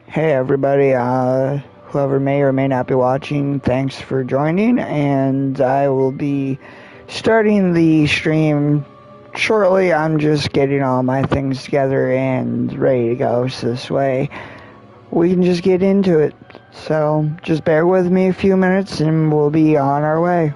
Hey everybody, whoever may or may not be watching, thanks for joining, and I will be starting the stream shortly. I'm just getting all my things together and ready to go, so this way we can just get into it. So just bear with me a few minutes and we'll be on our way.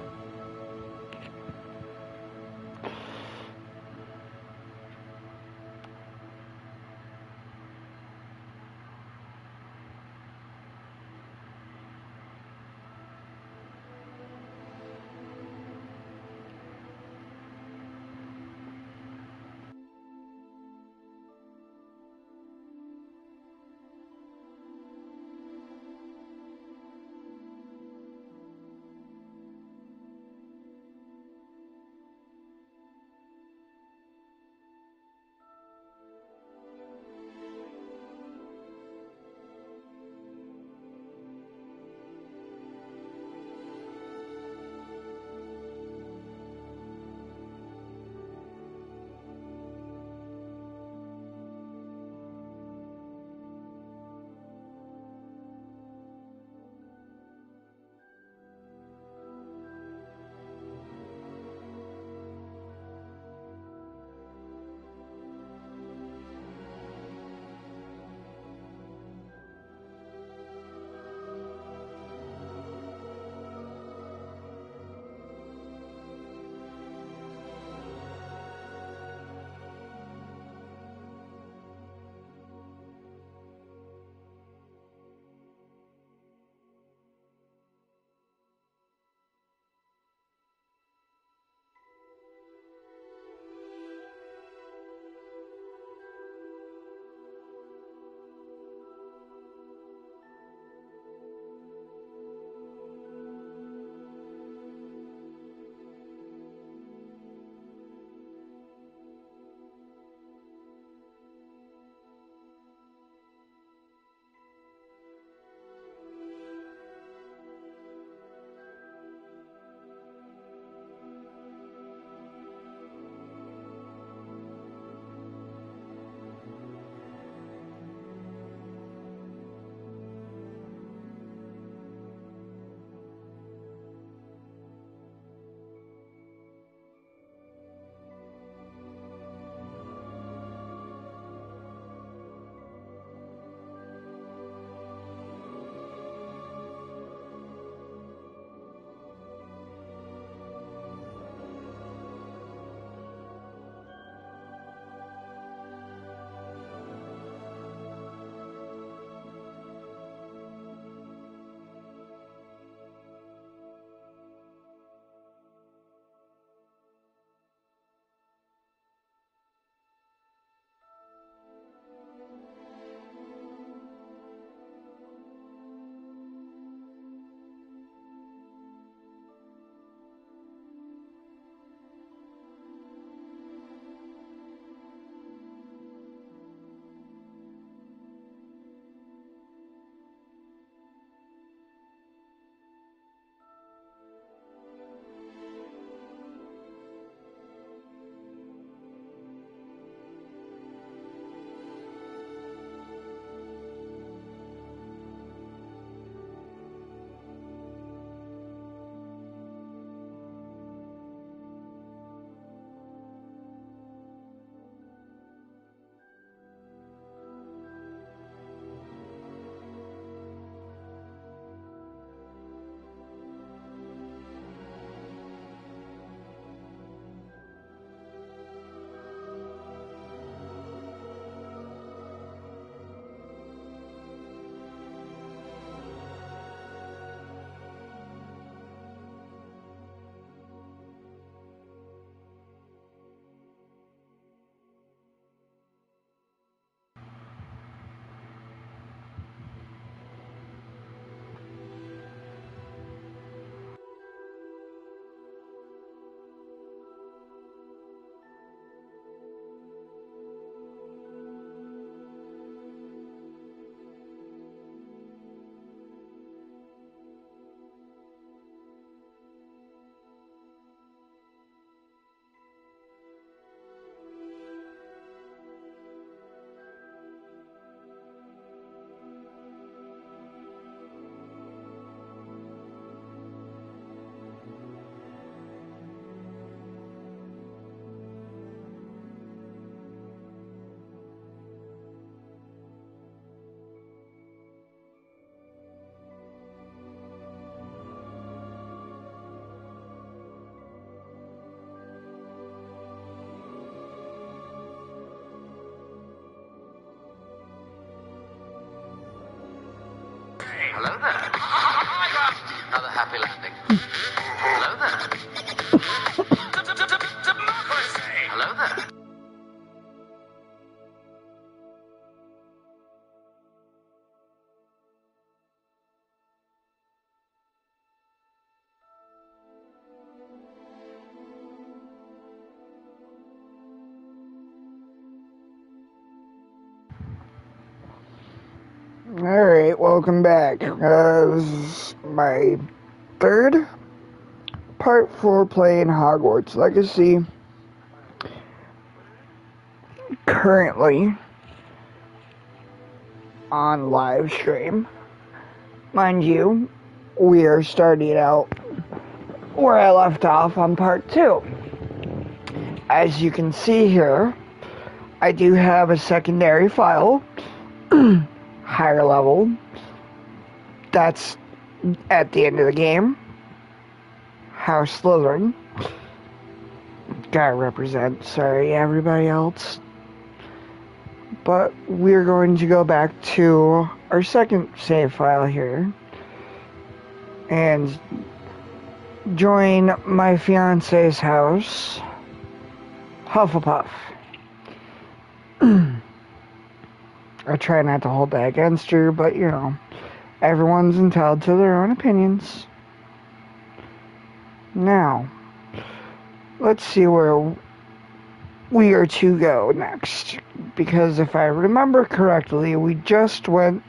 Hello there. Another happy landing. Hello there. Democracy. Hello there. Alright, welcome back. This is my third part for playing Hogwarts Legacy. Currently on live stream. Mind you, we are starting out where I left off on part 2. As you can see here, I do have a secondary file, higher level. That's at the end of the game. House Slytherin. Gotta represent, sorry everybody else. But we're going to go back to our second save file here and join my fiance's house, Hufflepuff. I try not to hold that against her, but you know, everyone's entitled to their own opinions. Now, let's see where we are to go next, because if I remember correctly, we just went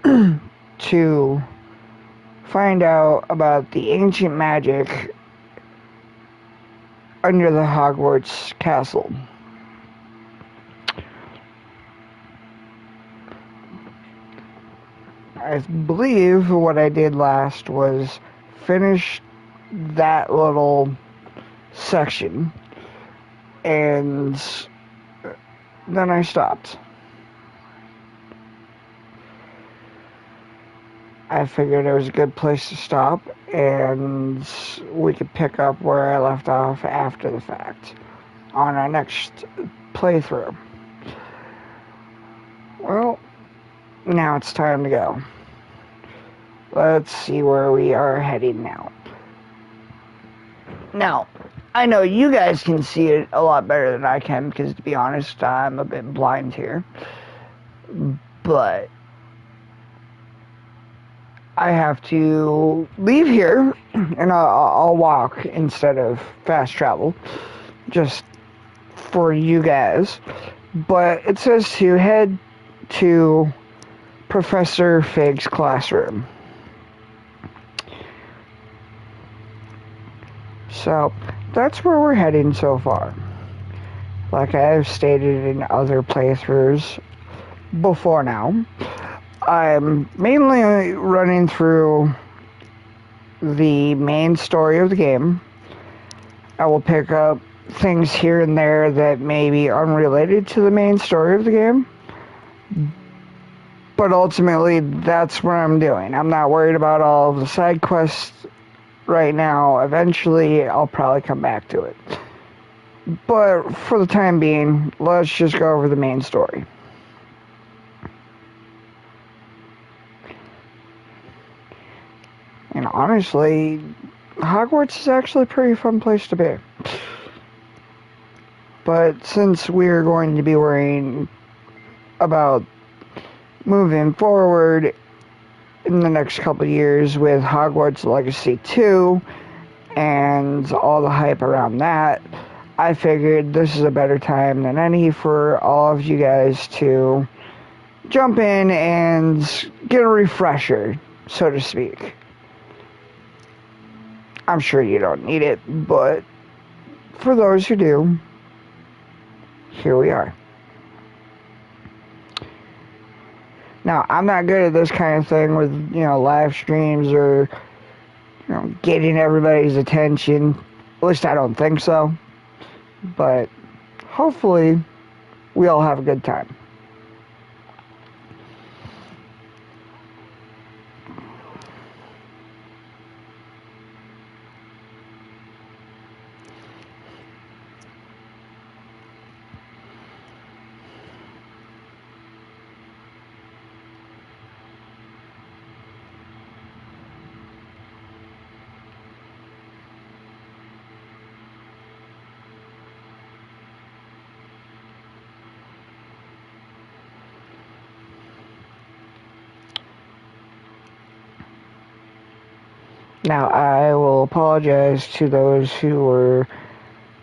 to find out about the ancient magic under the Hogwarts castle. I believe what I did last was finish that little section, and then I stopped. I figured it was a good place to stop, and we could pick up where I left off after the fact on our next playthrough. Well, now it's time to go. Let's see where we are heading now. Now, I know you guys can see it a lot better than I can, because to be honest, I'm a bit blind here. But I have to leave here, and I'll walk instead of fast travel, just for you guys. But it says to head to Professor Fig's classroom. So, that's where we're heading so far. Like I have stated in other playthroughs before now, I'm mainly running through the main story of the game. I will pick up things here and there that may be unrelated to the main story of the game. But ultimately, that's what I'm doing. I'm not worried about all of the side quests right now. Eventually, I'll probably come back to it. But for the time being, let's just go over the main story. And honestly, Hogwarts is actually a pretty fun place to be. But since we're going to be worrying about moving forward in the next couple of years with Hogwarts Legacy 2 and all the hype around that, I figured this is a better time than any for all of you guys to jump in and get a refresher, so to speak. I'm sure you don't need it, but for those who do, here we are. Now, I'm not good at this kind of thing with, live streams or, getting everybody's attention. At least I don't think so. But hopefully, we all have a good time. Now, I will apologize to those who were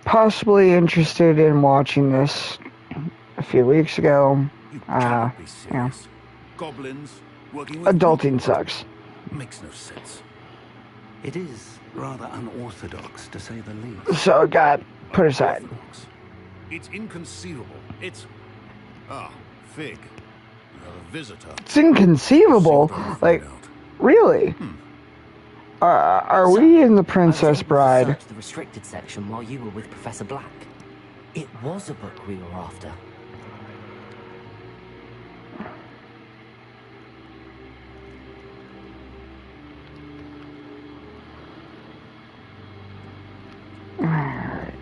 possibly interested in watching this a few weeks ago. You cannot be You know, serious. Goblins working with adulting people? sucks. Makes no sense. It is rather unorthodox, to say the least. So it got put aside. Orthodox? It's inconceivable. It's... Ah, Fig. You have a visitor. It's inconceivable. See what I can Like, find out. really? Are we in the Princess Bride? I was able to search the restricted section while you were with Professor Black. It was a book we were after. Alright.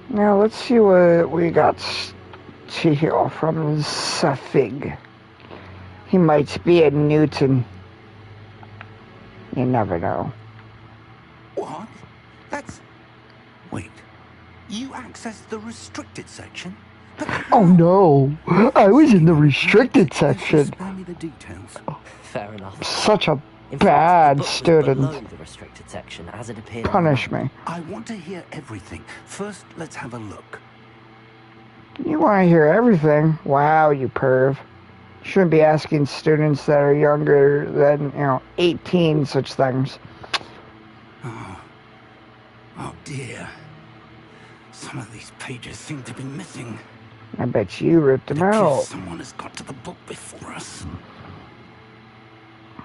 Now let's see what we got to hear from Safig. He might be a Newton. You never know. What? That's... Wait. You accessed the restricted section? But Oh no! I was in the restricted Spare section. me the details. Fair enough. Such a In fact, bad the book was below student. the restricted section as it appeared. Punish online. me. I want to hear everything. First, let's have a look. You want to hear everything? Wow, you perv. Shouldn't be asking students that are younger than, 18 such things. Oh dear. Some of these pages seem to be missing. I bet you ripped It them appears out. someone has got to the book before us.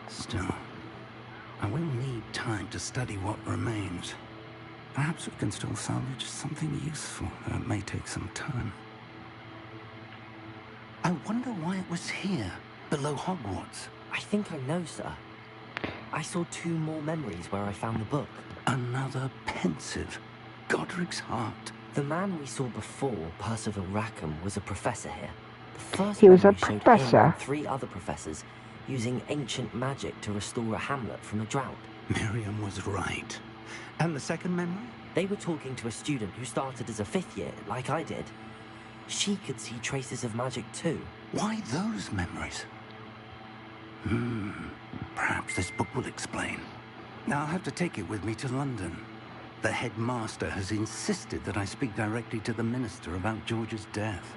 Still, I will need time to study what remains. Perhaps we can still salvage something useful, though it may take some time. I wonder why it was here, below Hogwarts. I think I know, sir. I saw 2 more memories where I found the book. Another pensive. Godric's heart. The man we saw before, Percival Rackham, was a professor here. The first He was a memory showed him professor? and 3 other professors using ancient magic to restore a hamlet from a drought. Miriam was right. And the second memory? They were talking to a student who started as a 5th year, like I did. She could see traces of magic too. Why those memories? Perhaps this book will explain. Now I'll have to take it with me to London. The headmaster has insisted that I speak directly to the minister about George's death.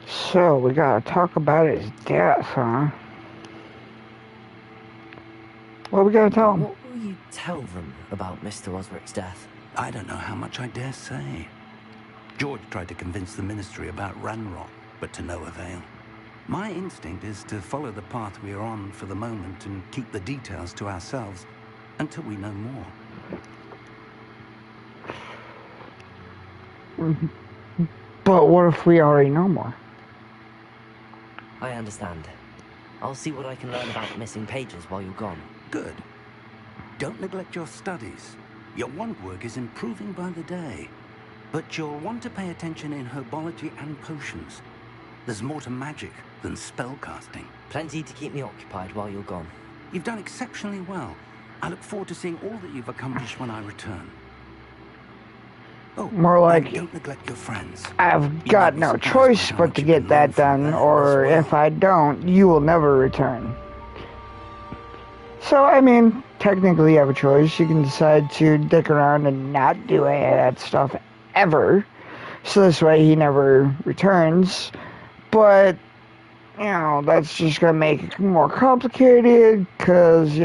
So, we gotta talk about his death, huh? What we gotta tell him? What will you tell them about Mr. Osric's death? I don't know how much I dare say. George tried to convince the ministry about Ranrock, but to no avail. My instinct is to follow the path we are on for the moment and keep the details to ourselves until we know more. But what if we already know more? I understand. I'll see what I can learn about the missing pages while you're gone. Good. Don't neglect your studies. Your wand work is improving by the day. But you'll want to pay attention in herbology and potions. There's more to magic than spellcasting. Plenty to keep me occupied while you're gone. You've done exceptionally well. I look forward to seeing all that you've accomplished when I return. Oh, More like, and don't neglect your friends. I've got no choice but to get that done, or if I don't, you will never return. So, I mean, technically you have a choice. You can decide to dick around and not do any of that stuff ever. So this way he never returns. But, that's just going to make it more complicated, because,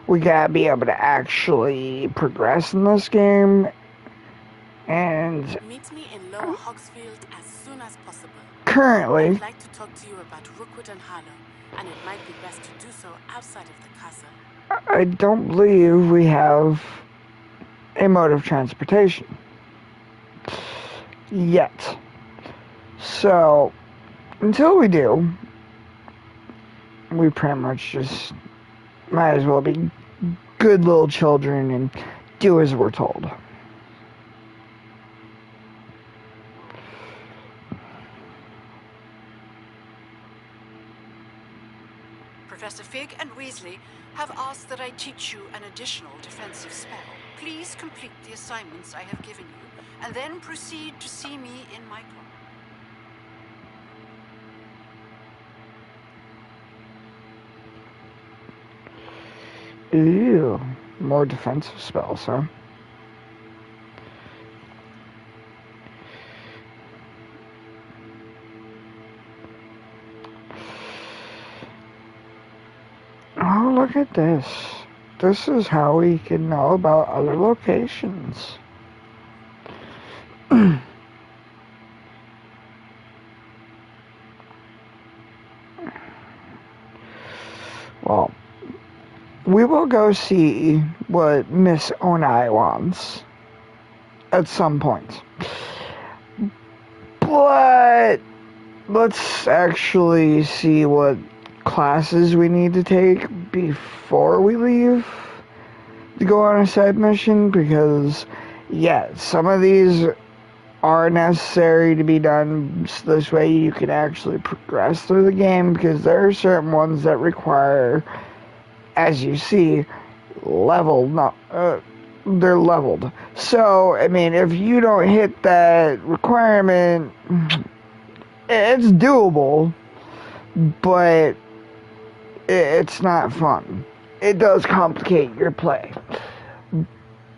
we got to be able to actually progress in this game. And meet me in Lower Hogsfield as soon as possible. currently, I'd like to talk to you about Rookwood and Harlow, and it might be best to do so outside of the castle. I don't believe we have a mode of transportation yet. So, until we do, we pretty much just might as well be good little children and do as we're told. Professor Fig and Weasley have asked that I teach you an additional defensive spell. Please complete the assignments I have given you, and then proceed to see me in my class. Ew. More defensive spells, huh? Oh, look at this. This is how we can know about other locations. Well, we will go see what Miss Onai wants at some point. But let's actually see what classes we need to take before we leave to go on a side mission, because yeah, some of these are necessary to be done so this way you can actually progress through the game, because there are certain ones that require, as you see, they're leveled. So, I mean, if you don't hit that requirement, it's doable, but it's not fun. It does complicate your play.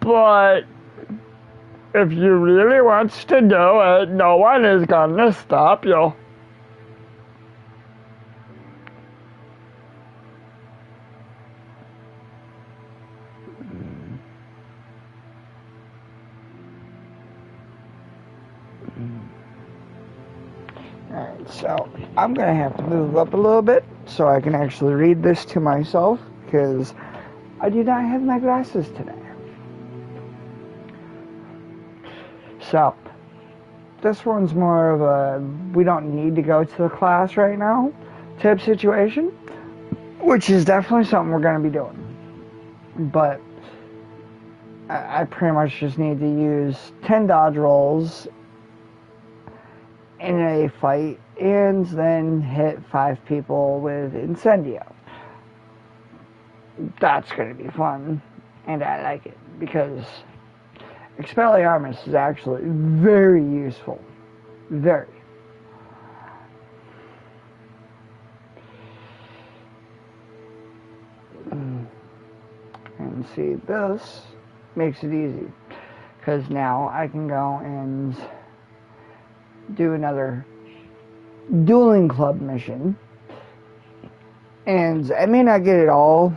But if you really want to do it, no one is gonna stop you. Alright, so I'm gonna have to move up a little bit so I can actually read this to myself, because I do not have my glasses today. So, this one's more of a we don't need to go to the class right now type situation, which is definitely something we're going to be doing. But I pretty much just need to use 10 dodge rolls in a fight and then hit 5 people with Incendio. That's going to be fun, and I like it, because Expelliarmus is actually very useful. Very. And see, this makes it easy, because now I can go and do another dueling club mission, and I may not get it all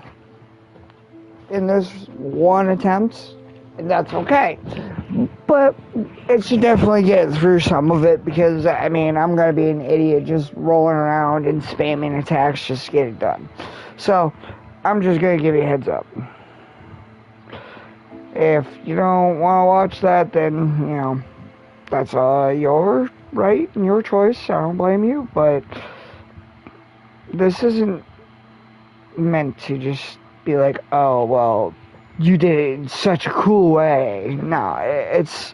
in this one attempt, and that's okay, but it should definitely get through some of it, because I mean, I'm gonna be an idiot just rolling around and spamming attacks just to get it done. So I'm just gonna give you a heads up. If you don't want to watch that, then you know, that's your right and your choice. I don't blame you, but this isn't meant to just be like, oh well, you did it in such a cool way. No, it's,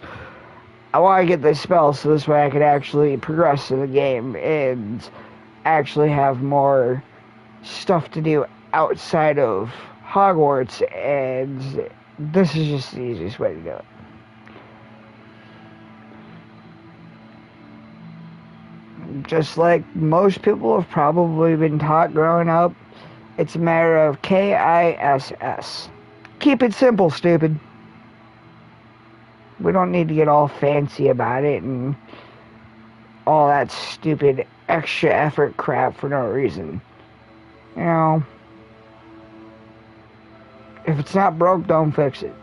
I want to get this spell so this way I could actually progress in the game and actually have more stuff to do outside of Hogwarts, and this is just the easiest way to do it. Just like most people have probably been taught growing up, it's a matter of KISS. Keep it simple, stupid. We don't need to get all fancy about it and all that stupid extra effort crap for no reason. You know, if it's not broke, don't fix it.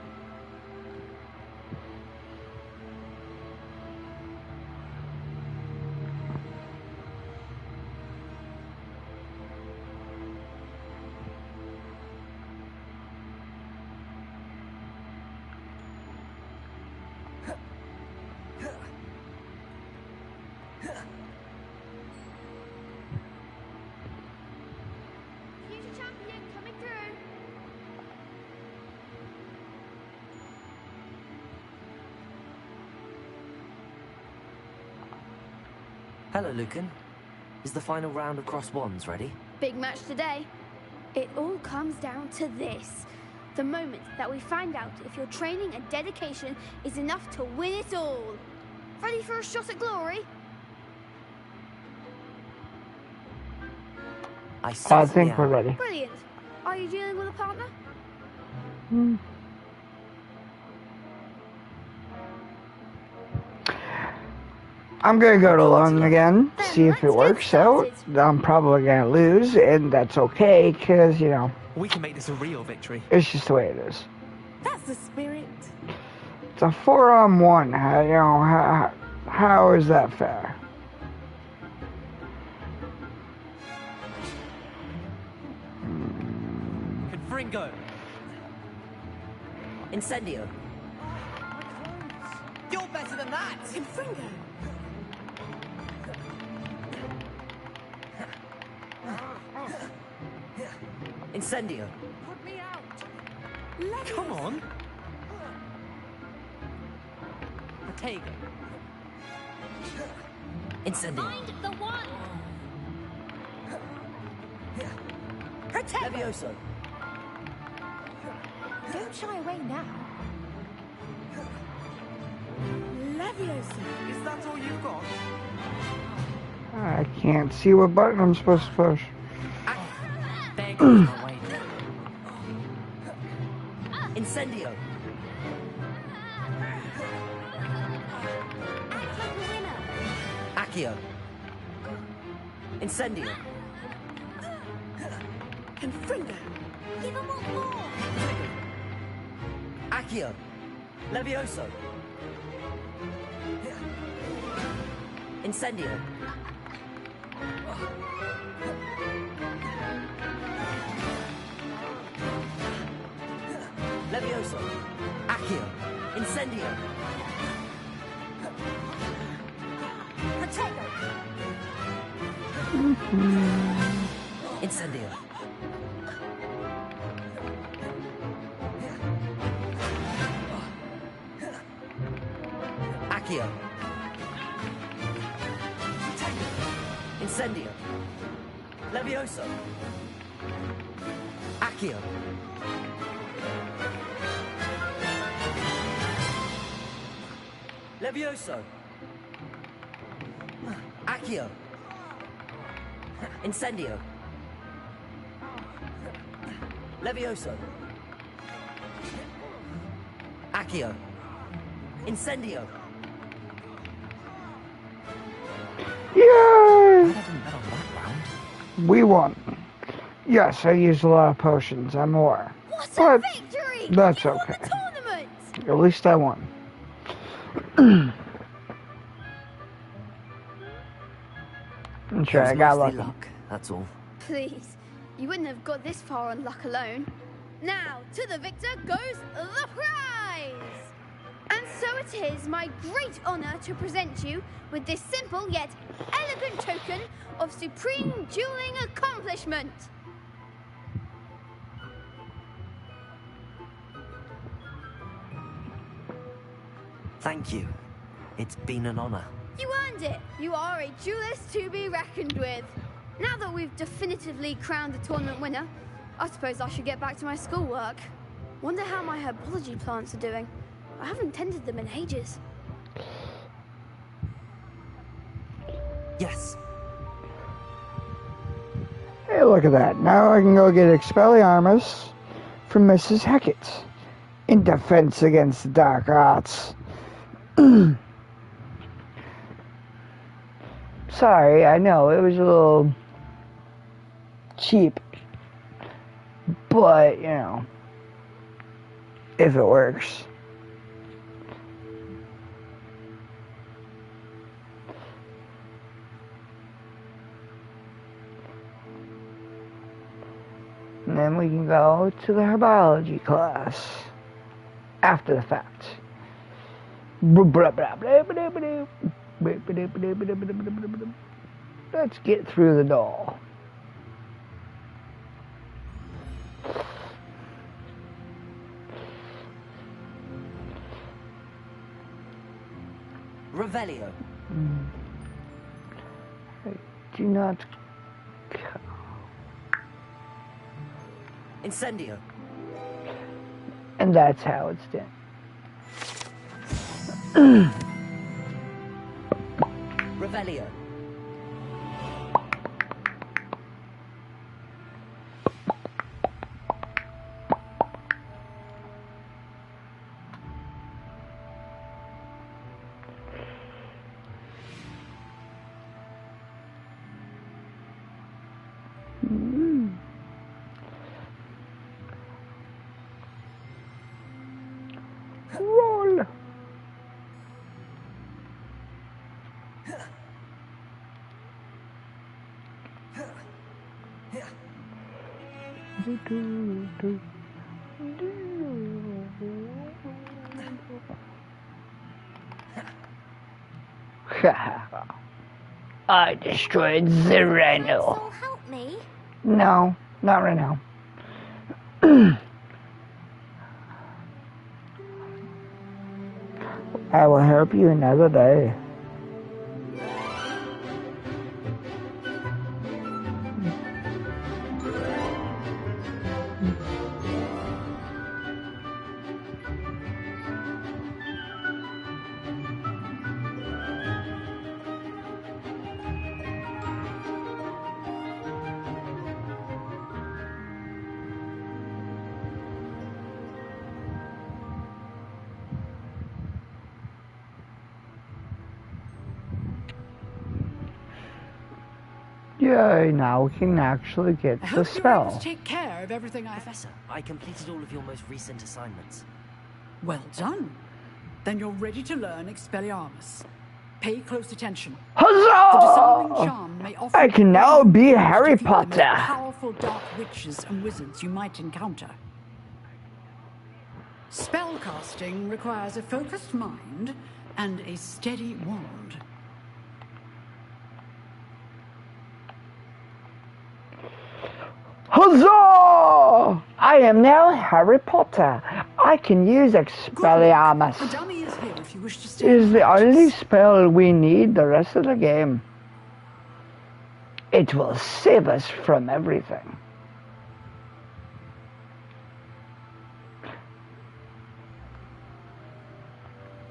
Future champion coming through. Hello, Lucan. Is the final round of cross wands ready? Big match today. It all comes down to this. The moment that we find out if your training and dedication is enough to win it all. Ready for a shot at glory? I I certainly think am. we're ready. Brilliant. Are you dealing with a partner? I'm gonna go to London again, Then see if it let's get works out. started. I'm probably gonna lose, and that's okay, because, you know, We can make this a real victory. it's just the way it is. That's the spirit. It's a 4-on-1. How is that fair? Confringo. Incendio. You're better than that. Confringo. Incendio. Put me out. Come on. Protego. Incendio. Find the one. Levioso. Don't shy away now. Leviosa. Is that all you've got? I can't see what button I'm supposed to push. There goes my way. Incendio. Accio. Incendio. Confringo. Give him one more. Accio. Levioso. Incendio. Levioso. Accio. Incendio. Protego. Incendio. Accio. Incendio. Levioso. Accio. Levioso. Accio. Incendio. Levioso. Accio. Incendio. Yay! I didn't bet on that round. We won. Yes, I used a lot of potions, I'm aware. What a But victory! that's You won okay. the tournament! At least I won. I'm sure I got lucky. luck, that's all. Please, you wouldn't have got this far on luck alone. Now, to the victor goes the prize! And so it is my great honor to present you with this simple yet elegant token of supreme dueling accomplishment. Thank you. It's been an honor. You earned it. You are a duelist to be reckoned with. Now that we've definitively crowned the tournament winner, I suppose I should get back to my schoolwork. Wonder how my herbology plants are doing. I haven't tended them in ages. Yes. Hey, look at that. Now I can go get Expelliarmus from Mrs. Hackett in defense against the dark arts. Sorry, I know it was a little cheap, but you know, if it works. And then we can go to the herbology class after the fact. Let's get through the door. Revelio. Do not. Incendio. And that's how it's done. Revelio. Roll. I destroyed the rhino. Will help me. No, not right now. I will help you another day. Yay, now we can actually get I the hope you're able spell. to take care of everything I... Professor, I completed all of your most recent assignments. Well done. Then you're ready to learn Expelliarmus. Pay close attention. The disarming Huzzah! charm may offer I can now be Harry defeat the most Potter. powerful dark witches and wizards you might encounter. Spellcasting requires a focused mind and a steady wand. Huzzah! I am now Harry Potter. I can use The Expelliarmus. dummy is here if you wish to stay. It is the only spell we need the rest of the game. It will save us from everything.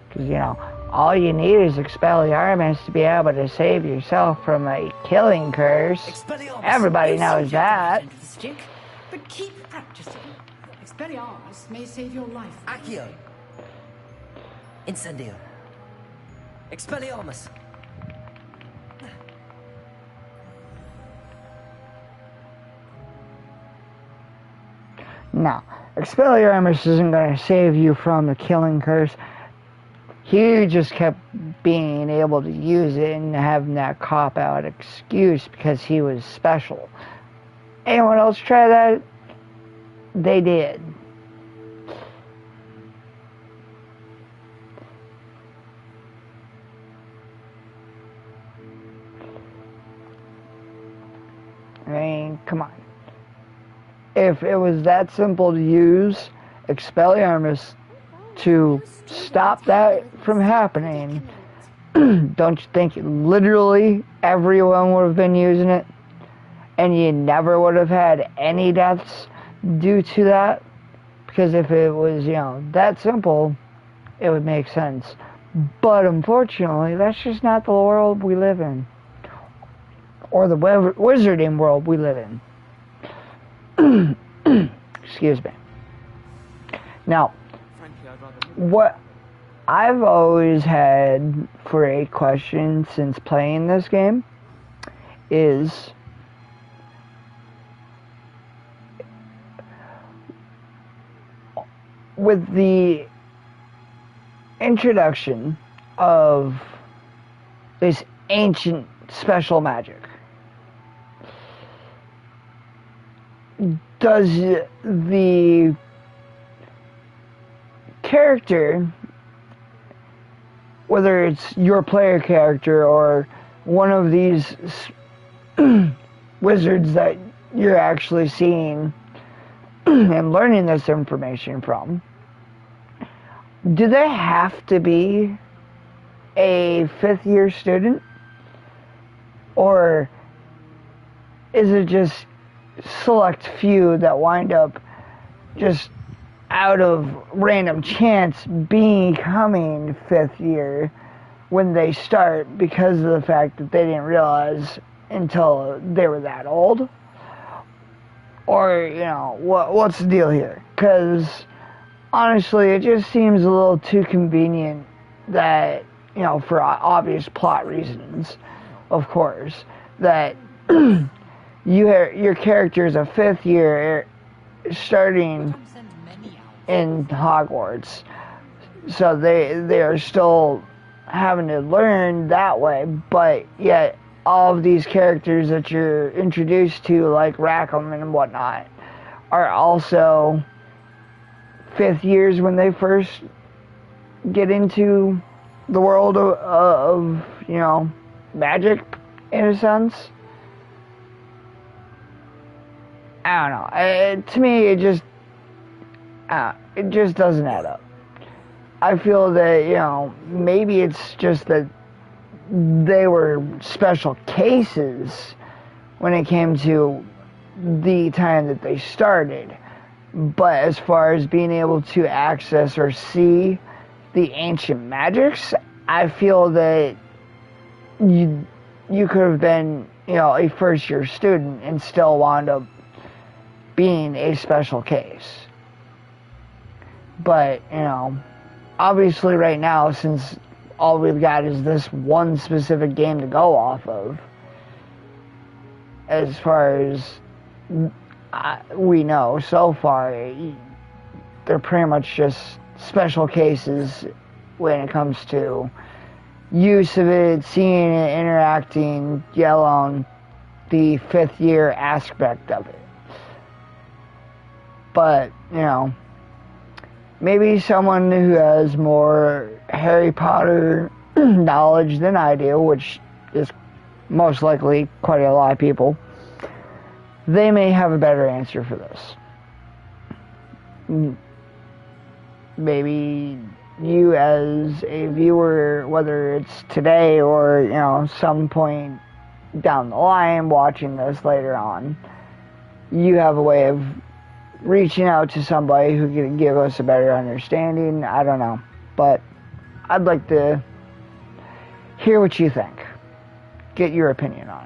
Because, you know, all you need is Expelliarmus to be able to save yourself from a killing curse. Expelliarmus! Everybody You knows seem to have that. the stick, but keep practicing. Expelliarmus may save your life. Accio. Incendio. Expelliarmus. No, Expelliarmus isn't going to save you from the killing curse. He just kept being able to use it and having that cop-out excuse because he was special. Anyone else try that? They did. I mean, come on. If it was that simple to use Expelliarmus to stop that from happening, don't you think literally everyone would have been using it? And you never would have had any deaths due to that? Because if it was, you know, that simple, it would make sense. But unfortunately, that's just not the world we live in. Or the wizarding world we live in. Excuse me. Now, what I've always had for a question since playing this game is with the introduction of this ancient special magic, does the character, whether it's your player character or one of these wizards that you're actually seeing and learning this information from, do they have to be a 5th year student? Or is it just select few that wind up just out of random chance becoming 5th year when they start because of the fact that they didn't realize until they were that old? Or, what's the deal here? Because, honestly, it just seems a little too convenient that, for obvious plot reasons, of course, that your character is a 5th year starting in Hogwarts. So they are still having to learn that way, but yet all of these characters that you're introduced to, like Rackham and whatnot, are also 5th years when they first get into the world of magic, in a sense. I don't know. To me, it just doesn't add up. I feel that, maybe it's just that they were special cases when it came to the time that they started. But as far as being able to access or see the ancient magics, I feel that you could have been, a first-year student and still wound up being a special case. But, obviously right now, since all we've got is this one specific game to go off of, as far as we know so far, they're pretty much just special cases when it comes to use of it, seeing it, interacting, let alone the 5th year aspect of it. But, maybe someone who has more Harry Potter knowledge than I do, which is most likely quite a lot of people, they may have a better answer for this. Maybe you as a viewer, whether it's today or, some point down the line watching this later on, you have a way of reaching out to somebody who can give us a better understanding. I don't know. But I'd like to hear what you think. Get your opinion on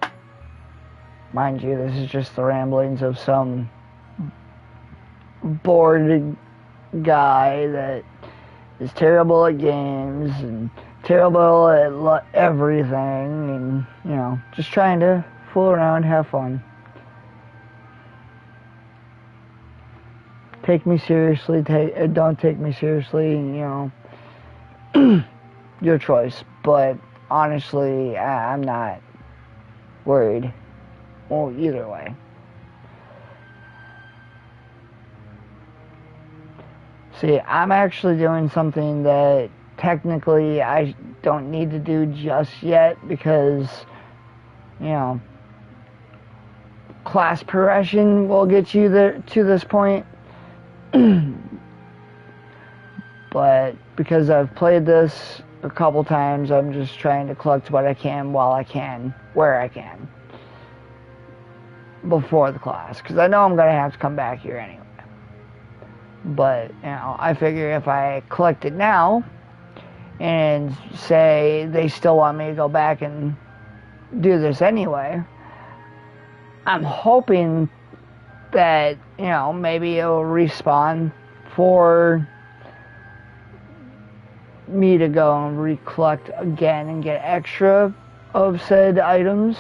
it. Mind you, this is just the ramblings of some bored guy that is terrible at games and terrible at everything, and, just trying to fool around, have fun. Take me seriously, don't take me seriously, your choice. But honestly, I'm not worried. Well, either way. See, I'm actually doing something that technically I don't need to do just yet because, class progression will get you there to this point. But because I've played this a couple times, I'm just trying to collect what I can while I can, where I can, before the class, because I know I'm going to have to come back here anyway. But, I figure if I collect it now, and say they still want me to go back and do this anyway, I'm hoping that, maybe it'll respawn for me to go and recollect again and get extra of said items.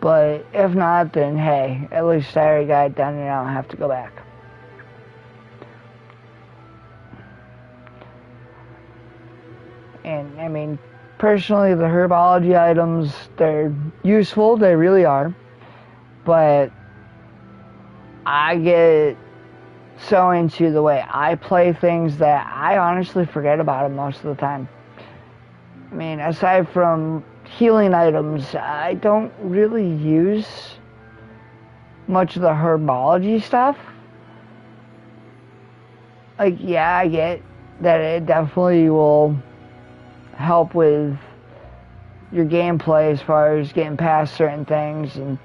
But if not, then hey, at least I already got it done and I don't have to go back. And personally, the herbology items, they're useful, they really are. But I get so into the way I play things that I honestly forget about them most of the time. Aside from healing items, I don't really use much of the herbology stuff. Yeah, I get that it definitely will help with your gameplay as far as getting past certain things, and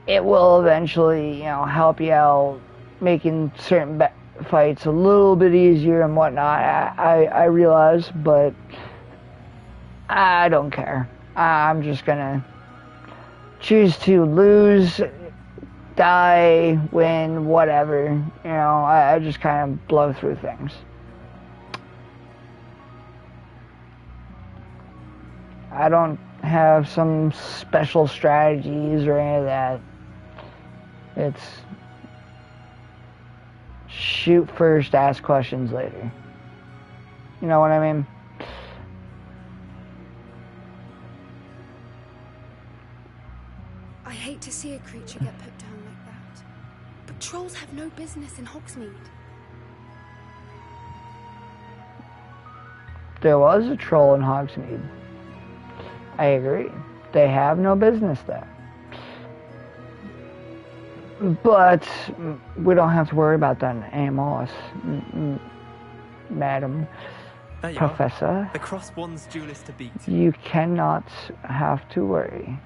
it will eventually, you know, help you out, making certain fights a little bit easier and whatnot. I realize, but I don't care. I'm just gonna choose to lose, die, win, whatever. You know, I just kind of blow through things. I don't have some special strategies or any of that. It's shoot first, ask questions later. You know what I mean? I hate to see a creature get put down like that. But trolls have no business in Hogsmeade. There was a troll in Hogsmeade. I agree. They have no business there. But we don't have to worry about that anymore, Madam Professor. The Cross Wands duelist to beat. You cannot have to worry,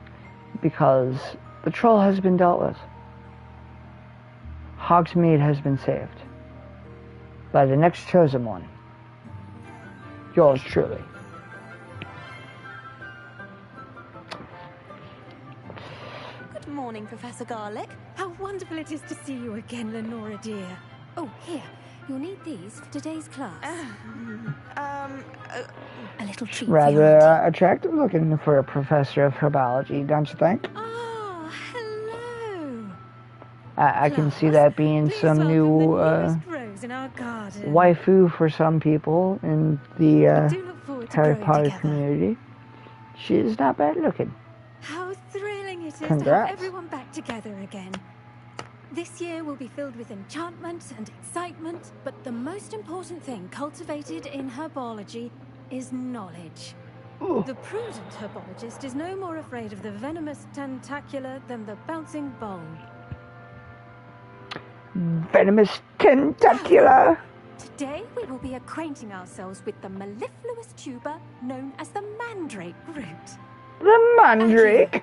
because the troll has been dealt with. Hogsmeade has been saved by the next chosen one. Yours truly. Good morning, Professor Garlick. How wonderful it is to see you again, Lenora dear. Oh, here. You'll need these for today's class. A little treat for you, Rather Auntie. attractive looking for a professor of herbology, don't you think? Oh, hello. I can see that being Please some welcome new the newest rose in our garden. waifu for some people in the I do look forward to Harry growing Potter together. community. She is not bad looking. How thrilling it is to Congrats. have everyone back together again. This year will be filled with enchantment and excitement, but the most important thing cultivated in herbology is knowledge. Ooh. The prudent herbologist is no more afraid of the venomous tentacula than the bouncing bulb. Venomous tentacula. Today we will be acquainting ourselves with the mellifluous tuber known as the mandrake root. The mandrake.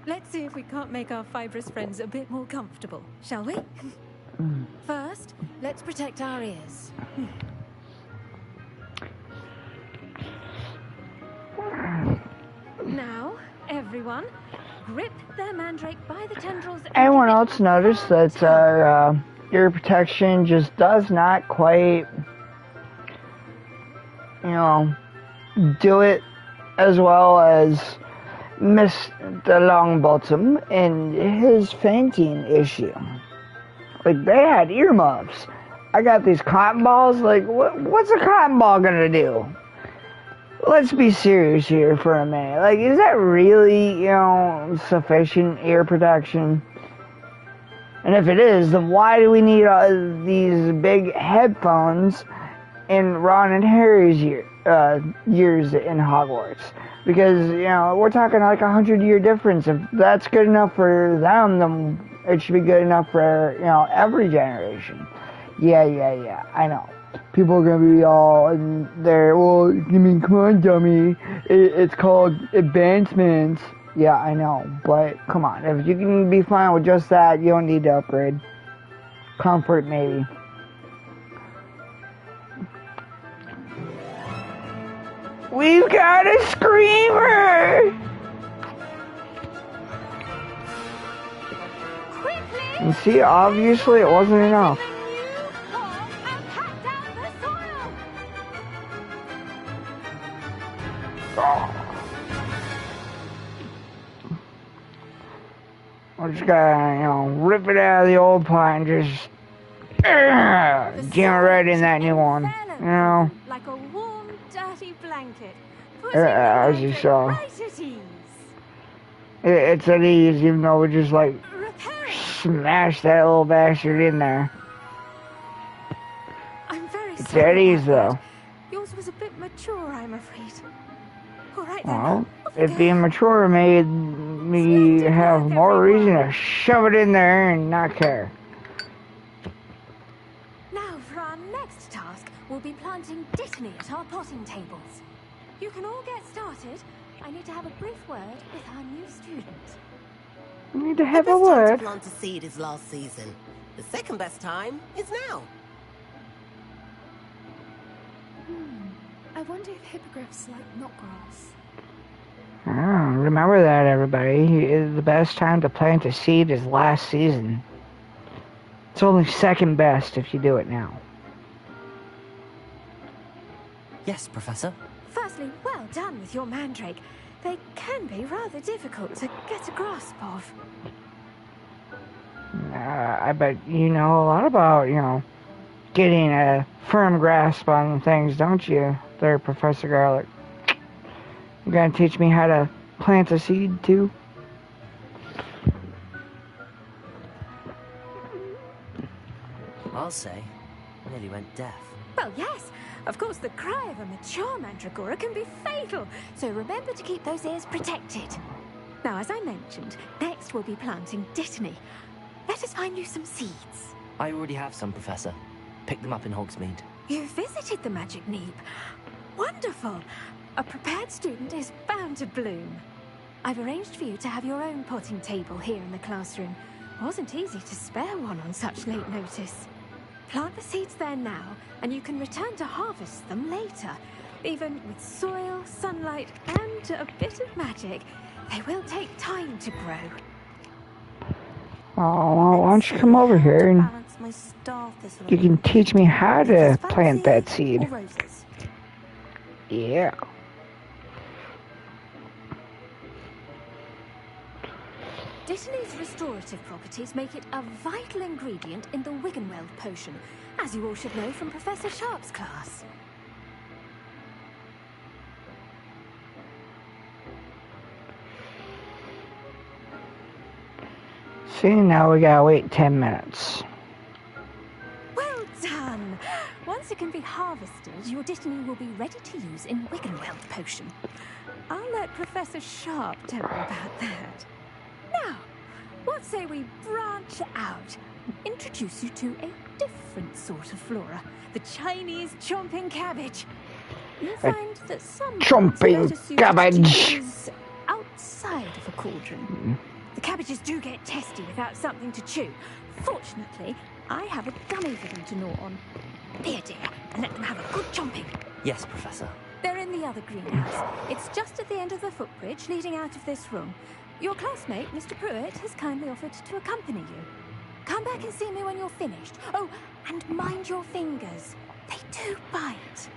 Let's see if we can't make our fibrous friends a bit more comfortable, shall we? First, let's protect our ears. Now, everyone, grip their mandrake by the tendrils. And Anyone give it else a notice hard that tug. our ear protection just does not quite, you know, do it as well as Mr. Longbottom and his fainting issue? Like, they had earmuffs. I got these cotton balls. Like, what's a cotton ball gonna do? Let's be serious here for a minute. Like, is that really, you know, sufficient ear protection? And if it is, then why do we need these big headphones in Ron and Harry's years in Hogwarts? Because, you know, we're talking like 100-year difference. If that's good enough for them, then it should be good enough for, you know, every generation. Yeah, I know. People are gonna be all in there, well, you mean, come on, dummy. It's called advancements. Yeah, I know, but come on. If you can be fine with just that, you don't need to upgrade. Comfort, maybe. We've got a screamer! Quickly! And see, obviously it wasn't enough. We're just gotta, you know, rip it out of the old pot and just jam it right in that new one. You know? Like a warm, dirty blanket. As you saw. Right at ease. It's at ease, even though we just like Repairing. smash that little bastard in there. I'm very It's sorry at ease, about though. that. Yours was a bit mature, I'm afraid. All right then. Well, off we it go. being mature made me have more reason to shove it in there and not care. Now for our next task, we'll be planting dittany at our potting tables. You can all get started. I need to have a brief word with our new student. We need to have the a best time word. to plant a seed is last season. The second best time is now. I wonder if hippogriffs like knotgrass. Oh, remember that, everybody. The best time to plant a seed is last season. It's only second best if you do it now. Yes, Professor. Firstly, well done with your mandrake. They can be rather difficult to get a grasp of. I bet you know a lot about, getting a firm grasp on things, don't you, there, Professor Garlic? You gonna teach me how to plant a seed, too? I'll say. Nearly went deaf. Well, yes. Of course, the cry of a mature mandragora can be fatal, so remember to keep those ears protected. Now, as I mentioned, next we'll be planting dittany. Let us find you some seeds. I already have some, Professor. Picked them up in Hogsmeade. You visited the Magic Neep. Wonderful. A prepared student is bound to bloom. I've arranged for you to have your own potting table here in the classroom. Wasn't easy to spare one on such late notice. Plant the seeds there now, and you can return to harvest them later. Even with soil, sunlight, and a bit of magic, they will take time to grow. Oh, well, why don't you come over here and you can teach me how to plant that seed. Yeah. Dittany's restorative properties make it a vital ingredient in the Wiggenweld potion, as you all should know from Professor Sharp's class. See, now we gotta wait 10 minutes. Well done! Once it can be harvested, your dittany will be ready to use in Wiggenweld potion. I'll let Professor Sharp tell you about that. Now, what say we branch out and introduce you to a different sort of flora, the Chinese chomping cabbage. You'll find that some chomping cabbage is outside of a cauldron. The cabbages do get testy without something to chew. Fortunately, I have a dummy for them to gnaw on. Here, dear, and let them have a good chomping. Yes, Professor. They're in the other greenhouse. It's just at the end of the footbridge leading out of this room. Your classmate, Mr. Pruitt, has kindly offered to accompany you. Come back and see me when you're finished. Oh, and mind your fingers. They do bite.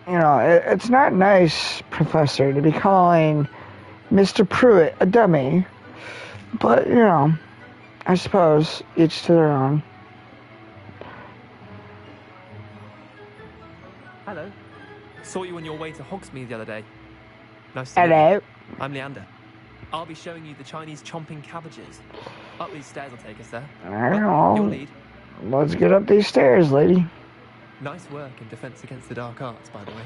It's not nice, Professor, to be calling Mr. Pruitt a dummy. But, I suppose each to their own. Hello. Saw you on your way to Hogsmeade the other day. Nice to meet Hello. you. I'm Leander. I'll be showing you the Chinese chomping cabbages. Up these stairs will take us there. Well, your lead. Let's get up these stairs, lady. Nice work in Defense Against the Dark Arts, by the way.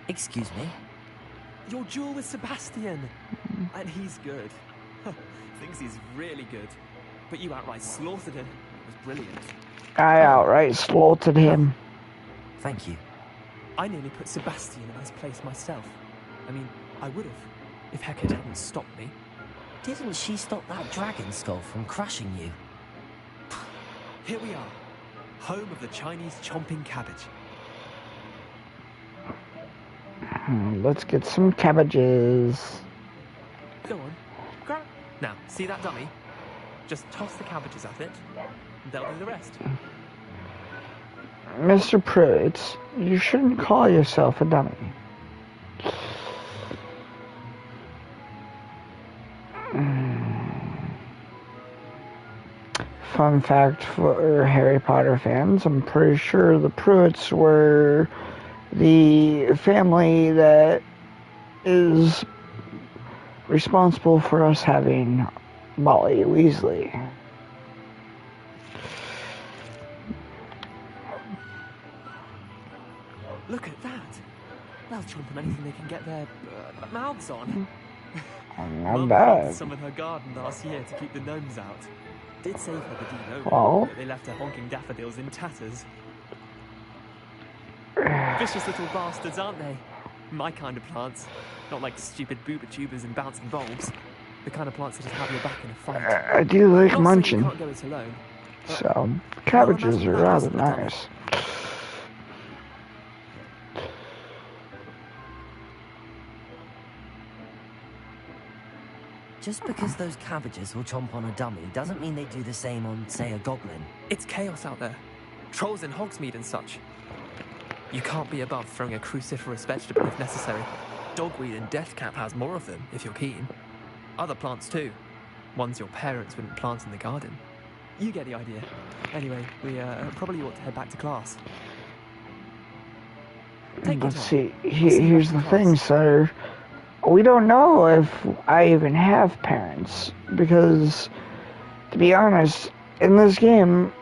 Excuse me? Your duel with Sebastian. And he's good. Thinks he's really good. But you outright slaughtered him. It was brilliant. I outright slaughtered him. Thank you. I nearly put Sebastian in his place myself. I mean, I would have, if Hecate hadn't stopped me. Didn't she stop that dragon skull from crushing you? Here we are, home of the Chinese chomping cabbage. Let's get some cabbages. Go on, grab. Now, see that dummy? Just toss the cabbages at it, and they'll do the rest. Mr. Pruitt, you shouldn't call yourself a dummy. Fun fact for Harry Potter fans, I'm pretty sure the Pruitts were the family that is responsible for us having Molly Weasley. Look at that. They'll chomp on anything they can get their mouths on. Not Mum bad. planted some in her garden last year to keep the gnomes out. Did save her the gnome, Well. but they left her honking daffodils in tatters. Vicious little bastards, aren't they? My kind of plants. Not like stupid booba tubers and bouncing bulbs. The kind of plants that just have your back in a fight. I do like Not saying munching. you can't go it alone. So, cabbages are rather nice. Just because those cabbages will chomp on a dummy doesn't mean they do the same on, say, a goblin. It's chaos out there. Trolls in Hogsmeade and such. You can't be above throwing a cruciferous vegetable if necessary. Dogweed and deathcap has more of them, if you're keen. Other plants too. Ones your parents wouldn't plant in the garden. You get the idea. Anyway, we probably ought to head back to class. Let's see. Here's the thing, sir. We don't know if I even have parents. Because, to be honest, in this game,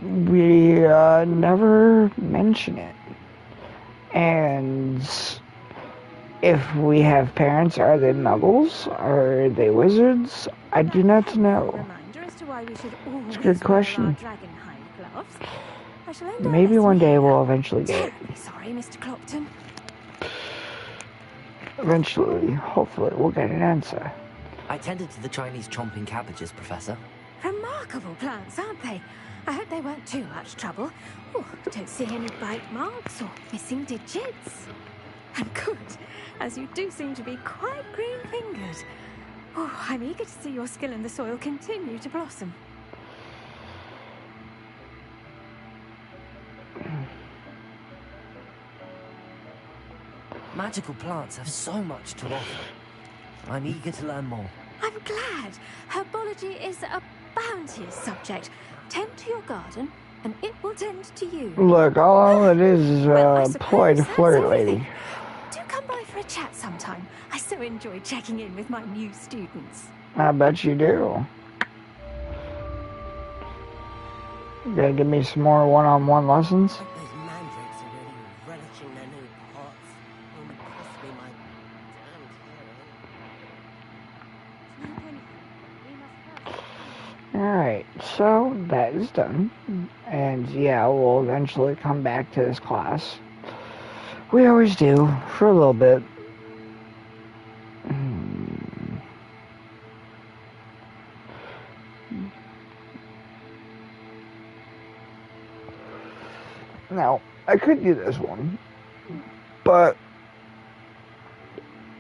we never mention it. And if we have parents, are they muggles? Are they wizards? I do not know. It's a good question. Maybe one day we'll eventually get it. Sorry, Mr. Clopton. Eventually, hopefully, we'll get an answer. I tended to the Chinese chomping cabbages, Professor. Remarkable plants, aren't they? I hope they weren't too much trouble. Oh, don't see any bite marks or missing digits. And good, as you do seem to be quite green-fingered. Oh, I'm eager to see your skill in the soil continue to blossom. Magical plants have so much to offer. I'm eager to learn more. I'm glad. Herbology is a bounteous subject. Tend to your garden, and it will tend to you. Look, all it is a ploy to flirt, lady. Do come by for a chat sometime. I so enjoy checking in with my new students. I bet you do. You gotta give me some more one-on-one lessons? Those mandrakes are really relishing their new pots. Only cost me my damn Alright, so that is done. And yeah, we'll eventually come back to this class. We always do, for a little bit. Now, I could do this one, but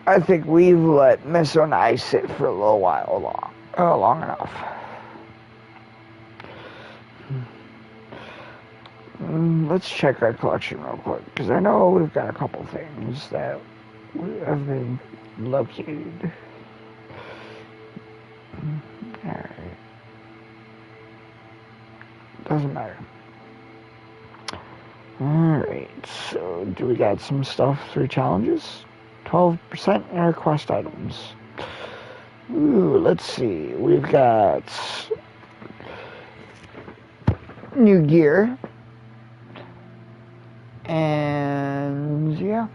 I think we've let Miss Onai sit for a little while long enough. Let's check our collection real quick, because I know we've got a couple things that have been located. Alright. Doesn't matter. Alright, so do we got some stuff through challenges? 12% in our quest items. Ooh, let's see. We've got new gear. And yeah.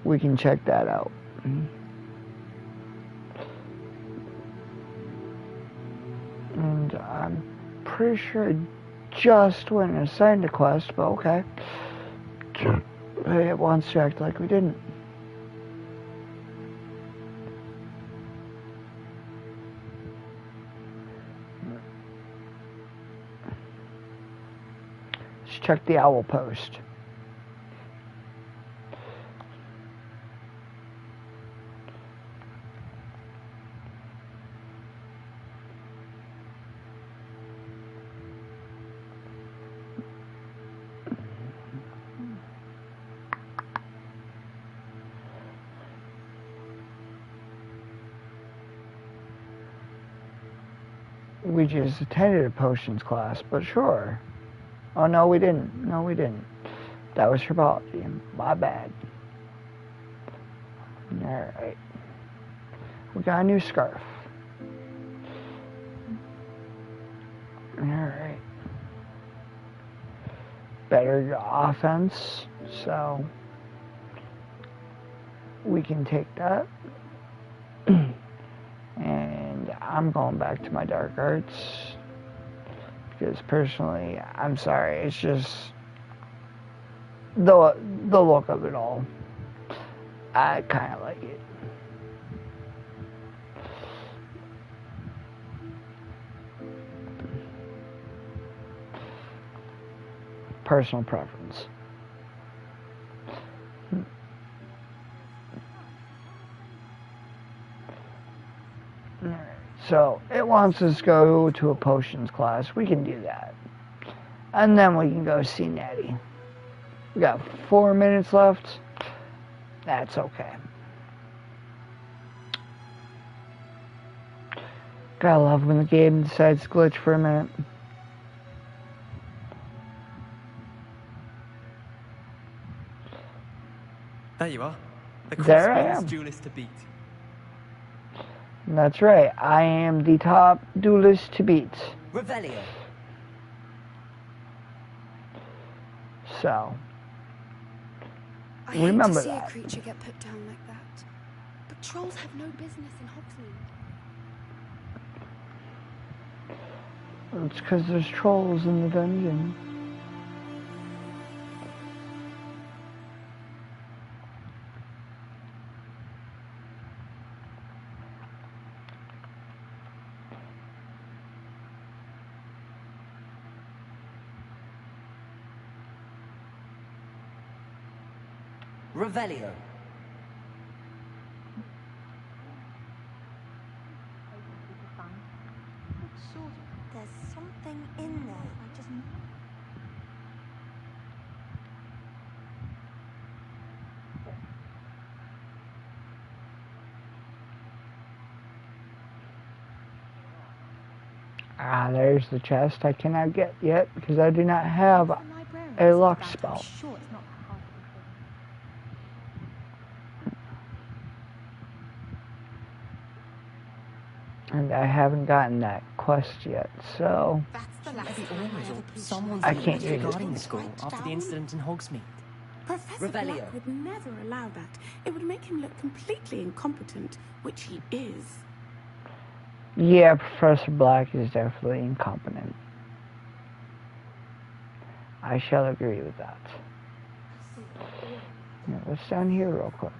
We can check that out. And I'm pretty sure I just went and assigned a quest, but okay. It wants to act like we didn't. Let's check the owl post. We just attended a potions class, but sure. Oh, no, we didn't. No, we didn't. That was herbology. My bad. Alright. We got a new scarf. Alright. Better offense, so we can take that. And I'm going back to my dark arts Because personally, I'm sorry, it's just the look of it all. I kind of like it. Personal preference. Alright, so it wants us to go to a potions class. We can do that. And then we can go see Natty. We got 4 minutes left. That's okay. Gotta love when the game decides to glitch for a minute. There you are. The There I crossbones am. duelist to beat. That's right. I am the top duelist to beat. Revelio. So, I hate remember to see that. a creature get put down like that. But trolls have no business in Hogsmeade. It's because there's trolls in the dungeon. Revelio. There's something in there. I just. Ah, there's the chest I cannot get yet because I do not have a luck spell. And I haven't gotten that quest yet, so I can't use regarding it. the school after the incident in Hogsmeade. Professor Revelio. Black would never allow that. It would make him look completely incompetent, which he is. Yeah, Professor Black is definitely incompetent. I shall agree with that. Now, what's down here real quick?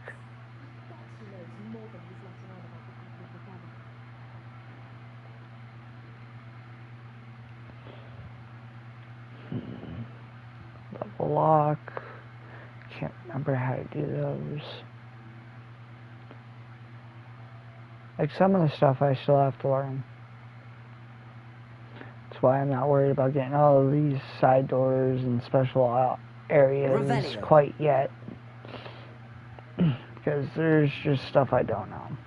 Level lock. Can't remember how to do those. Like some of the stuff I still have to learn. That's why I'm not worried about getting all of these side doors and special areas Revelio. quite yet. Because there's just stuff I don't know.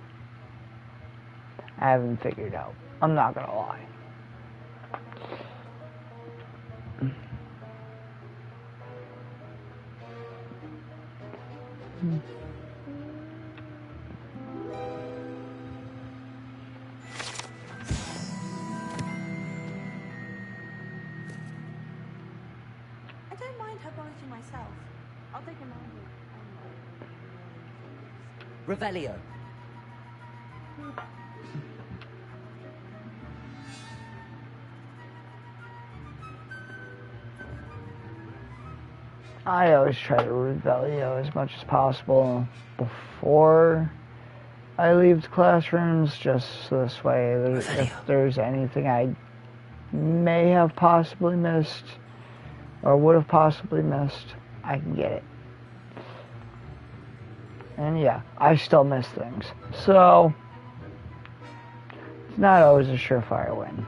I haven't figured out. I'm not gonna lie. I don't mind herbology myself. I'll take a mind. Revelio. I always try to Revelio as much as possible before I leave the classrooms, just so this way, if there's anything I may have possibly missed, or would have possibly missed, I can get it. And yeah, I still miss things. So, it's not always a surefire win.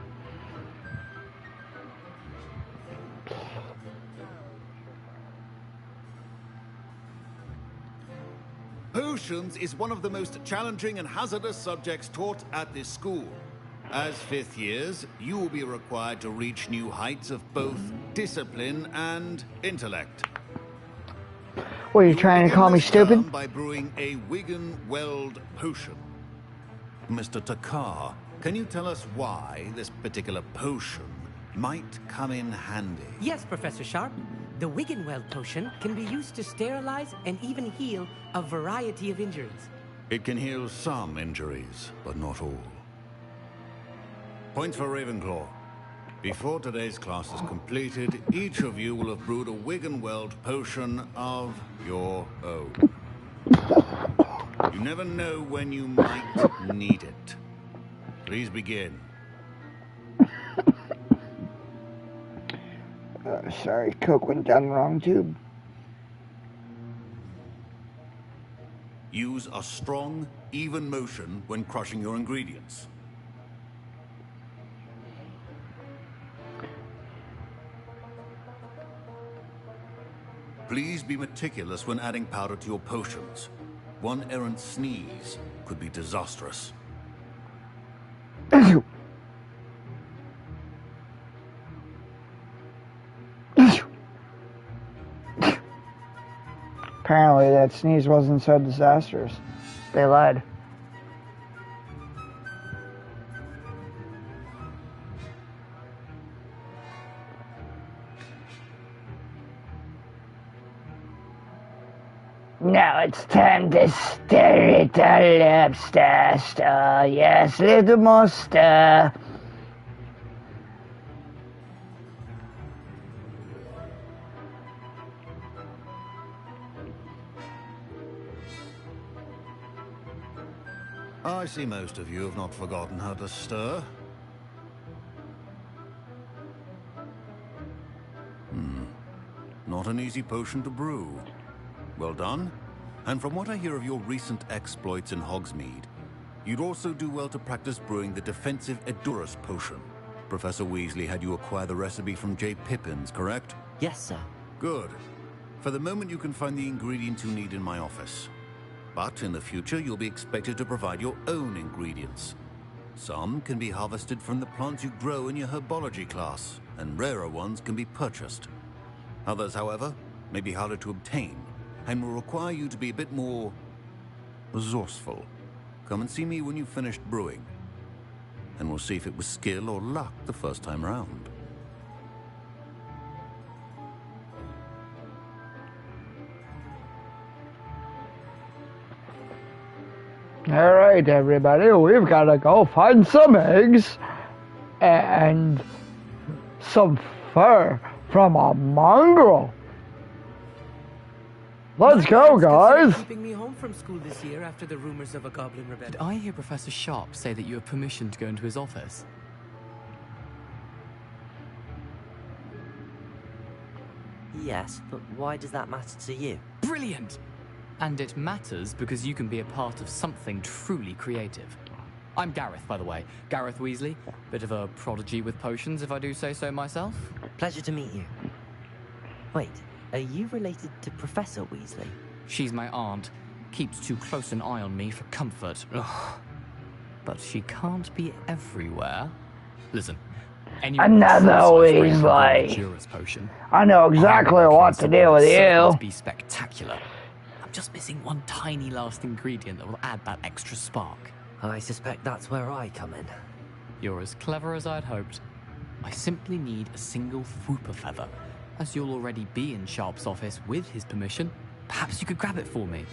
Potions is one of the most challenging and hazardous subjects taught at this school. As 5th years, you will be required to reach new heights of both discipline and intellect. What, are you trying to call me stupid? By brewing a Wigan-Weld potion. Mr. Takar, can you tell us why this particular potion might come in handy? Yes, Professor Sharp. The Wiggenweld potion can be used to sterilize and even heal a variety of injuries. It can heal some injuries, but not all. Points for Ravenclaw. Before today's class is completed, each of you will have brewed a Wiggenweld potion of your own. You never know when you might need it. Please begin. Sorry, Coke went down the wrong tube. Use a strong, even motion when crushing your ingredients. Please be meticulous when adding powder to your potions. One errant sneeze could be disastrous. Apparently that sneeze wasn't so disastrous. They lied. Now it's time to stir it all up, stir. Yes, little more stir. I see most of you have not forgotten how to stir. Not an easy potion to brew. Well done. And from what I hear of your recent exploits in Hogsmeade, you'd also do well to practice brewing the defensive Edurus potion. Professor Weasley had you acquire the recipe from J. Pippins, correct? Yes, sir. Good. For the moment, you can find the ingredients you need in my office. But in the future, you'll be expected to provide your own ingredients. Some can be harvested from the plants you grow in your herbology class, and rarer ones can be purchased. Others, however, may be harder to obtain, and will require you to be a bit more resourceful. Come and see me when you've finished brewing, and we'll see if it was skill or luck the first time round. Alright, everybody, we've got to go find some eggs and some fur from a mongrel. Let's go, guys! Keeping me home from school this year after the rumors of a goblin rebellion. Did I hear Professor Sharp say that you have permission to go into his office? Yes, but why does that matter to you? Brilliant! And it matters because you can be a part of something truly creative. I'm Gareth, by the way. Gareth Weasley. Bit of a prodigy with potions, if I do say so myself. Pleasure to meet you. Wait, are you related to Professor Weasley? She's my aunt. Keeps too close an eye on me for comfort. Ugh. But she can't be everywhere. Listen, another Weasley. Potion. I know exactly what to do with you. Must be spectacular. I'm just missing one tiny last ingredient that will add that extra spark. I suspect that's where I come in. You're as clever as I'd hoped. I simply need a single Fwooper feather. As you'll already be in Sharp's office with his permission, perhaps you could grab it for me.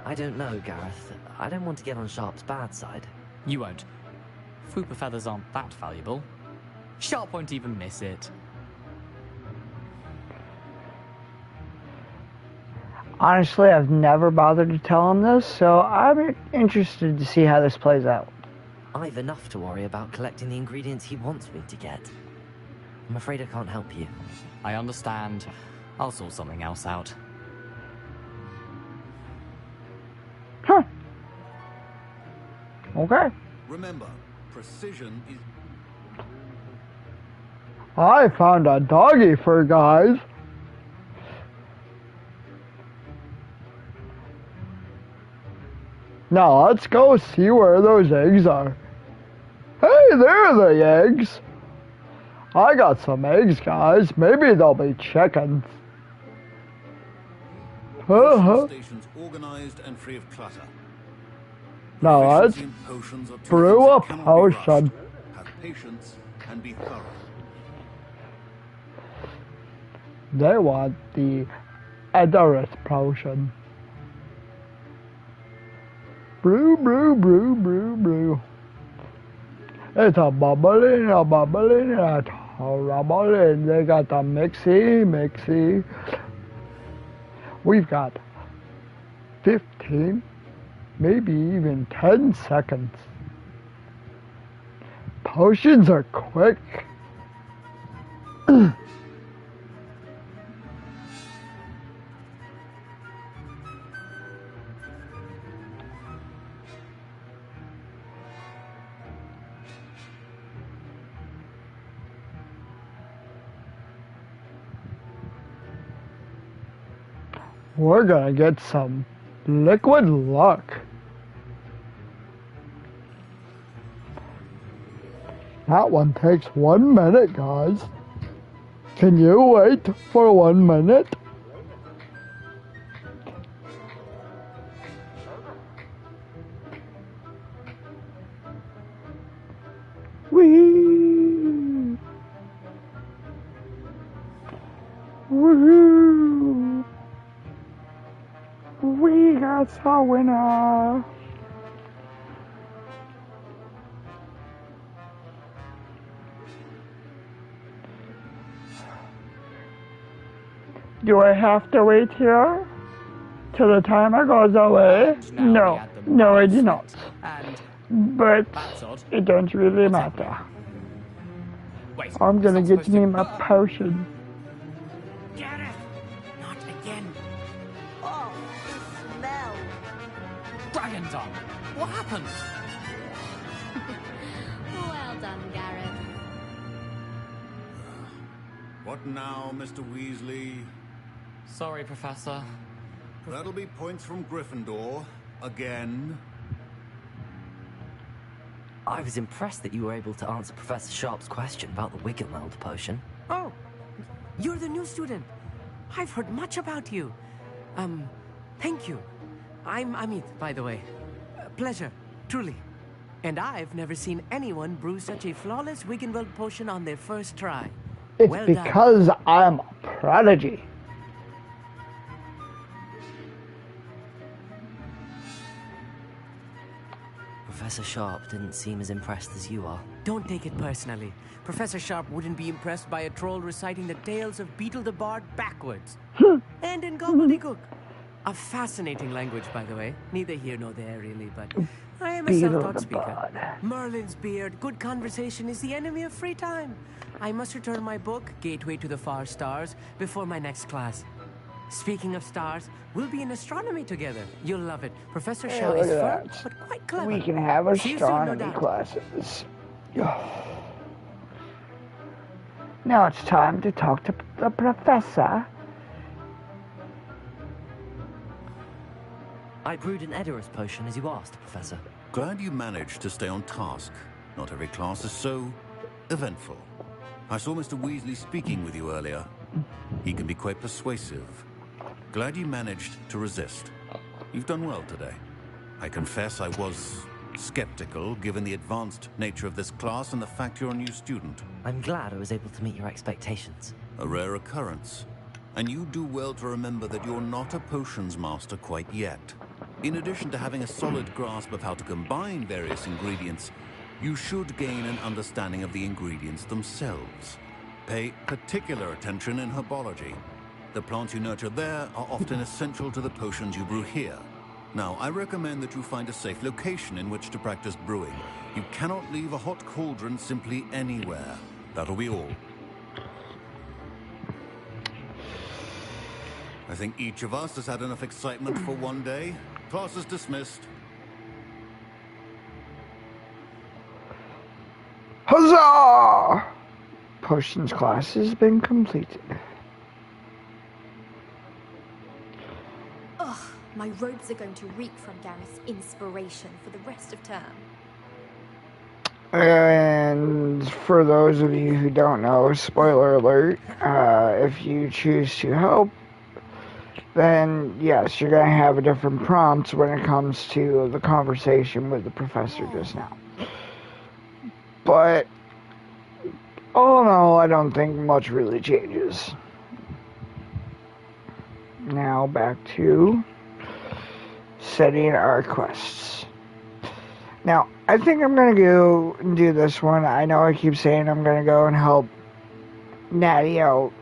I don't know, Gareth. I don't want to get on Sharp's bad side. You won't. Fwooper feathers aren't that valuable. Sharp won't even miss it. Honestly, I've never bothered to tell him this, so I'm interested to see how this plays out. I've enough to worry about collecting the ingredients he wants me to get. I'm afraid I can't help you. I understand. I'll sort something else out. Huh. Okay. Remember, precision is... I found a doggy fur, guys. Now let's go see where those eggs are. Hey, there are the eggs. I got some eggs, guys. Maybe they'll be chickens. Stations organized and free of clutter. Now let's brew a potion. Have patience and be thorough. They want the Edurus potion. Brew, brew, brew, brew, brew. It's a bubbling, a bubbling, a rumbling. They got the mixy. We've got 15, maybe even 10 seconds. Potions are quick. We're gonna get some liquid luck. That one takes 1 minute, guys. Can you wait for 1 minute? Whee! Woohoo! We got a winner! Do I have to wait here till the timer goes away? No, I do not. But it don't really matter. I'm gonna get me my potion. Gareth! Not again. Oh, the smell. Dragon tongue. What happened? Well done, Gareth. What now, Mr. Weasley? Sorry, Professor. That'll be points from Gryffindor. Again. I was impressed that you were able to answer Professor Sharp's question about the Wiggenweld potion. Oh, you're the new student. I've heard much about you. Thank you. I'm Amit, by the way. Pleasure, truly. And I've never seen anyone brew such a flawless Wiggenweld potion on their first try. It's Well done. because I'm a prodigy. Professor Sharp didn't seem as impressed as you are. Don't take it personally. Professor Sharp wouldn't be impressed by a troll reciting the tales of Beetle the Bard backwards. And in gobbledygook. A fascinating language, by the way. Neither here nor there, really, but I am a Beetle self-taught the speaker. Bard. Merlin's beard, good conversation is the enemy of free time. I must return my book, Gateway to the Far Stars, before my next class. Speaking of stars, we'll be in astronomy together. You'll love it. Professor Hey, Shaw look is at firm, that. but quite clever. We can have See you soon, no astronomy doubt. classes. Now it's time to talk to the professor. I brewed an Edoras potion as you asked, Professor. Glad you managed to stay on task. Not every class is so eventful. I saw Mr. Weasley speaking with you earlier. He can be quite persuasive. Glad you managed to resist. You've done well today. I confess I was skeptical, given the advanced nature of this class and the fact you're a new student. I'm glad I was able to meet your expectations. A rare occurrence. And you do well to remember that you're not a potions master quite yet. In addition to having a solid grasp of how to combine various ingredients, you should gain an understanding of the ingredients themselves. Pay particular attention in herbology. The plants you nurture there are often essential to the potions you brew here. Now, I recommend that you find a safe location in which to practice brewing. You cannot leave a hot cauldron simply anywhere. That'll be all. I think each of us has had enough excitement for one day. Class is dismissed. Huzzah! Potions class has been completed. Ugh, my robes are going to reek from Gareth's inspiration for the rest of term. And for those of you who don't know, spoiler alert, if you choose to help, then yes, you're going to have a different prompt when it comes to the conversation with the professor just now. But all in all, I don't think much really changes. Now back to setting our quests. Now, I think I'm going to go and do this one. I know I keep saying I'm going to go and help Natty out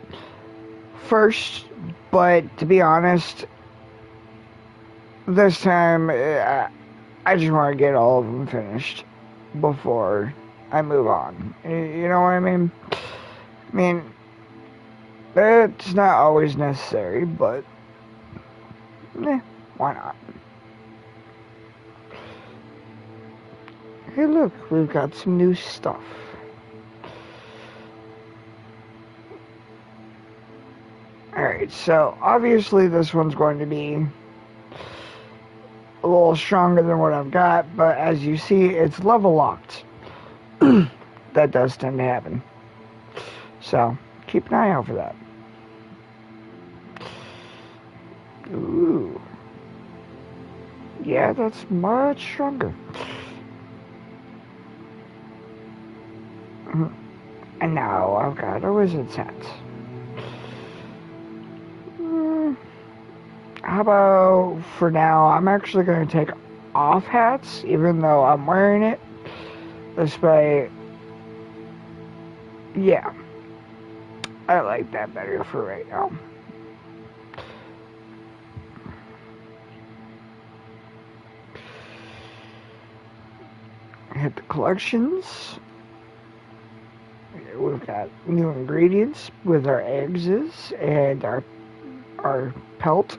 first, but to be honest, this time I just want to get all of them finished before I move on. You know what I mean? I mean, it's not always necessary, but why not? Hey, look, we've got some new stuff. Alright, so obviously this one's going to be a little stronger than what I've got, but as you see, it's level locked. That does tend to happen. So, keep an eye out for that. Ooh. Yeah, that's much stronger. And now I've got a wizard's hat. How about, for now, I'm actually going to take off hats, even though I'm wearing it. This way, yeah. I like that better for right now. Hit the collections. We've got new ingredients with our eggs and our pelt.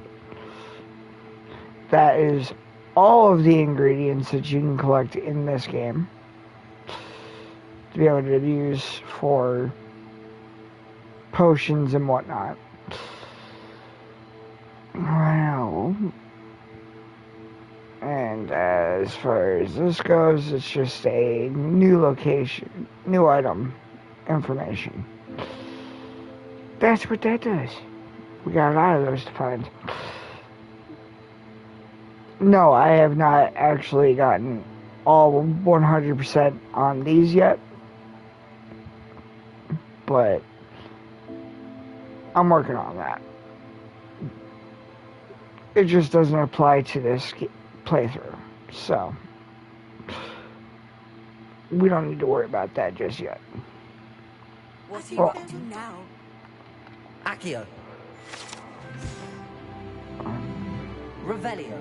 That is all of the ingredients that you can collect in this game to be able to use for potions and whatnot. Well, and as far as this goes, it's just a new location, new item information. That's what that does. We got a lot of those to find. No, I have not actually gotten all 100% on these yet, but I'm working on that. It just doesn't apply to this playthrough, so we don't need to worry about that just yet. What are you up to now? Accio. Revelio.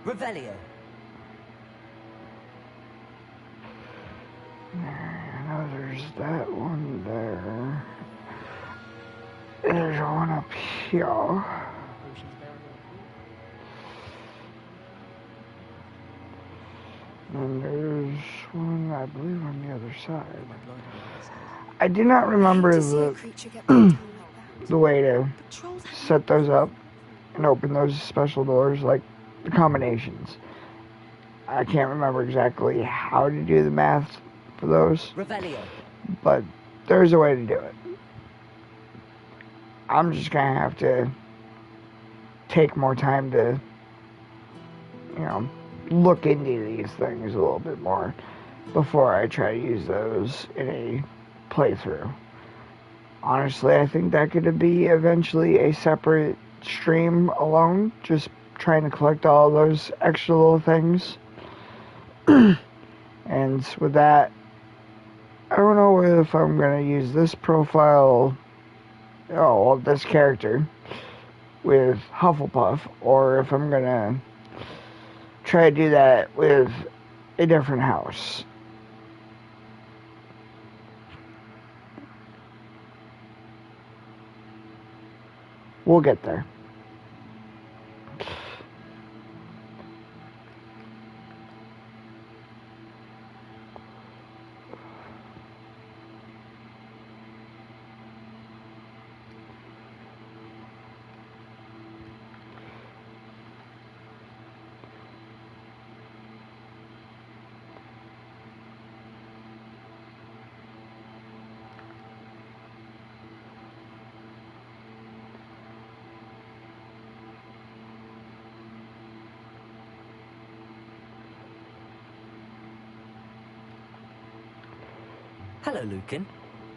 Revelio. I know there's that one there. There's one up here. And there's one, I believe, on the other side. I do not remember the way to set those up and open those special doors, like the combinations. I can't remember exactly how to do the math for those, but there's a way to do it. I'm just gonna have to take more time to, look into these things a little bit more before I try to use those in a playthrough. Honestly, I think that could be eventually a separate stream alone, just trying to collect all those extra little things. And with that, I don't know if I'm going to use this profile, this character with Hufflepuff, or if I'm going to try to do that with a different house. We'll get there. Hello, Lucan.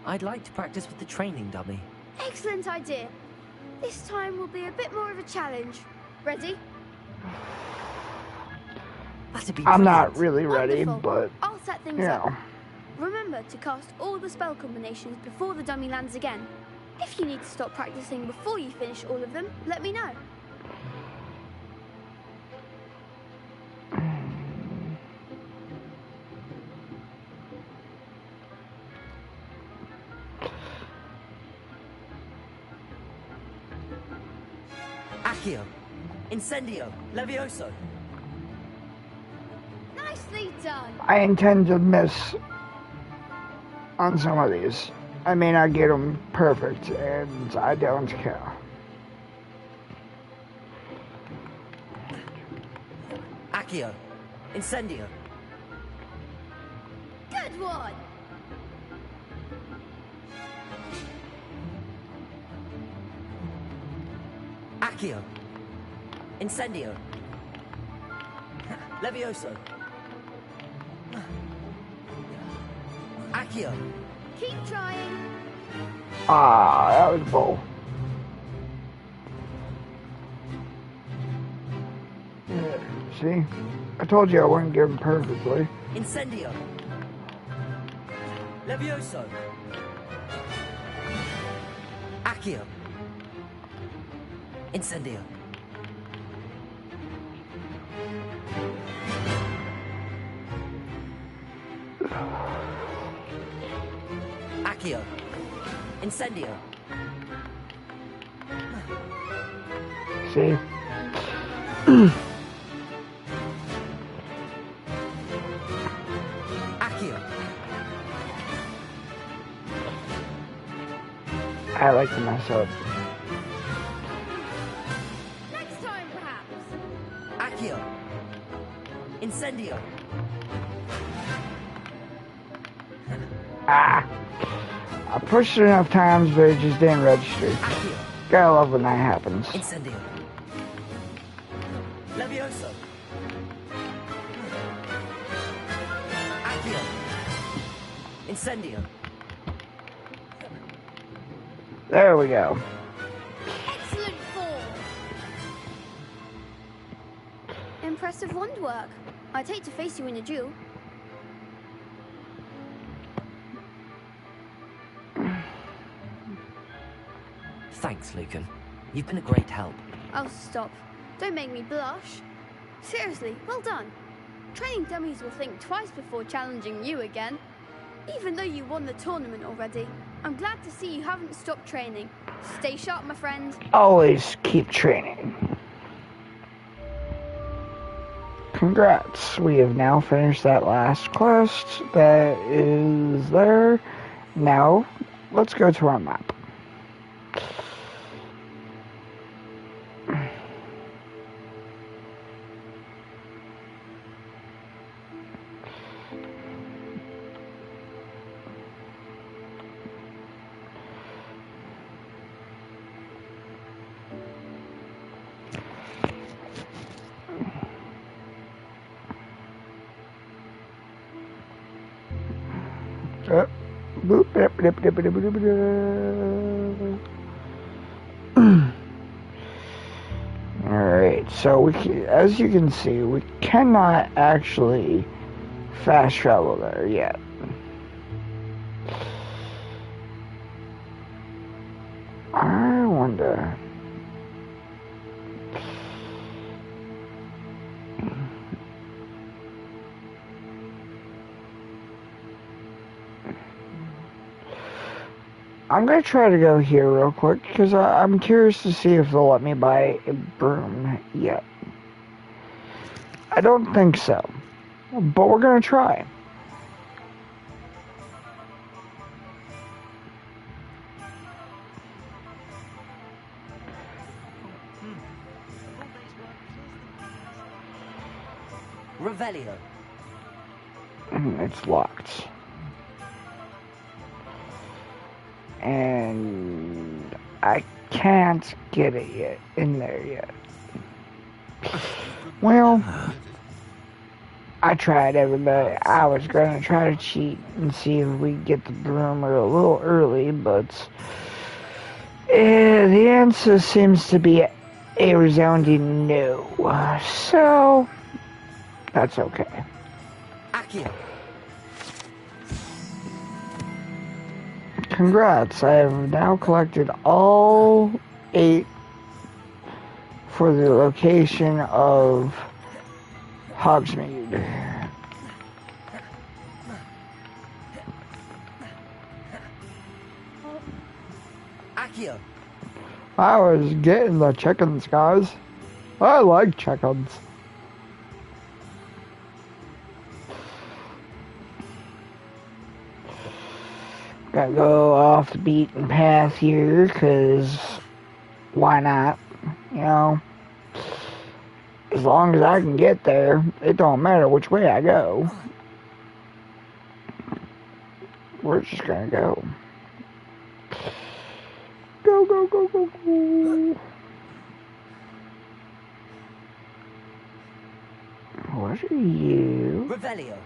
I'd like to practice with the training dummy. Excellent idea. This time will be a bit more of a challenge. Ready? That'd be I'm brilliant. not really ready, Wonderful. but I'll set things you up. know. Remember to cast all the spell combinations before the dummy lands again. If you need to stop practicing before you finish all of them, let me know. Accio. Incendio. Levioso. Nicely done. I intend to miss on some of these. I may not get them perfect, and I don't care. Accio. Incendio. Good one. Accio. Incendio. Levioso. Accio. Keep trying. Ah, that was bull. Yeah, see? I told you I wouldn't get them perfectly. Incendio. Levioso. Accio. Incendio. Accio. Incendio. See? Accio. I like to mess up. Next time, perhaps. Accio. Incendio. Ah! I pushed it enough times, but it just didn't register. Accio. Gotta love when that happens. Incendio. Levioso. Accio. Incendio. There we go. Excellent form. Impressive wand work. I'd hate to face you in a duel. Thanks, Lucan. You've been a great help. Oh, stop. Don't make me blush. Seriously, well done. Training dummies will think twice before challenging you again. Even though you won the tournament already, I'm glad to see you haven't stopped training. Stay sharp, my friend. Always keep training. Congrats. We have now finished that last quest that is there. Now, let's go to our map. Alright, so as you can see, we cannot actually fast travel there yet. I wonder. I'm going to try to go here real quick, because I'm curious to see if they'll let me buy a broom yet. I don't think so, but we're going to try. Revelio. It's locked. And I can't get it yet in there yet. Well, I tried, everybody. I was going to try to cheat and see if we could get the broom a little early, but the answer seems to be a resounding no. So, that's okay. Accio. Congrats, I have now collected all 8 for the location of Hogsmeade. Accio. I was getting the chickens, guys. I like chickens. Gotta go off the beaten path here, cause why not? You know, as long as I can get there, it don't matter which way I go. We're just gonna go. Go, go, go, go, go. What are you? Revelio.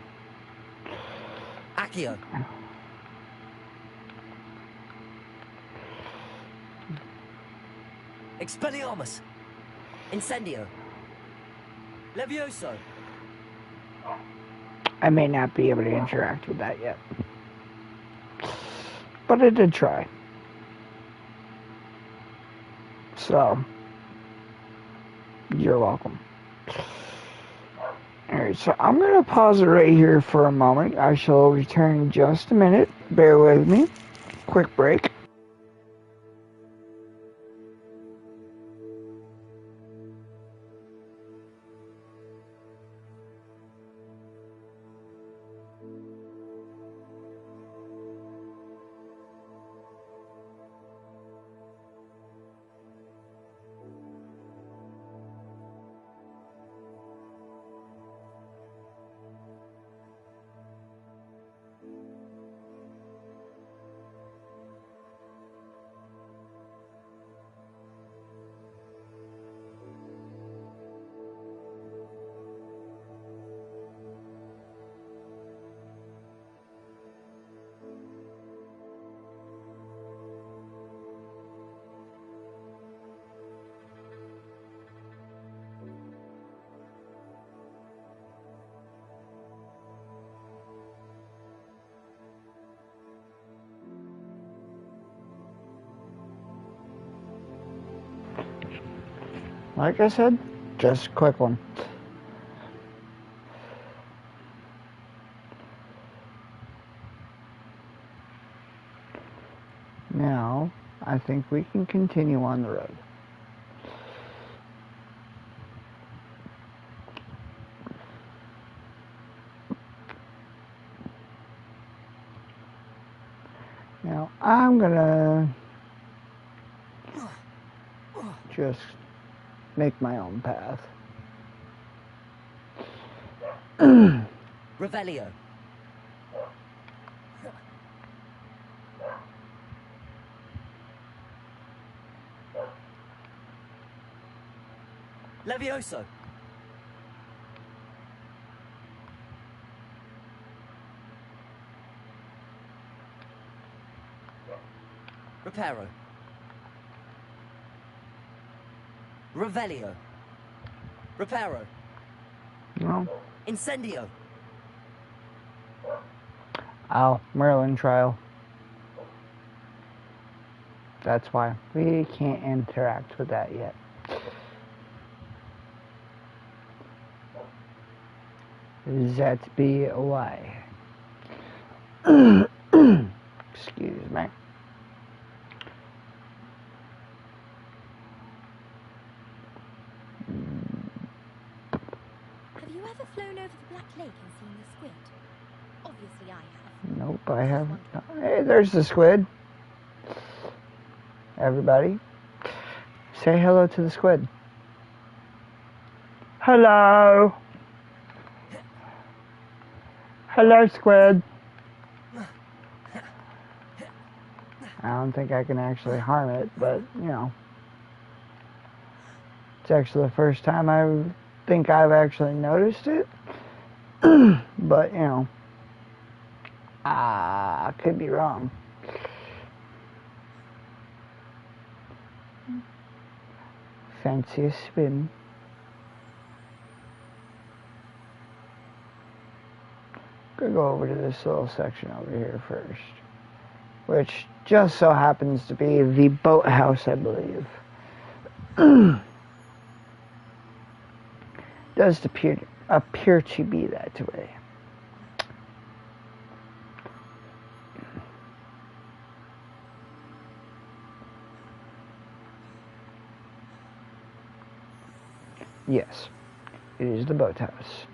Accio. Expelliarmus. Incendio. Levioso. I may not be able to interact with that yet, but I did try. So, you're welcome. Alright, so I'm going to pause it right here for a moment. I shall return in just a minute. Bear with me. Quick break. Like I said, just a quick one. Now, I think we can continue on the road. Now, I'm gonna just make my own path. Revelio. Levioso. Reparo. Revelio. Reparo. No. Incendio. Oh, Merlin trial. That's why we can't interact with that yet. That be why. Excuse me. Have you ever flown over the Black Lake and seen the squid? Obviously I have. Nope, I haven't. Hey, there's the squid. Everybody, say hello to the squid. Hello. Hello, squid. I don't think I can actually harm it, but, you know. It's actually the first time I think I've actually noticed it. But, you know, I could be wrong. Fancy a spin. Gonna go over to this little section over here first, which just so happens to be the boathouse, I believe. Does appear to be that way. Yes, it is the boathouse.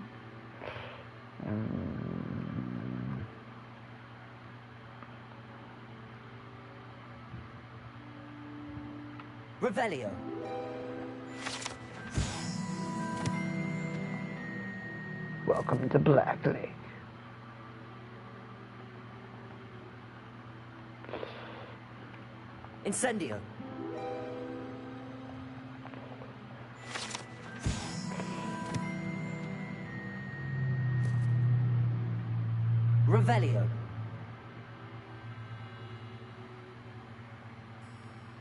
Revelio. Welcome to Black Lake. Incendio. Revelio.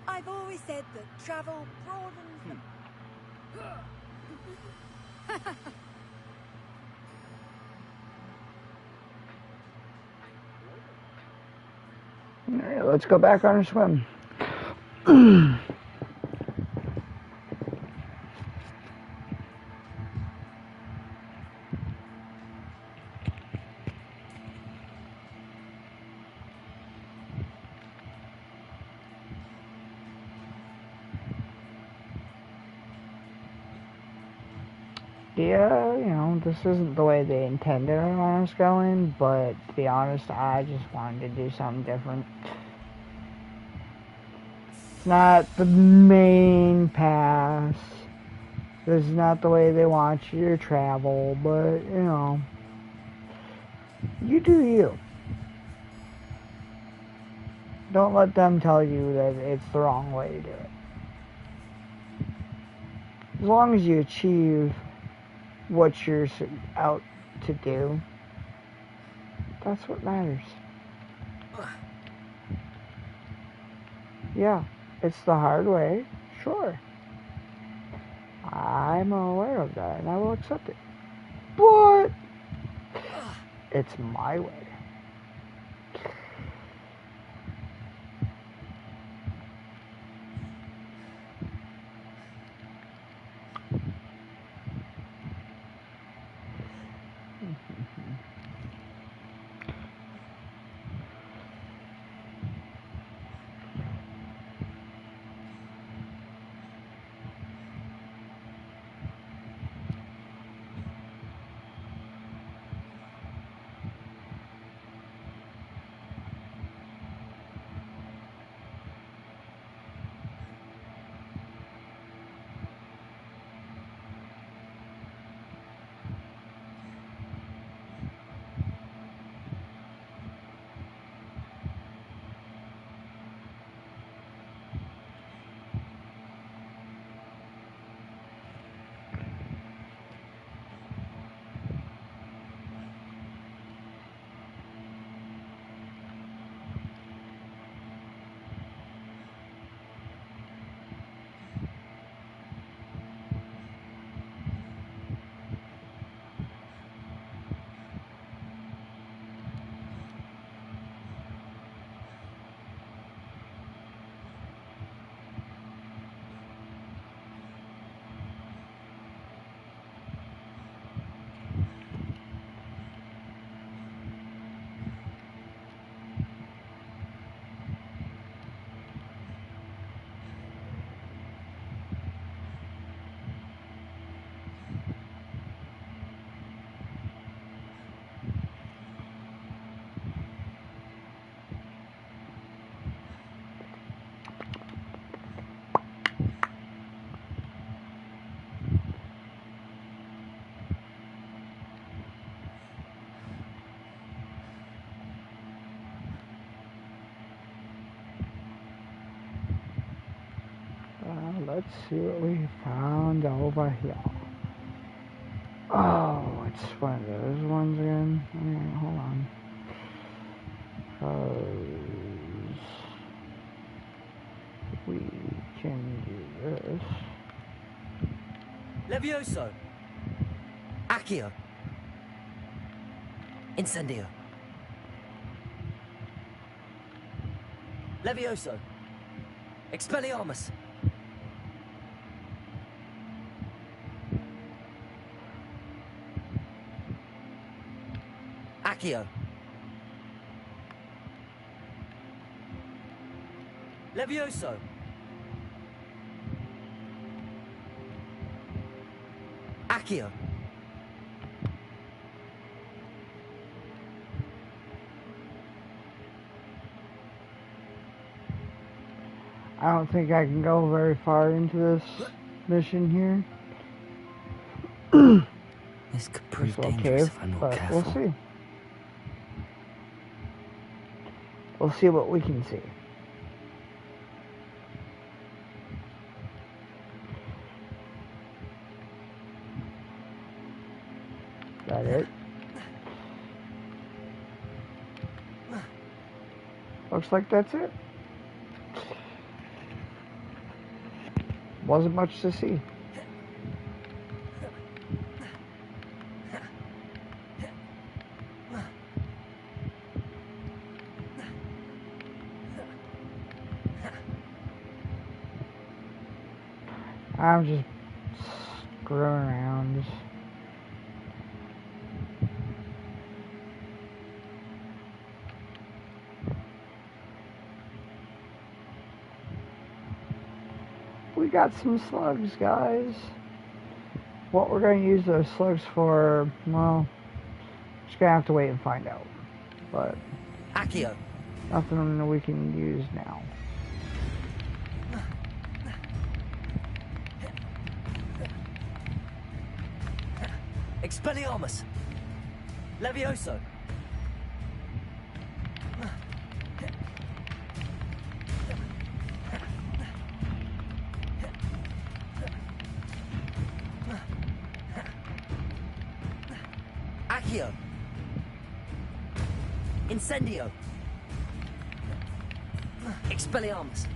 I've always said that travel broadens Alright, let's go back on our swim. Yeah, you know, this isn't the way they intended on us going, but to be honest, I just wanted to do something different. It's not the main pass. This is not the way they want you to travel, but, you know, you do you. Don't let them tell you that it's the wrong way to do it. As long as you achieve what you're out to do, that's what matters. Yeah, it's the hard way, sure. I'm aware of that, and I will accept it. But it's my way. Let's see what we found over here. Oh, What's one of those ones again? Okay, hold on. We can do this. Levioso! Accio! Incendio! Levioso! Expelliarmus! Accio! Levioso! Accio! I don't think I can go very far into this mission here. This could prove It's dangerous okay, if I'm not but careful. we'll see. We'll see what we can see. Is that it? Looks like that's it. Wasn't much to see. I'm just screwing around. We got some slugs, guys. What we're going to use those slugs for, well, just going to have to wait and find out. But Accio! Nothing that we can use now. Expelliarmus! Levioso! Accio! Incendio! Expelliarmus!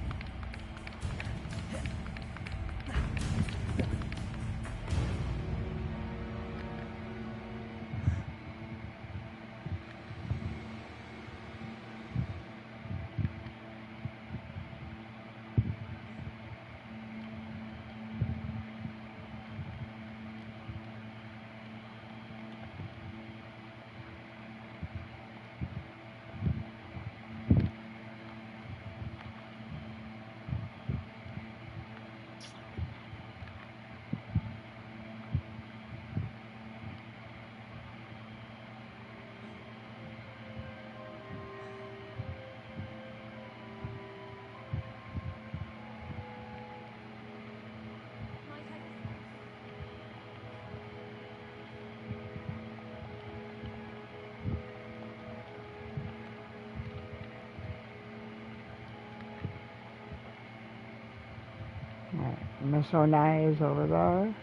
Miss Onai is over there.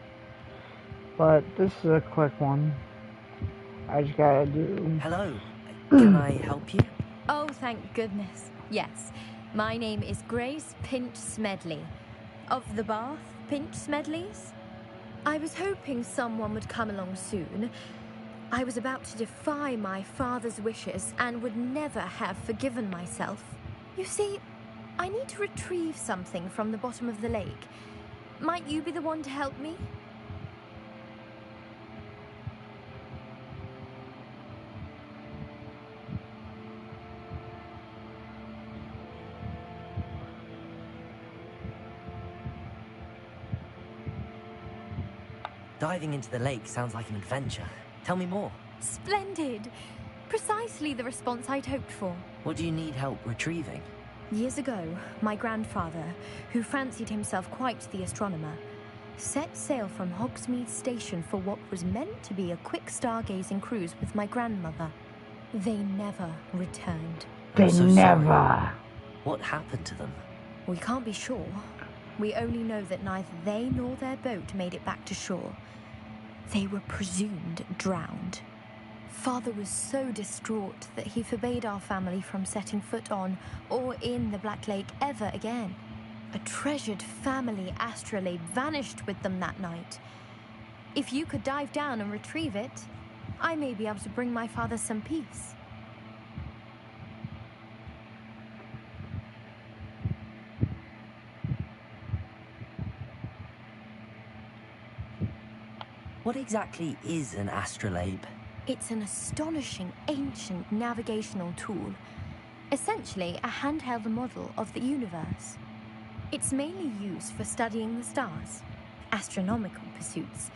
But this is a quick one. I just gotta do... Hello. Can I help you? Oh, thank goodness. Yes. My name is Grace Pinch Smedley. Of the Bath Pinch Smedleys. I was hoping someone would come along soon. I was about to defy my father's wishes and would never have forgiven myself. You see, I need to retrieve something from the bottom of the lake. Might you be the one to help me? Diving into the lake sounds like an adventure. Tell me more. Splendid! Precisely the response I'd hoped for. What do you need help retrieving? Years ago, my grandfather, who fancied himself quite the astronomer, set sail from Hogsmeade Station for what was meant to be a quick stargazing cruise with my grandmother. They never returned. They so never. Sorry. What happened to them? We can't be sure. We only know that neither they nor their boat made it back to shore. They were presumed drowned. Father was so distraught that he forbade our family from setting foot on or in the Black Lake ever again. A treasured family astrolabe vanished with them that night. If you could dive down and retrieve it, I may be able to bring my father some peace. What exactly is an astrolabe? It's an astonishing ancient navigational tool, essentially a handheld model of the universe. It's mainly used for studying the stars, astronomical pursuits,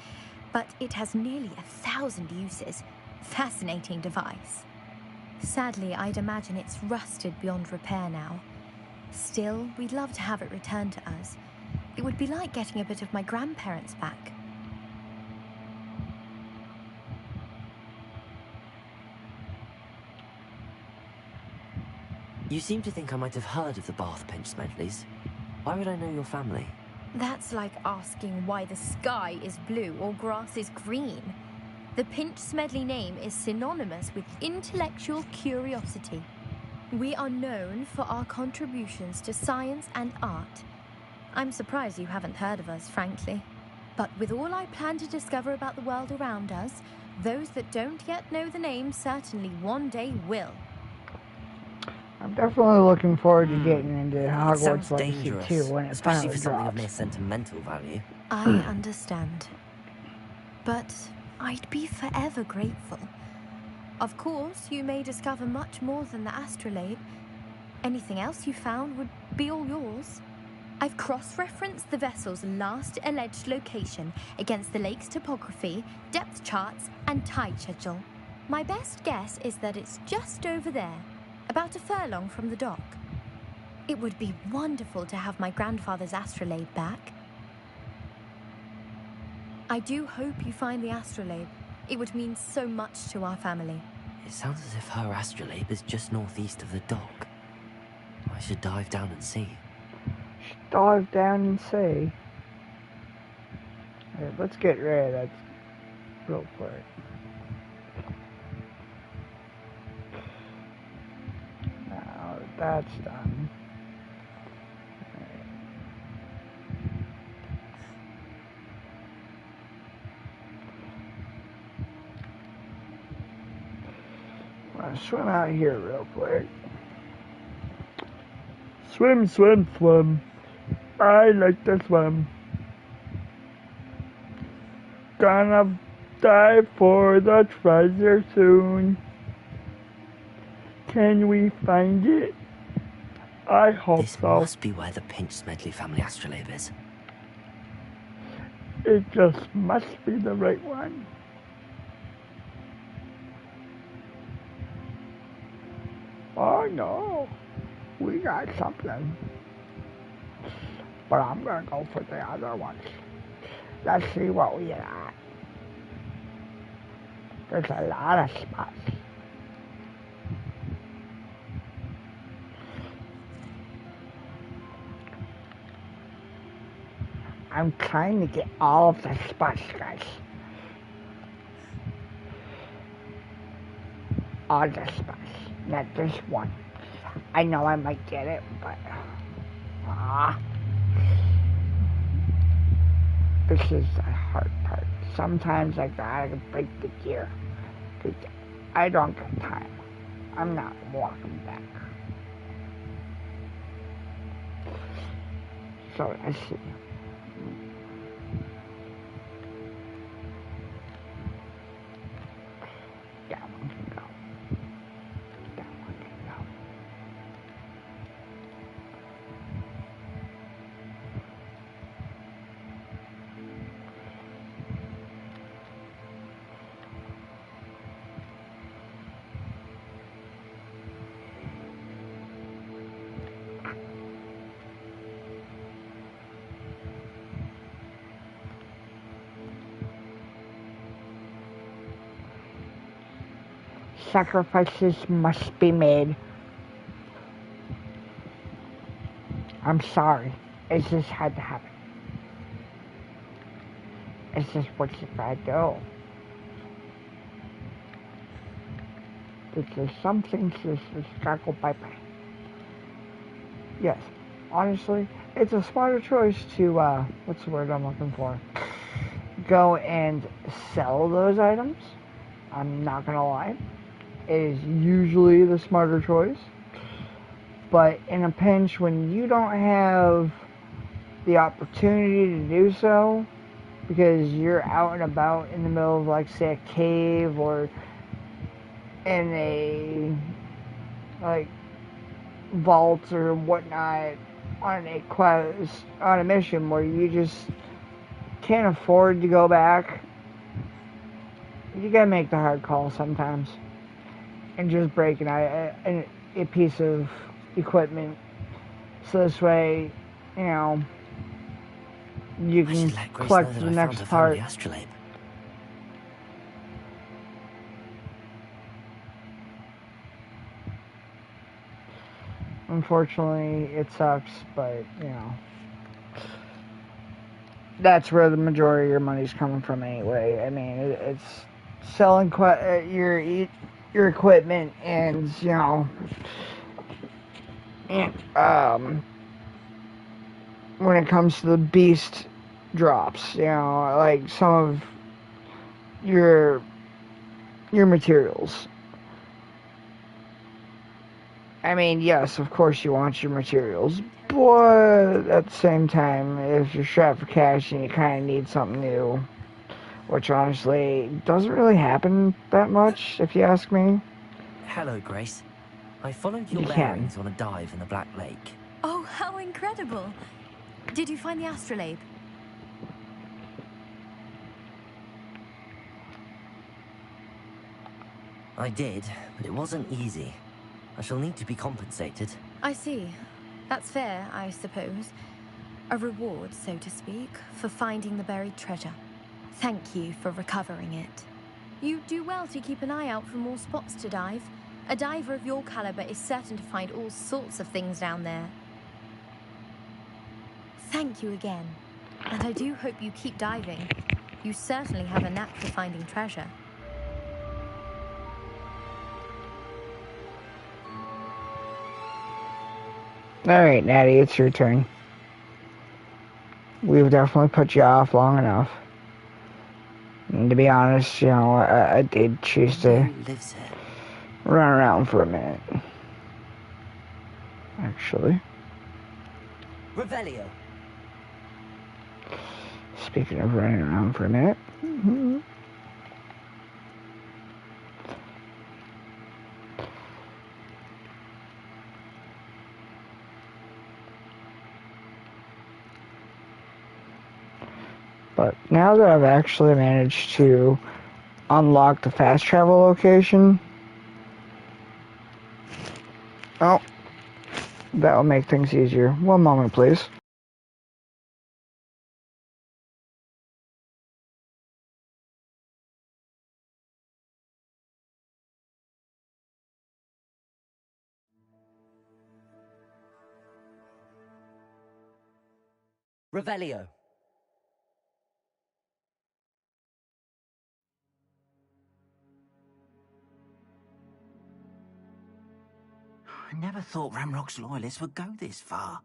but it has nearly 1,000 uses. Fascinating device. Sadly, I'd imagine it's rusted beyond repair now. Still, we'd love to have it returned to us. It would be like getting a bit of my grandparents back. You seem to think I might have heard of the Bath Pinch Smedleys. Why would I know your family? That's like asking why the sky is blue or grass is green. The Pinch Smedley name is synonymous with intellectual curiosity. We are known for our contributions to science and art. I'm surprised you haven't heard of us, frankly. But with all I plan to discover about the world around us, those that don't yet know the name certainly one day will. I'm definitely looking forward to getting into Hogwarts Legacy dangerous, too when it especially finally for something of drops. mere sentimental value. I understand. But I'd be forever grateful. Of course, you may discover much more than the astrolabe. Anything else you found would be all yours. I've cross-referenced the vessel's last alleged location against the lake's topography, depth charts, and tide schedule. My best guess is that it's just over there, about a furlong from the dock. It would be wonderful to have my grandfather's astrolabe back. I do hope you find the astrolabe. It would mean so much to our family. It sounds as if her astrolabe is just northeast of the dock. I should dive down and see. Dive down and see. Alright, let's get rid of that real quick. Now that's done. I'm gonna swim out here real quick. Swim, swim, swim. I like to swim. Gonna dive for the treasure soon. Can we find it? I hope This so. must be where the Pinch Smedley family astrolabe is. It just must be the right one. Oh no, we got something. But I'm gonna go for the other ones. Let's see what we got. There's a lot of spots. I'm trying to get all of the spots, guys. All the spots. Not just one. I know I might get it, but this is the hard part. Sometimes I gotta break the gear. 'Cause I don't got time. I'm not walking back. So let's see. That one can go. That one can go. Sacrifices must be made. I'm sorry. It just had to happen. It's just what you gotta do. Because some things just gotta go bye-bye. Yes, honestly, it's a smarter choice to, what's the word I'm looking for? Go and sell those items. I'm not gonna lie. It is usually the smarter choice. But in a pinch, when you don't have the opportunity to do so, because you're out and about in the middle of, like, say, a cave or in a, like, vault or whatnot on a quest, on a mission where you just can't afford to go back, you gotta make the hard call sometimes and just break a piece of equipment so this way, you know, you I should can let Grace know collect that the I found next her part. family astrolabe. Unfortunately, it sucks, but, you know, that's where the majority of your money's coming from anyway. I mean, it's selling your equipment and, you know, and, when it comes to the beast drops, you know, like some of your materials. I mean, yes, of course you want your materials, but at the same time, if you're strapped for cash and you kind of need something new, which honestly doesn't really happen that much, if you ask me. Hello, Grace. I followed your You can. bearings on a dive in the Black Lake. Oh, how incredible! Did you find the astrolabe? I did, but it wasn't easy. I shall need to be compensated. I see. That's fair, I suppose. A reward, so to speak, for finding the buried treasure. Thank you for recovering it. You do well to keep an eye out for more spots to dive. A diver of your caliber is certain to find all sorts of things down there. Thank you again. And I do hope you keep diving. You certainly have a knack for finding treasure. Alright, Natty, it's your turn. We've definitely put you off long enough. And to be honest, you know, I did choose to run around for a minute. Actually. Revelio. Speaking of running around for a minute. But now that I've actually managed to unlock the fast travel location, oh, that will make things easier. One moment, please. Revelio. I never thought Ramrock's loyalists would go this far.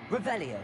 Revelio.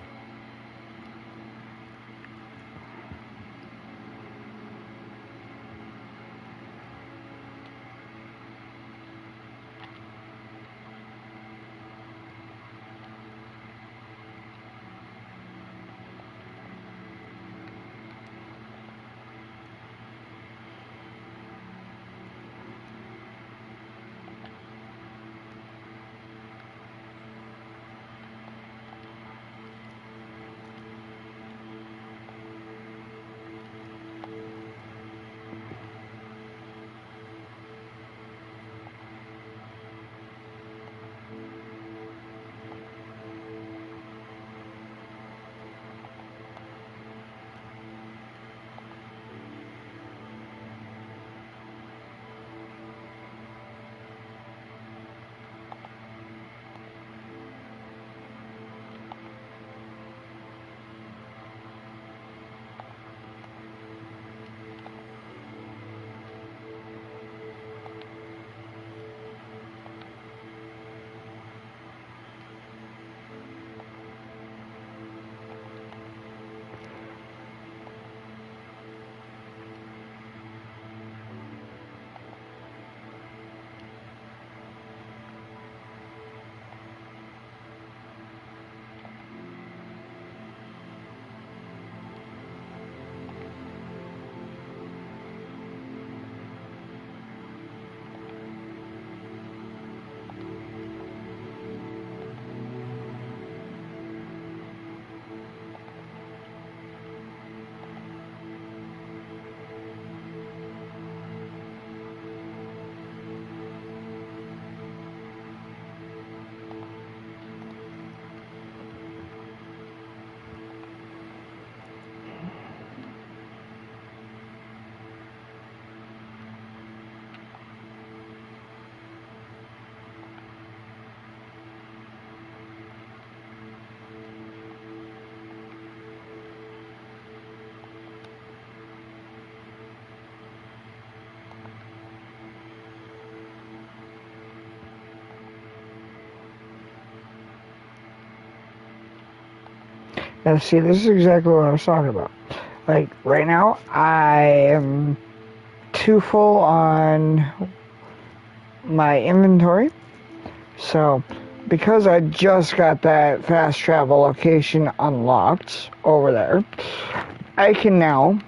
Now, see, this is exactly what I was talking about. Like, right now, I am too full on my inventory. So, because I just got that fast travel location unlocked over there, I can now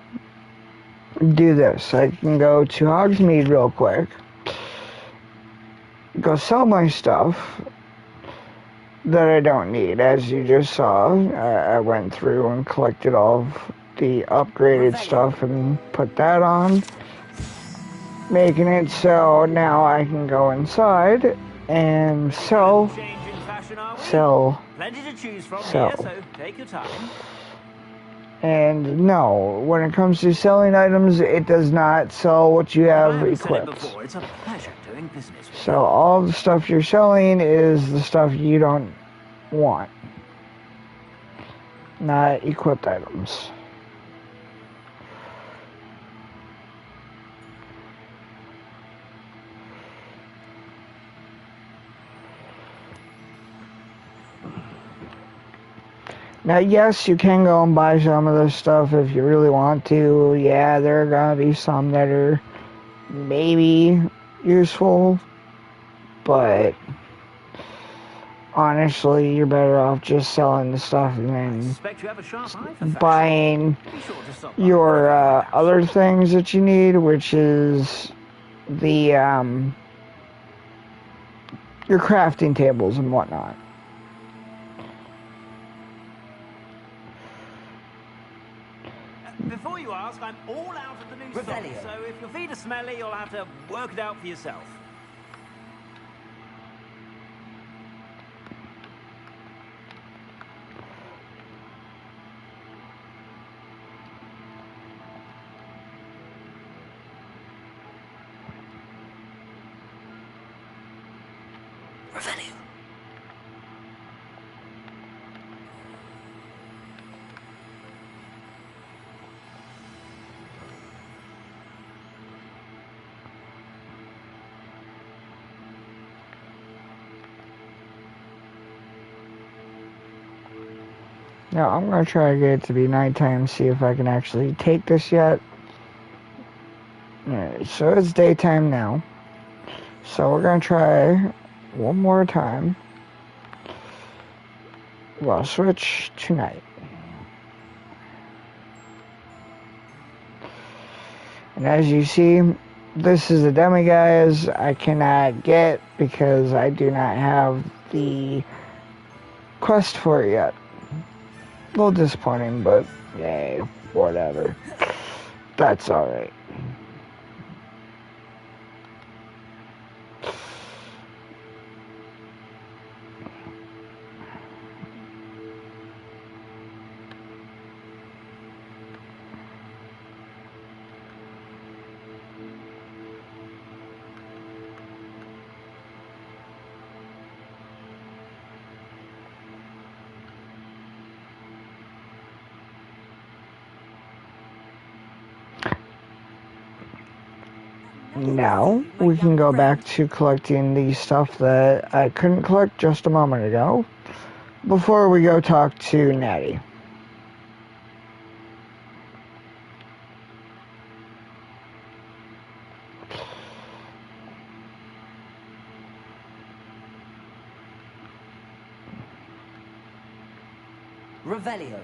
do this. I can go to Hogsmeade real quick, go sell my stuff that I don't need. As you just saw, I went through and collected all of the upgraded stuff and put that on, making it so now I can go inside and sell. Plenty to choose from here, so take your time. And no, when it comes to selling items, it does not sell what you have equipped. Before, it's a pleasure doing business with So all the stuff you're selling is the stuff you don't want, not equipped items. Now, yes, you can go and buy some of this stuff if you really want to. Yeah, there are gonna be some that are maybe useful, but honestly, you're better off just selling the stuff and then buying your other things that you need, which is the your crafting tables and whatnot. Before you ask, I'm all out of the new stock, so if your feet are smelly, you'll have to work it out for yourself. Revelio. Now, I'm going to try to get it to be nighttime, see if I can actually take this yet. Alright, so it's daytime now. So we're going to try one more time. We'll switch to night. And as you see, this is the demiguise I cannot get because I do not have the quest for it yet. A little disappointing, but yay, whatever. That's alright. Now, we can go back to collecting the stuff that I couldn't collect just a moment ago, before we go talk to Natty. Revelio.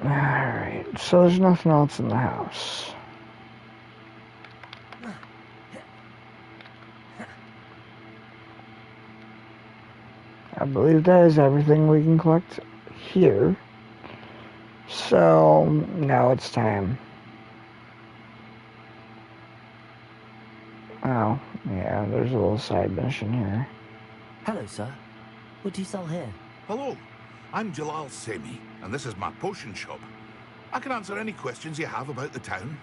Alright, so there's nothing else in the house. I believe that is everything we can collect here. So, now it's time. Oh, yeah, there's a little side mission here. Hello, sir. What do you sell here? Hello, I'm Jalal Semi, and this is my potion shop. I can answer any questions you have about the town.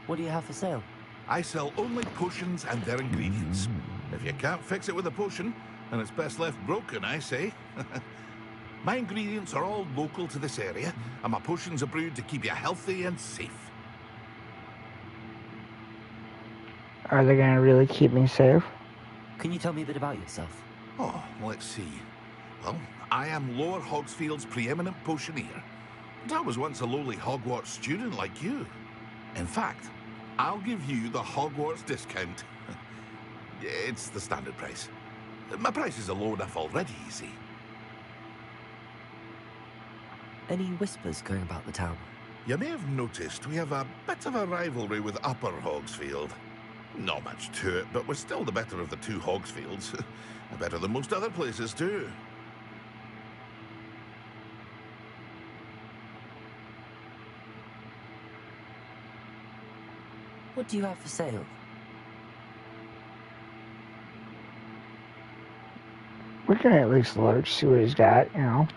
What do you have for sale? I sell only potions and their ingredients. If you can't fix it with a potion, then it's best left broken, I say. My ingredients are all local to this area, and my potions are brewed to keep you healthy and safe. Are they going to really keep me safe? Can you tell me a bit about yourself? Oh, let's see. Well, I am Lower Hogsfield's preeminent potioneer. But I was once a lowly Hogwarts student like you. In fact, I'll give you the Hogwarts discount. It's the standard price. My prices are low enough already, you see. Any whispers going about the town? You may have noticed we have a bit of a rivalry with Upper Hogsfield. Not much to it, but we're still the better of the two Hogsfields. Better than most other places, too. What do you have for sale? We can at least look, see what he's got, you know.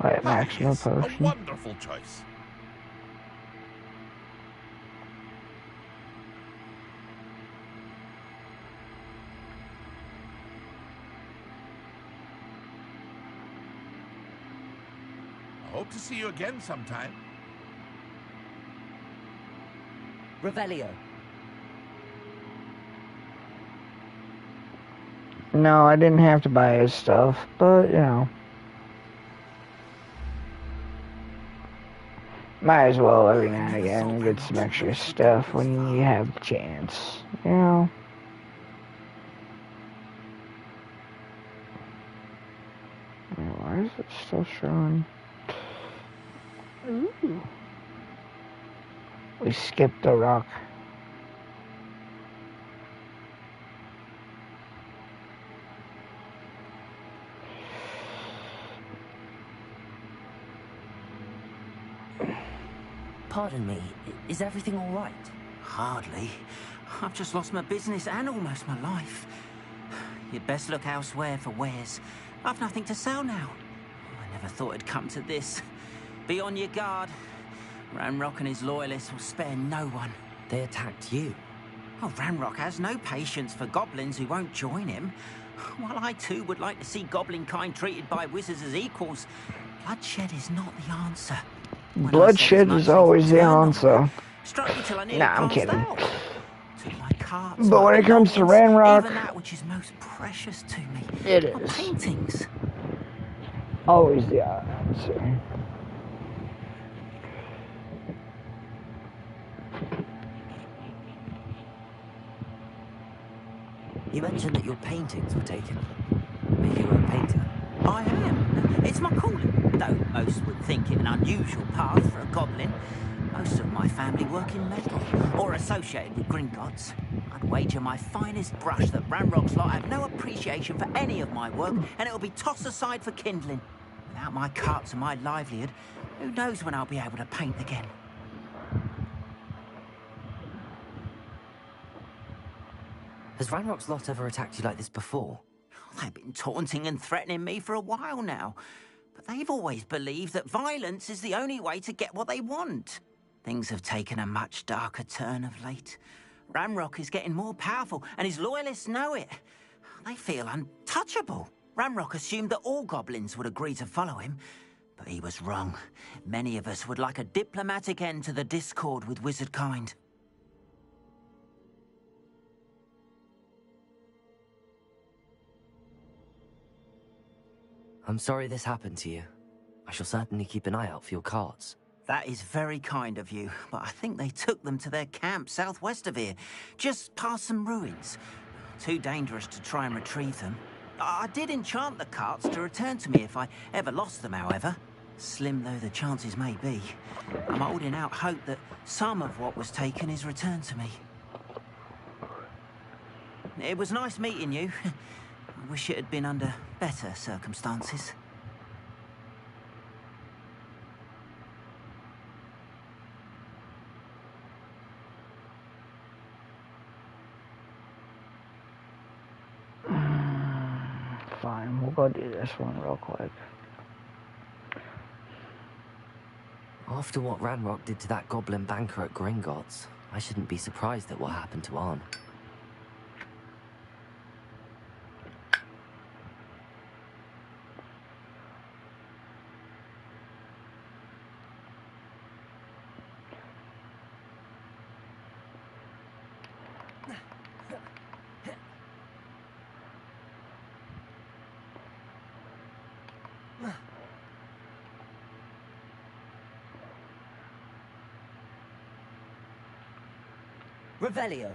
Right, maximum Yes, a potion. wonderful choice. I hope to see you again sometime. Revelio. No, I didn't have to buy his stuff, but, you know. Might as well every now and again get some extra stuff when you have the chance, you know. Why is it still showing? Ooh. We skipped the rock. Pardon me, is everything all right? Hardly. I've just lost my business and almost my life. You'd best look elsewhere for wares. I've nothing to sell now. I never thought it'd come to this. Be on your guard. Ranrock and his loyalists will spare no one. They attacked you? Oh, Ranrock has no patience for goblins who won't join him. While I too would like to see goblin kind treated by wizards as equals, bloodshed is not the answer. Bloodshed is always the answer. Struck me till I nearly Nah, I'm passed kidding. out. Took my carts, But my when it comes to belongings, Ranrock, even that which is most precious to me, it my is paintings. always the answer. You mentioned that your paintings were taken. Are you a painter? I am. It's my calling, though most would think it an unusual path for a goblin. Most of my family work in metal, or associated with Gringotts. I'd wager my finest brush that Ranrock's lot have no appreciation for any of my work, and it'll be tossed aside for kindling. Without my carts and my livelihood, who knows when I'll be able to paint again? Has Ranrock's lot ever attacked you like this before? They've been taunting and threatening me for a while now, but they've always believed that violence is the only way to get what they want. Things have taken a much darker turn of late. Ranrock is getting more powerful, and his loyalists know it. They feel untouchable. Ranrock assumed that all goblins would agree to follow him, but he was wrong. Many of us would like a diplomatic end to the discord with wizard kind. I'm sorry this happened to you. I shall certainly keep an eye out for your cards. That is very kind of you, but I think they took them to their camp southwest of here, just past some ruins. Too dangerous to try and retrieve them. I did enchant the carts to return to me if I ever lost them, however. Slim though the chances may be, I'm holding out hope that some of what was taken is returned to me. It was nice meeting you. I wish it had been under better circumstances. Fine, we'll go do this one real quick. After what Ranrock did to that goblin banker at Gringotts, I shouldn't be surprised at what happened to Arn. Revelio.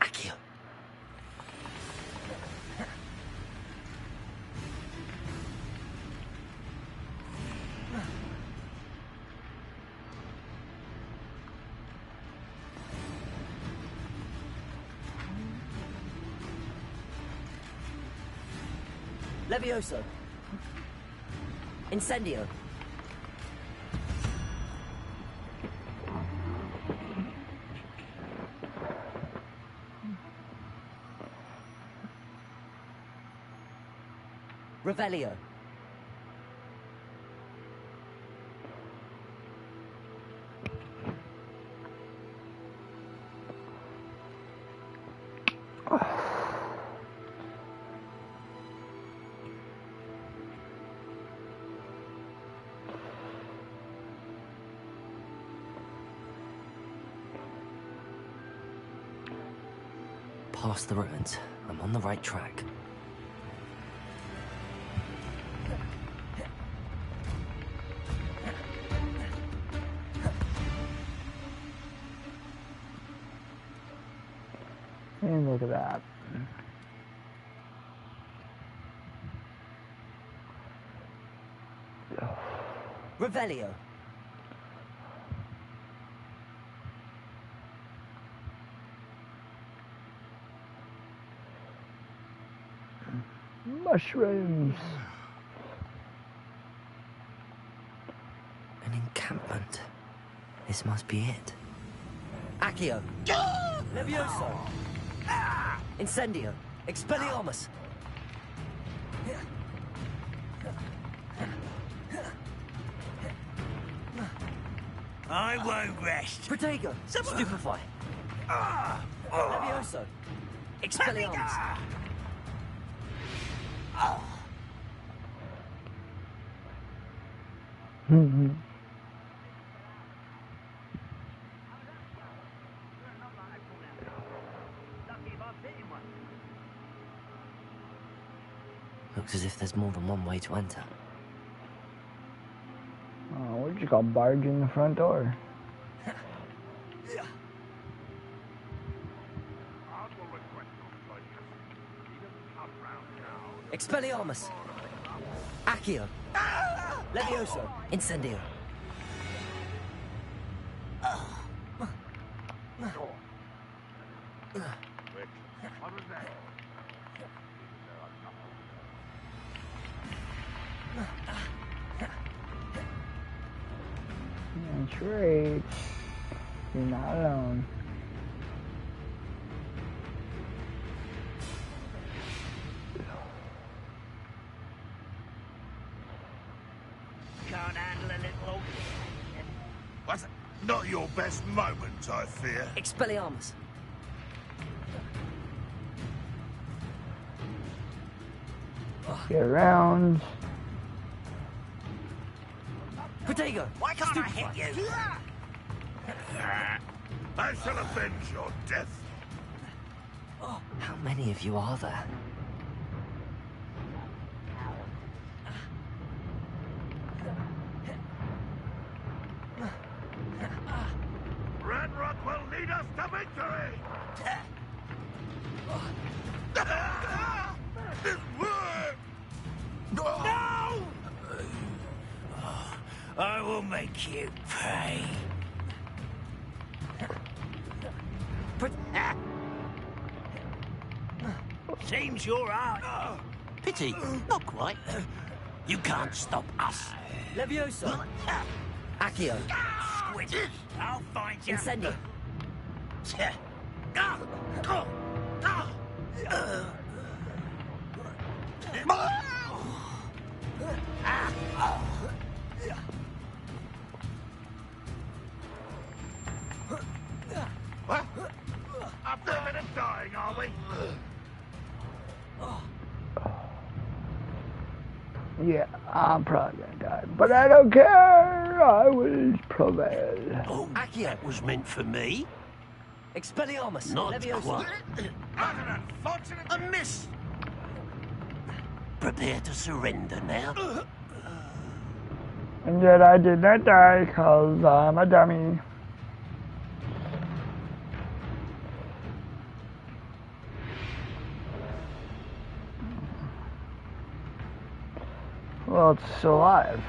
Accio. Levioso. Incendio. Revelio. Past the ruins. I'm on the right track. And look at that. Revelio. Mushrooms. An encampment. This must be it. Accio. Levioso. Incendio. Expelliarmus. I won't rest. Protego. Stupefy. Levioso. Expelliarmus. Looks as if there's more than one way to enter. Oh, we're just gonna barge in the front door. Expelliarmus. Accio. Levioso. Incendio. That's right. You're not alone. Can't handle a little old... What's not your best moment, I fear. Expelliarmus. Get around. Protego. Why can't I hit you? I shall avenge your death. How many of you are there? Ranrock will lead us to victory! No! I will make you pay. Seems you're out. Pity, not quite. You can't stop us. Levioso. Accio. Squid. I'll find you. Incendio. What? After a bit of dying, are we? Yeah, I'm probably gonna die, but I don't care. I will prevail. Oh, that was meant for me. Expelliarmus! Not Leviosa! quite. A miss. Prepare to surrender now. And yet I did not die because I'm a dummy. Well, it's still alive.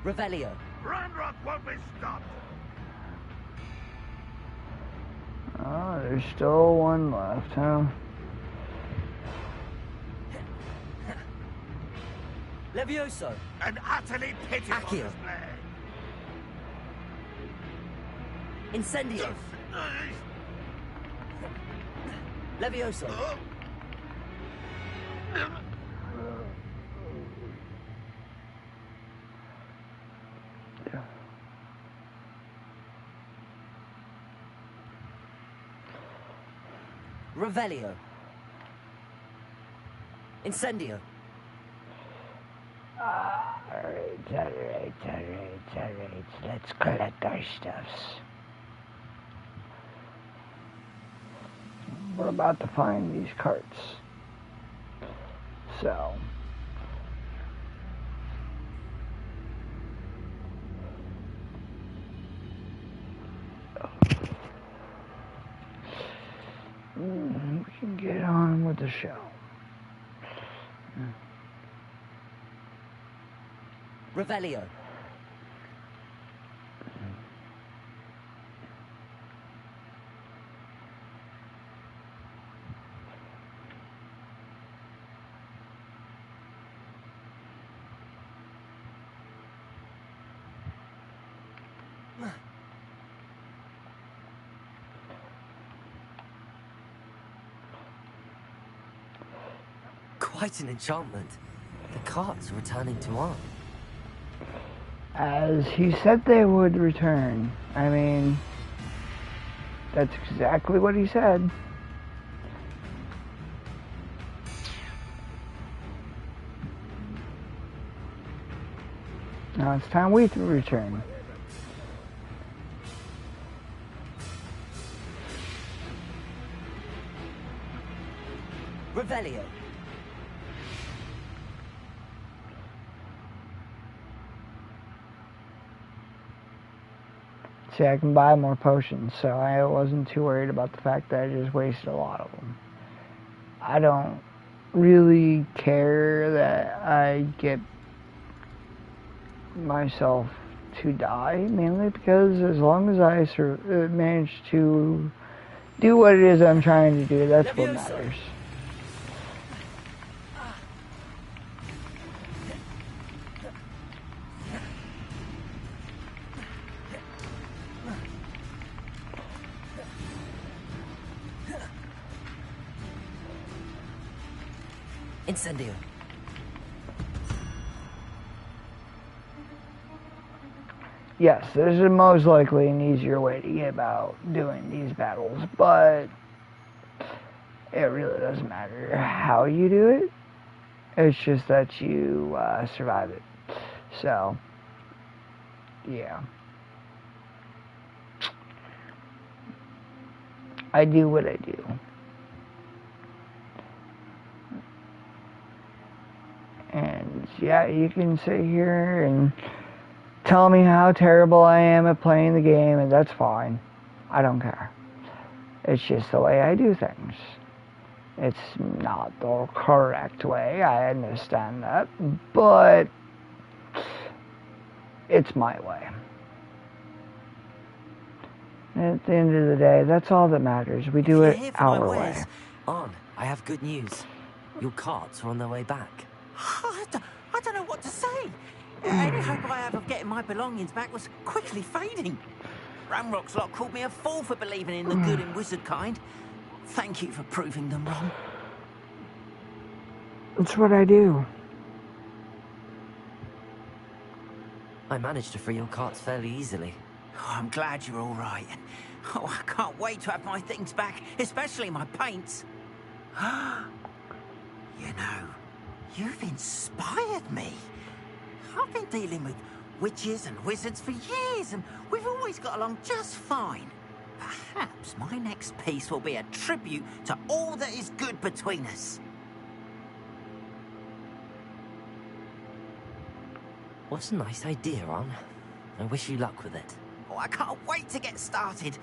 Revelio. Ranrock won't be stopped. Oh, there's still one left, huh? Levioso. An utterly pitiful Accio. display. Incendio. Levioso. Revelio. Incendio. Alright. Let's collect our stuffs. We're about to find these carts. So. We can get on with the show. Revelio. Quite an enchantment. The carts are returning to arm. As he said they would return. I mean, that's exactly what he said. Now it's time we to return. Revelio. See, I can buy more potions, so I wasn't too worried about the fact that I just wasted a lot of them. I don't really care that I get myself to die, mainly because as long as I manage to do what it is I'm trying to do, that's what matters. Incendio. Yes, there's most likely an easier way to get about doing these battles, but it really doesn't matter how you do it. It's just that you survive it. So, yeah. I do what I do. And yeah, you can sit here and tell me how terrible I am at playing the game, and that's fine. I don't care. It's just the way I do things. It's not the correct way, I understand that, but it's my way. And at the end of the day, that's all that matters. We do it our way. On, I have good news. Your carts are on their way back. I don't know what to say. Any hope I have of getting my belongings back was quickly fading. Ramrock's lot called me a fool for believing in the good and wizard kind. Thank you for proving them wrong. That's what I do. I managed to free your carts fairly easily. Oh, I'm glad you're all right. Oh, I can't wait to have my things back, especially my paints. You know, you've inspired me. I've been dealing with witches and wizards for years, and we've always got along just fine. Perhaps my next piece will be a tribute to all that is good between us. What a nice idea, Ron. I wish you luck with it. Oh, I can't wait to get started.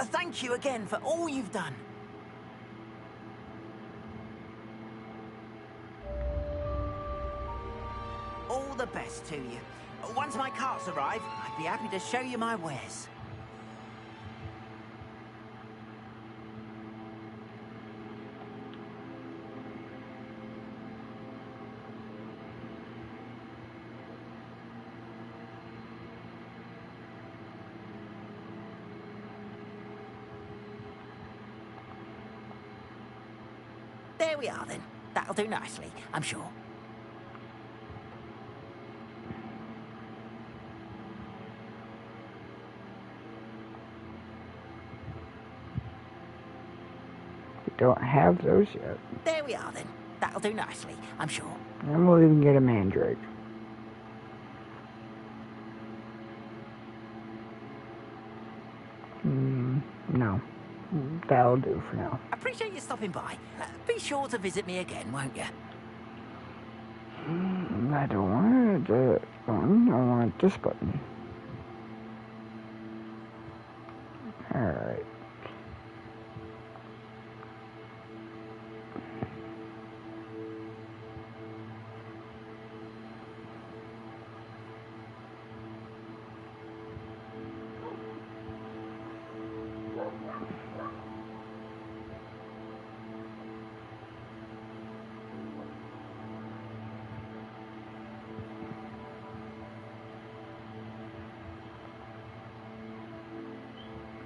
Thank you again for all you've done. All the best to you. Once my carts arrive, I'd be happy to show you my wares. There we are then. That'll do nicely, I'm sure. We don't have those yet. There we are then. That'll do nicely, I'm sure. And we'll even get a mandrake. No. That'll do for now. Appreciate you stopping by. Be sure to visit me again, won't you? I don't want that one. I want this button. Alright.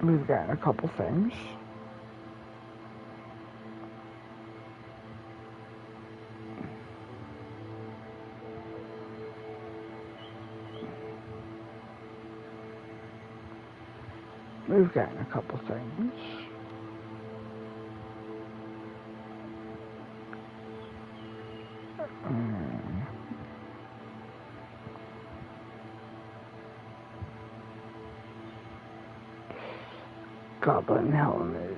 We've gotten a couple things. We've gotten a couple things. Goblin helmet.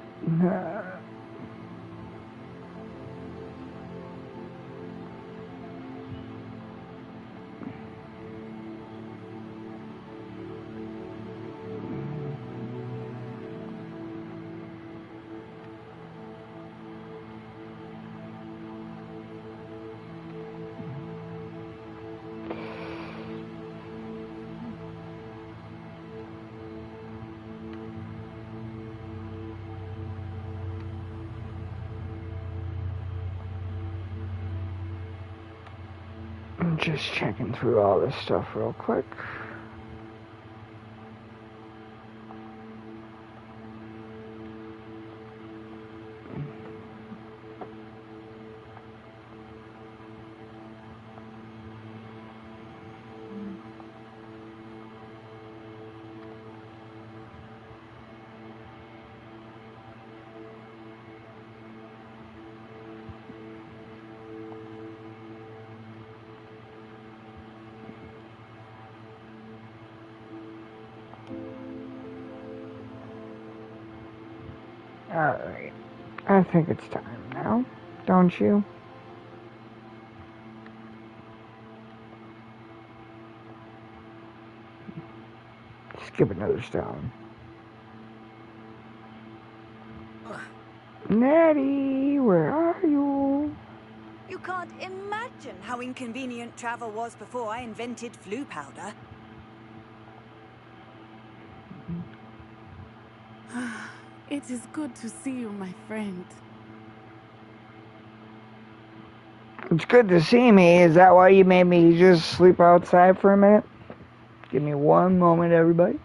I'm just checking through all this stuff real quick. Alright. I think it's time now, don't you? Skip another stone. Natty, where are you? You can't imagine how inconvenient travel was before I invented flu powder. It is good to see you, my friend. It's good to see me. Is that why you made me just sleep outside for a minute? Give me one moment, everybody.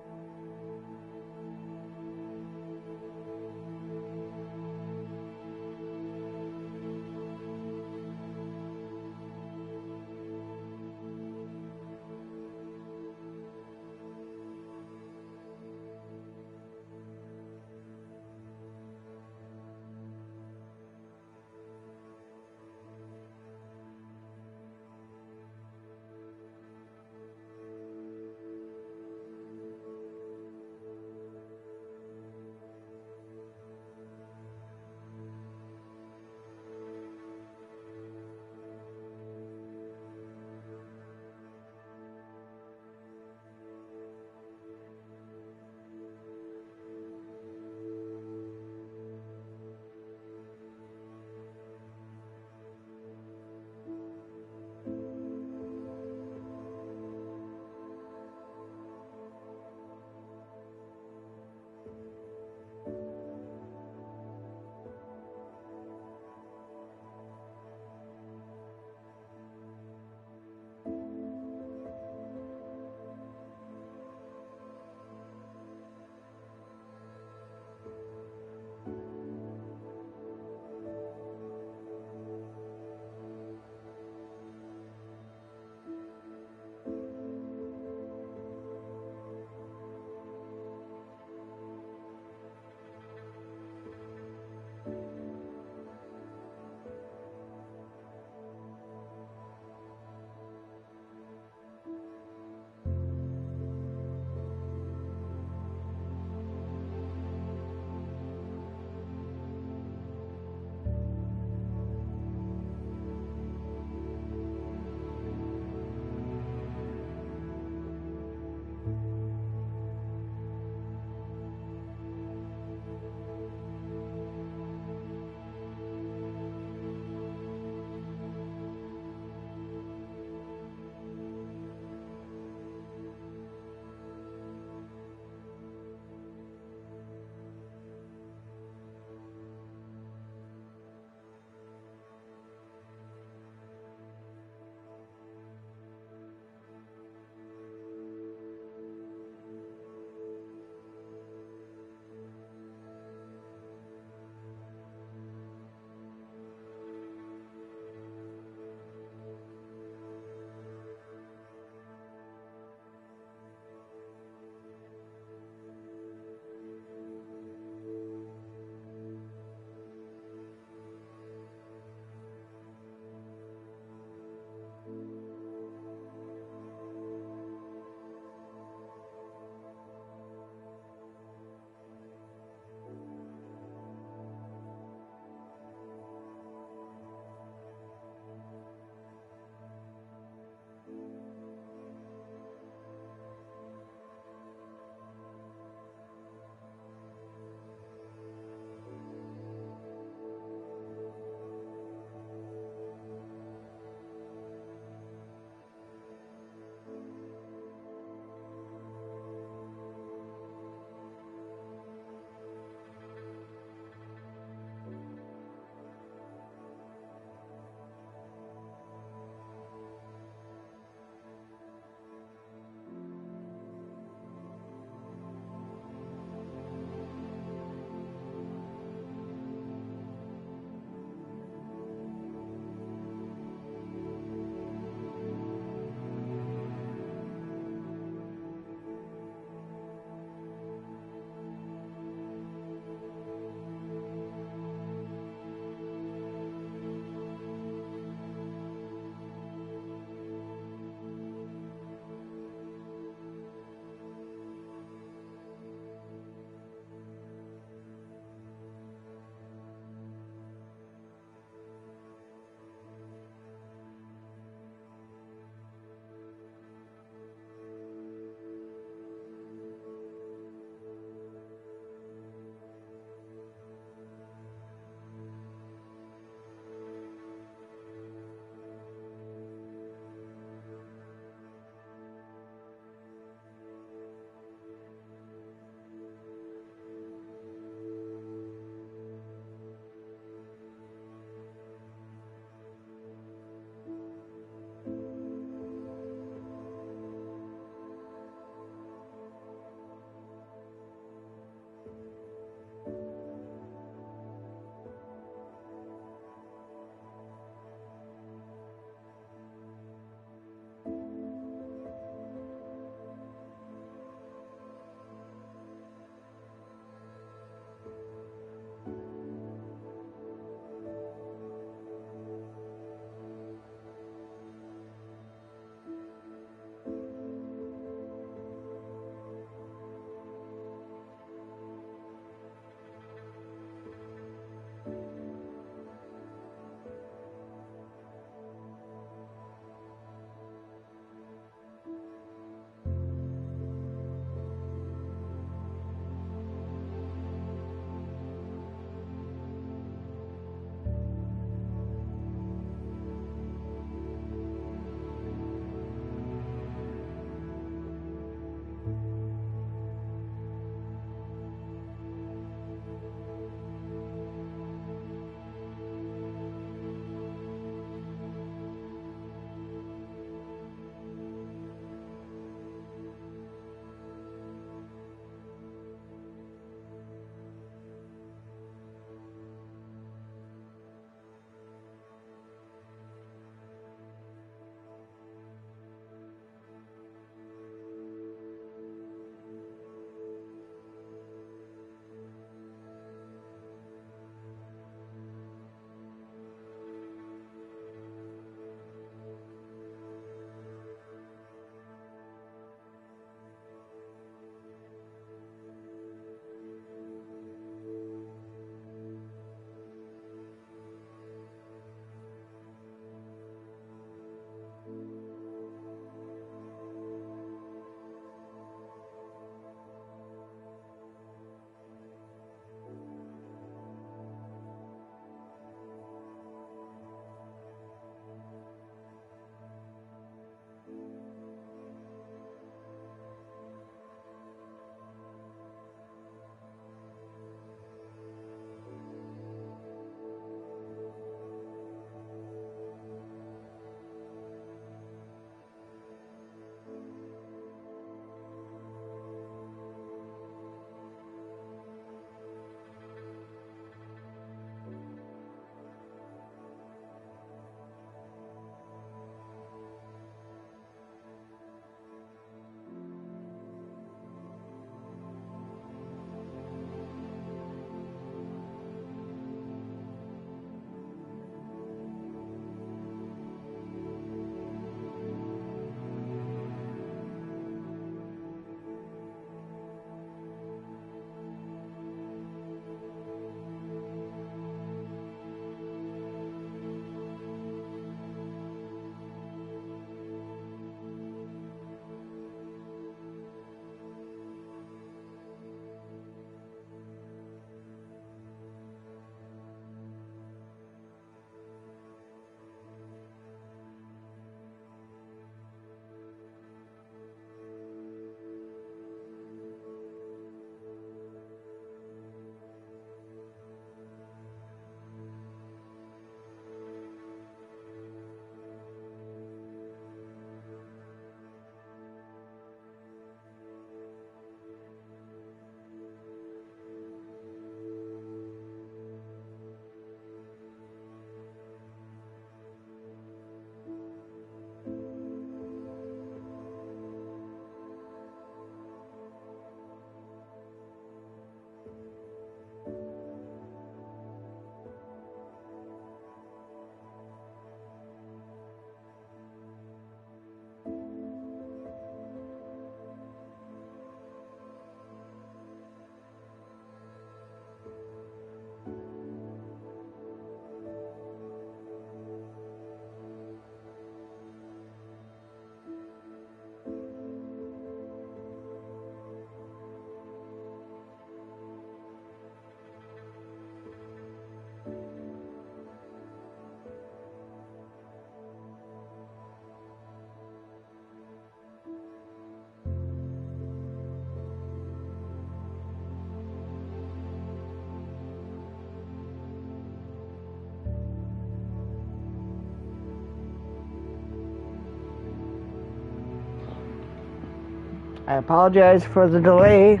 I apologize for the delay.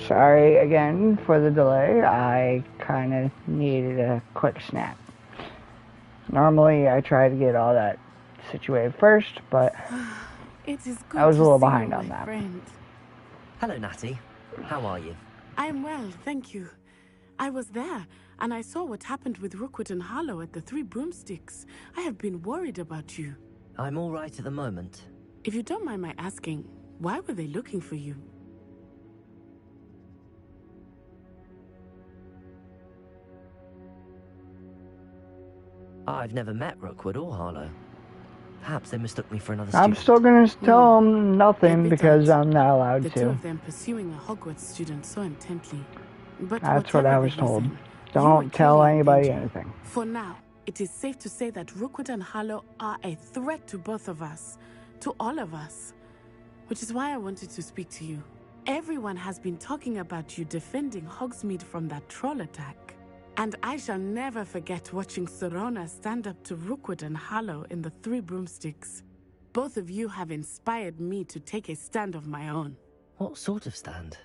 Sorry again for the delay. I kind of needed a quick snap. Normally, I try to get all that situated first, but It is good I was a little to see behind you, on my that. friend. Hello, Natty. How are you? I am well, thank you. I was there, and I saw what happened with Rookwood and Harlow at the Three Broomsticks. I have been worried about you. I'm all right at the moment. If you don't mind my asking, why were they looking for you? I've never met Rookwood or Harlow. Perhaps they mistook me for another I'm student. still gonna tell them nothing because I'm not allowed The two to. of them pursuing a Hogwarts student so intently. But That's what I whatever was the told. reason, Don't tell anybody anything. For now, it is safe to say that Rookwood and Harlow are a threat to both of us, to all of us. Which is why I wanted to speak to you. Everyone has been talking about you defending Hogsmeade from that troll attack. And I shall never forget watching Serona stand up to Rookwood and Harlow in the Three Broomsticks. Both of you have inspired me to take a stand of my own. What sort of stand?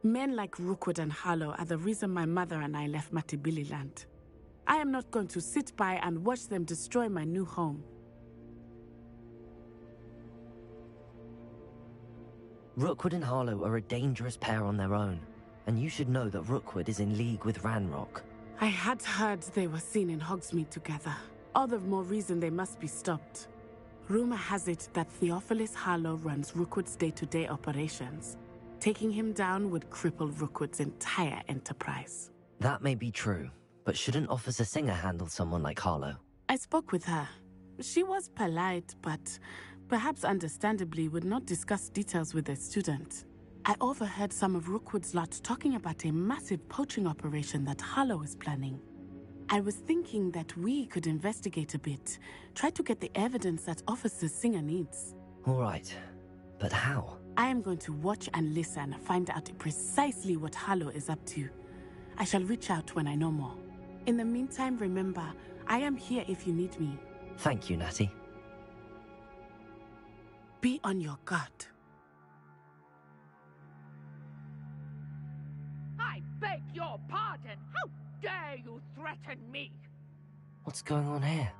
Men like Rookwood and Harlow are the reason my mother and I left Matabeleland. I am not going to sit by and watch them destroy my new home. Rookwood and Harlow are a dangerous pair on their own, and you should know that Rookwood is in league with Ranrock. I had heard they were seen in Hogsmeade together. All the more reason they must be stopped. Rumor has it that Theophilus Harlow runs Rookwood's day-to-day operations. Taking him down would cripple Rookwood's entire enterprise. That may be true, but shouldn't Officer Singer handle someone like Harlow? I spoke with her. She was polite, but perhaps understandably would not discuss details with a student. I overheard some of Rookwood's lot talking about a massive poaching operation that Harlow is planning. I was thinking that we could investigate a bit, try to get the evidence that Officer Singer needs. All right, but how? I am going to watch and listen, find out precisely what Harlow is up to. I shall reach out when I know more. In the meantime, remember, I am here if you need me. Thank you, Natty. Be on your guard. I beg your pardon. How dare you threaten me? What's going on here?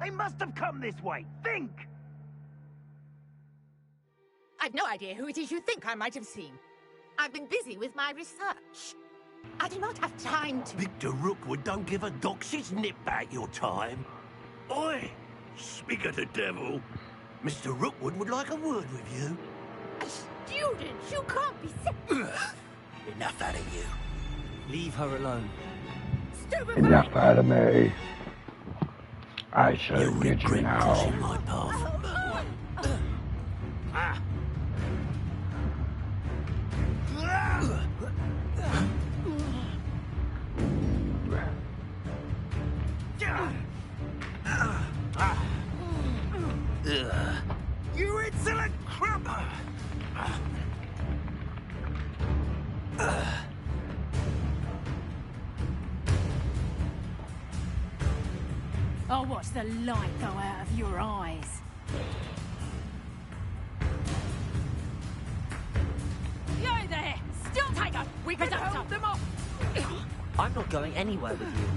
They must have come this way. Think! I've no idea who it is you think I might have seen. I've been busy with my research. I do not have time to... Victor Rookwood don't give a doxy's nip back your time. Oi! Speak of the devil. Mr. Rookwood would like a word with you. Student, you can't be sick. Enough out of you. Leave her alone. Enough out of me. I shall get you now. My path. Ah. You insolent crump! I'll watch the light go out of your eyes. You there! Still take her! We can hold them off! I'm not going anywhere with you.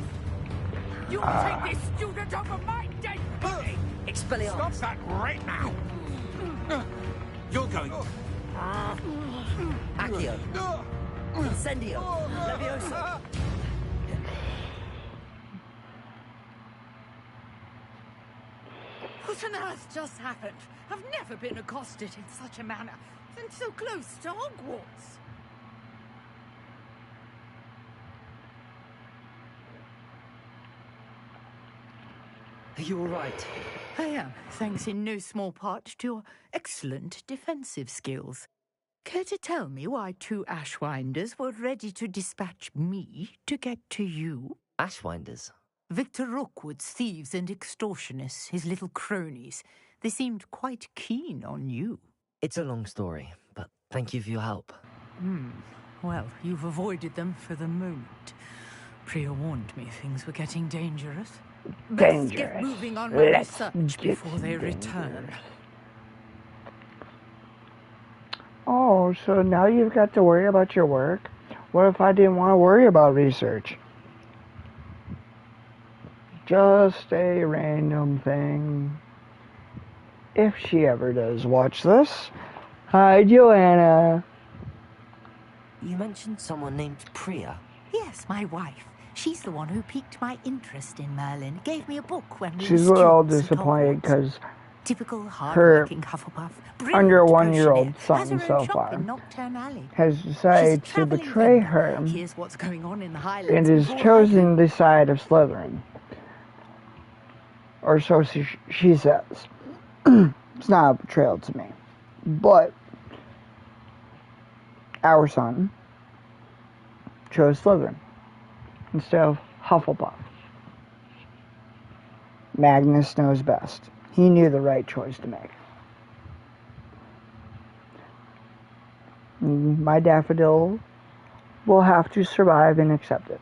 You take this student over my dead body! Expelliarmus! Stop that right now! You're going... Accio! Incendio! Leviosa! What on earth just happened? I've never been accosted in such a manner, and so close to Hogwarts. Are you all right? I am, thanks in no small part to your excellent defensive skills. Care to tell me why 2 Ashwinders were ready to dispatch me to get to you? Ashwinders? Victor Rookwood's thieves and extortionists, his little cronies. They seemed quite keen on you. It's a long story, but thank you for your help. Well, you've avoided them for the moment. Priya warned me things were getting dangerous. Best get moving on my research before they return. Oh, so now you've got to worry about your work? What if I didn't want to worry about research? Just a random thing. If she ever does watch this. Hi, Joanna. You mentioned someone named Priya. Yes, my wife. She's the one who piqued my interest in Merlin. Gave me a book when we were She's a little students at disappointed because typical her hard-working Hufflepuff, under brilliant 1-year-old potioneer, has son her own so shop far in Nocturne Alley. has She's a decided to travelling betray vendor. her Here's what's going on in the Highlands and has before I chosen the side of Slytherin. Or so she says. It's not a betrayal to me. But our son chose Slytherin instead of Hufflepuff. Magnus knows best. He knew the right choice to make. My daffodil will have to survive and accept it.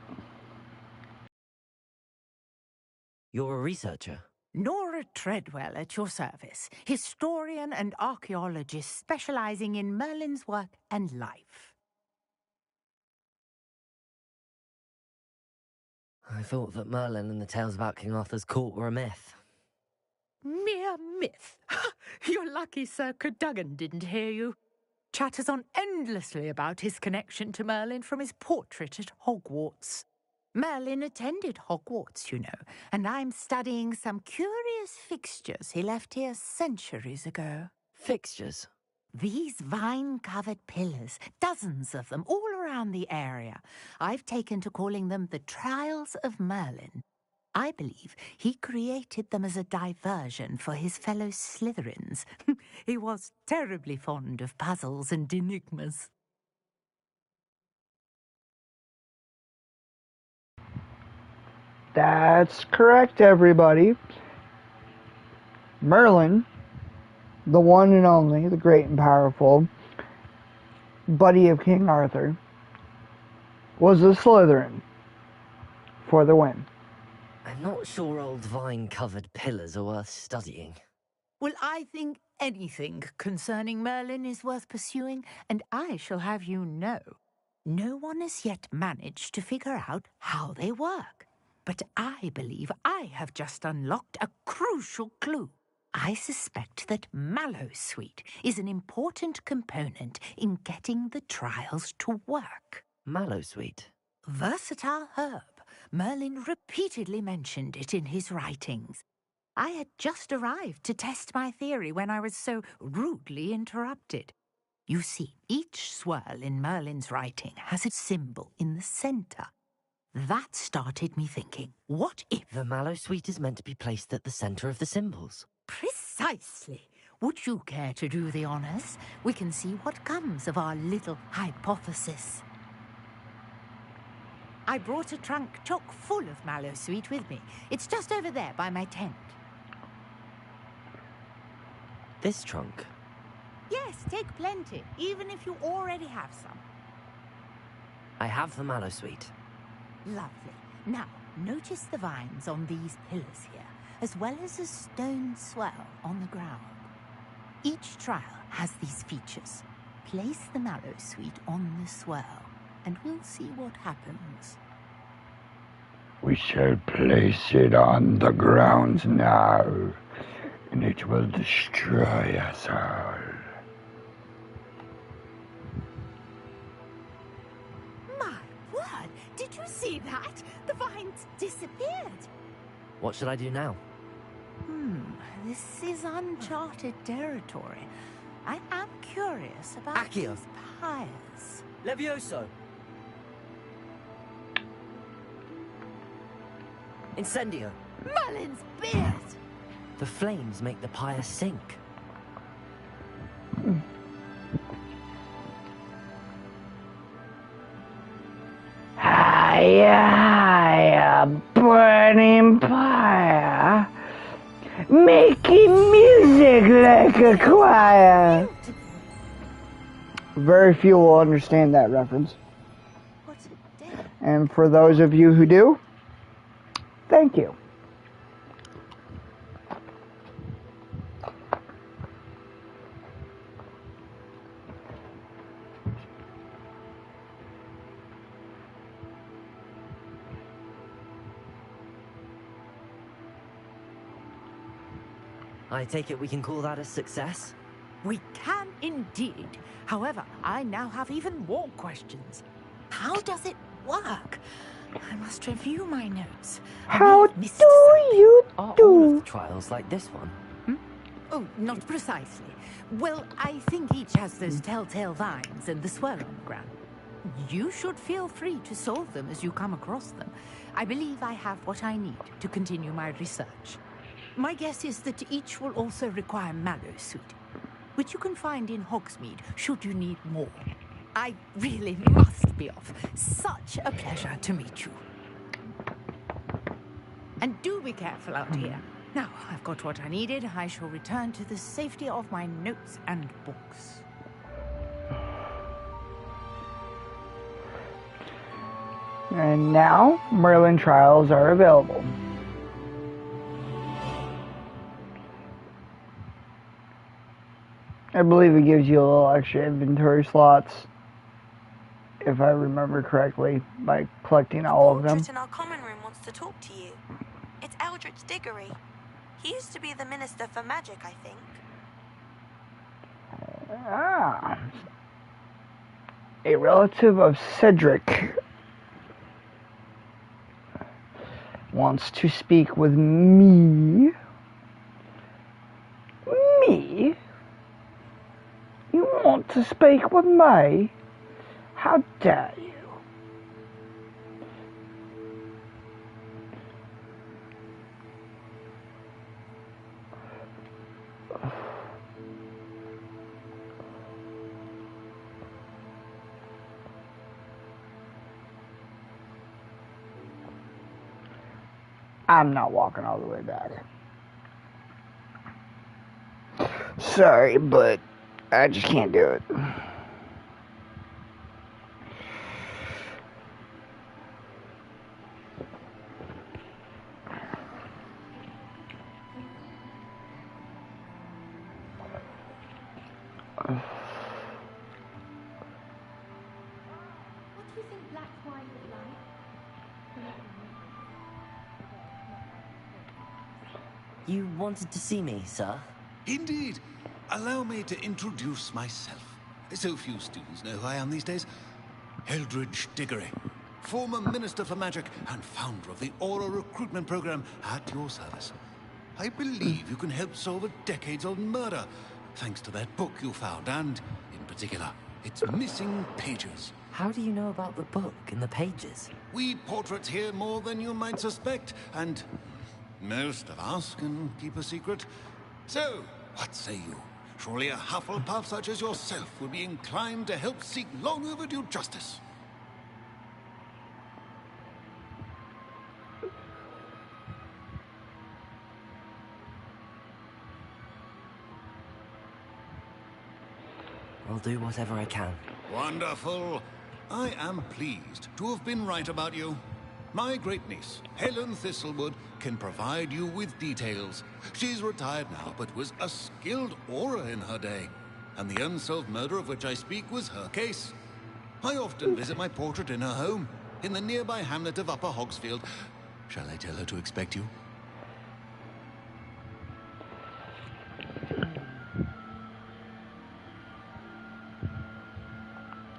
You're a researcher? Nora Treadwell at your service, historian and archaeologist specializing in Merlin's work and life. I thought that Merlin and the tales about King Arthur's court were a myth. Mere myth. You're lucky Sir Cadogan didn't hear you. Chatters on endlessly about his connection to Merlin from his portrait at Hogwarts. Merlin attended Hogwarts, you know, and I'm studying some curious fixtures he left here centuries ago. Fixtures? These vine-covered pillars, dozens of them, all around the area. I've taken to calling them the Trials of Merlin. I believe he created them as a diversion for his fellow Slytherins. He was terribly fond of puzzles and enigmas. That's correct, everybody. Merlin, the one and only, the great and powerful, buddy of King Arthur, was a Slytherin for the win. I'm not sure old vine-covered pillars are worth studying. Well, I think anything concerning Merlin is worth pursuing, and I shall have you know, no one has yet managed to figure out how they work. But I believe I have just unlocked a crucial clue. I suspect that Mallowsweet is an important component in getting the trials to work. Mallowsweet? Versatile herb. Merlin repeatedly mentioned it in his writings. I had just arrived to test my theory when I was so rudely interrupted. You see, each swirl in Merlin's writing has a symbol in the center. That started me thinking, what if... The Mallowsweet is meant to be placed at the center of the symbols. Precisely. Would you care to do the honors? We can see what comes of our little hypothesis. I brought a trunk chock full of Mallowsweet with me. It's just over there by my tent. This trunk? Yes, take plenty, even if you already have some. I have the Mallowsweet. Lovely. Now, notice the vines on these pillars here, as well as a stone swell on the ground. Each trial has these features. Place the Mallowsweet on the swell, and we'll see what happens. We shall place it on the ground now, and it will destroy us all. My word! Did you see that? The vines disappeared. What should I do now? This is uncharted territory. I am curious about Accio. these pyres. Levioso. Incendio. Merlin's beard! The flames make the pyre sink. Hiya, burning fire, making music like a choir. Very few will understand that reference. And for those of you who do, thank you. I take it we can call that a success? We can indeed. However, I now have even more questions. How does it work? I must review my notes. How do you Are all do? of the trials like this one? Oh, not precisely. Well, I think each has those telltale vines and the swirl on the ground. You should feel free to solve them as you come across them. I believe I have what I need to continue my research. My guess is that each will also require mallow suit, which you can find in Hogsmeade should you need more. I really must be off. Such a pleasure to meet you. And do be careful out here. Now, I've got what I needed. I shall return to the safety of my notes and books. And now, Merlin trials are available. I believe it gives you a little extra inventory slots, if I remember correctly, by collecting all of them. The portrait in our common room wants to talk to you. It's Eldritch Diggory. He used to be the Minister for Magic, I think. Ah. A relative of Cedric wants to speak with me. Me? You want to speak with me? How dare you? I'm not walking all the way back. Sorry, but I just can't do it. What do you think black wine is like? You wanted to see me, sir? Indeed. Allow me to introduce myself. So few students know who I am these days. Eldritch Diggory, former Minister for Magic and founder of the Aura Recruitment Program at your service. I believe you can help solve a decades-old murder, thanks to that book you found, and, in particular, its missing pages. How do you know about the book and the pages? We portraits here more than you might suspect, and most of us can keep a secret. So, what say you? Surely a Hufflepuff such as yourself would be inclined to help seek long overdue justice. I'll do whatever I can. Wonderful. I am pleased to have been right about you. My great-niece, Helen Thistlewood, can provide you with details. She's retired now, but was a skilled aura in her day. And the unsolved murder of which I speak was her case. I often visit my portrait in her home, in the nearby hamlet of Upper Hogsfield. Shall I tell her to expect you?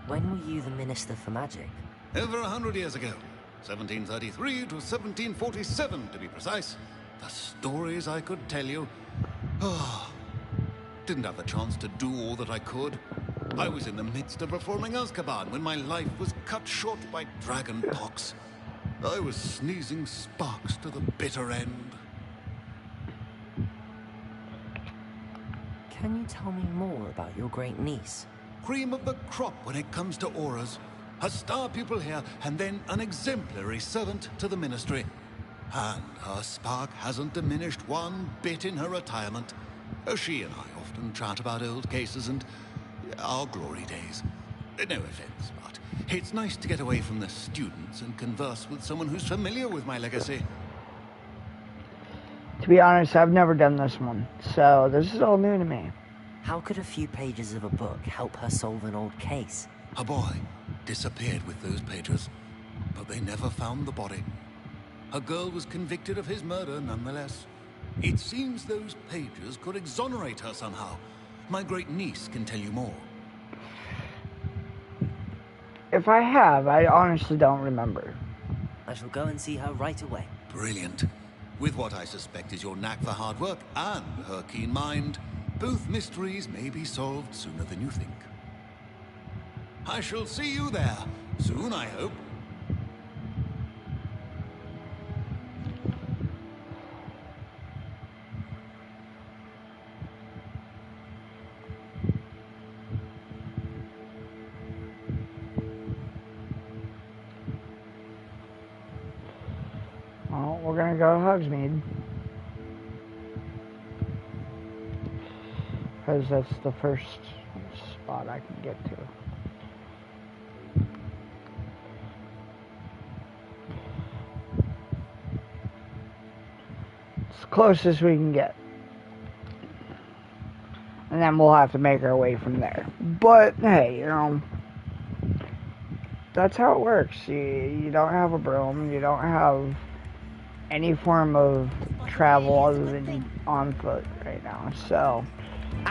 When were you the Minister for Magic? Over 100 years ago. 1733 to 1747, to be precise. The stories I could tell you. Oh, didn't have the chance to do all that I could. I was in the midst of reforming Azkaban when my life was cut short by dragon pox. I was sneezing sparks to the bitter end. Can you tell me more about your great niece? Cream of the crop when it comes to auras. A star pupil here, and then an exemplary servant to the ministry. And her spark hasn't diminished one bit in her retirement. She and I often chat about old cases and our glory days. No offense, but it's nice to get away from the students and converse with someone who's familiar with my legacy. To be honest, I've never done this one, so this is all new to me. How could a few pages of a book help her solve an old case? A boy disappeared with those pages, but they never found the body. A girl was convicted of his murder nonetheless. It seems those pages could exonerate her somehow. My great niece can tell you more. If I have, I honestly don't remember. I shall go and see her right away. Brilliant. With what I suspect is your knack for hard work and her keen mind, both mysteries may be solved sooner than you think. I shall see you there soon, I hope. Well, we're gonna go to Hogsmeade. Because that's the first spot I can get to. It's the closest we can get. And then we'll have to make our way from there. But, hey, you know, that's how it works. You don't have a broom, you don't have any form of travel other than on foot right now. So,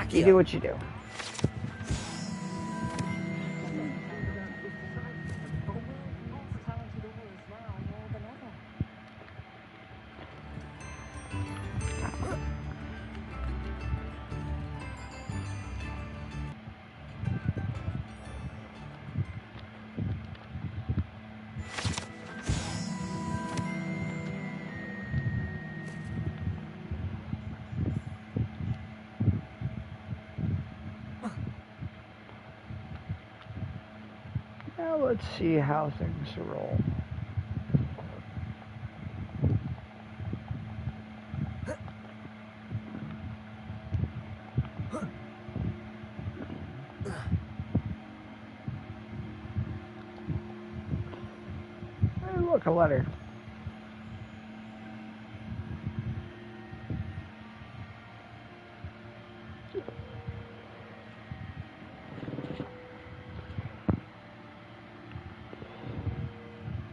you do what you do. Now let's see how things roll. Hey, look, a letter.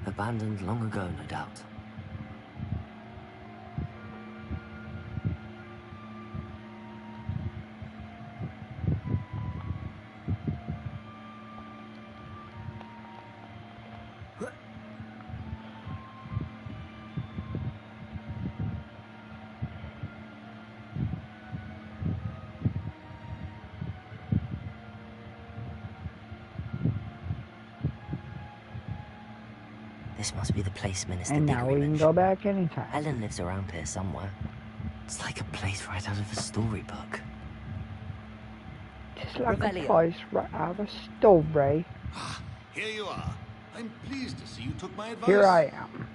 Abandoned long ago, no doubt. This must be the place Minister And now Diggory we can mentioned. go back anytime. Helen lives around here somewhere. It's like a place right out of a storybook. Just like Revelio. a place right out of a story. Here you are. I'm pleased to see you took my advice. Here I am.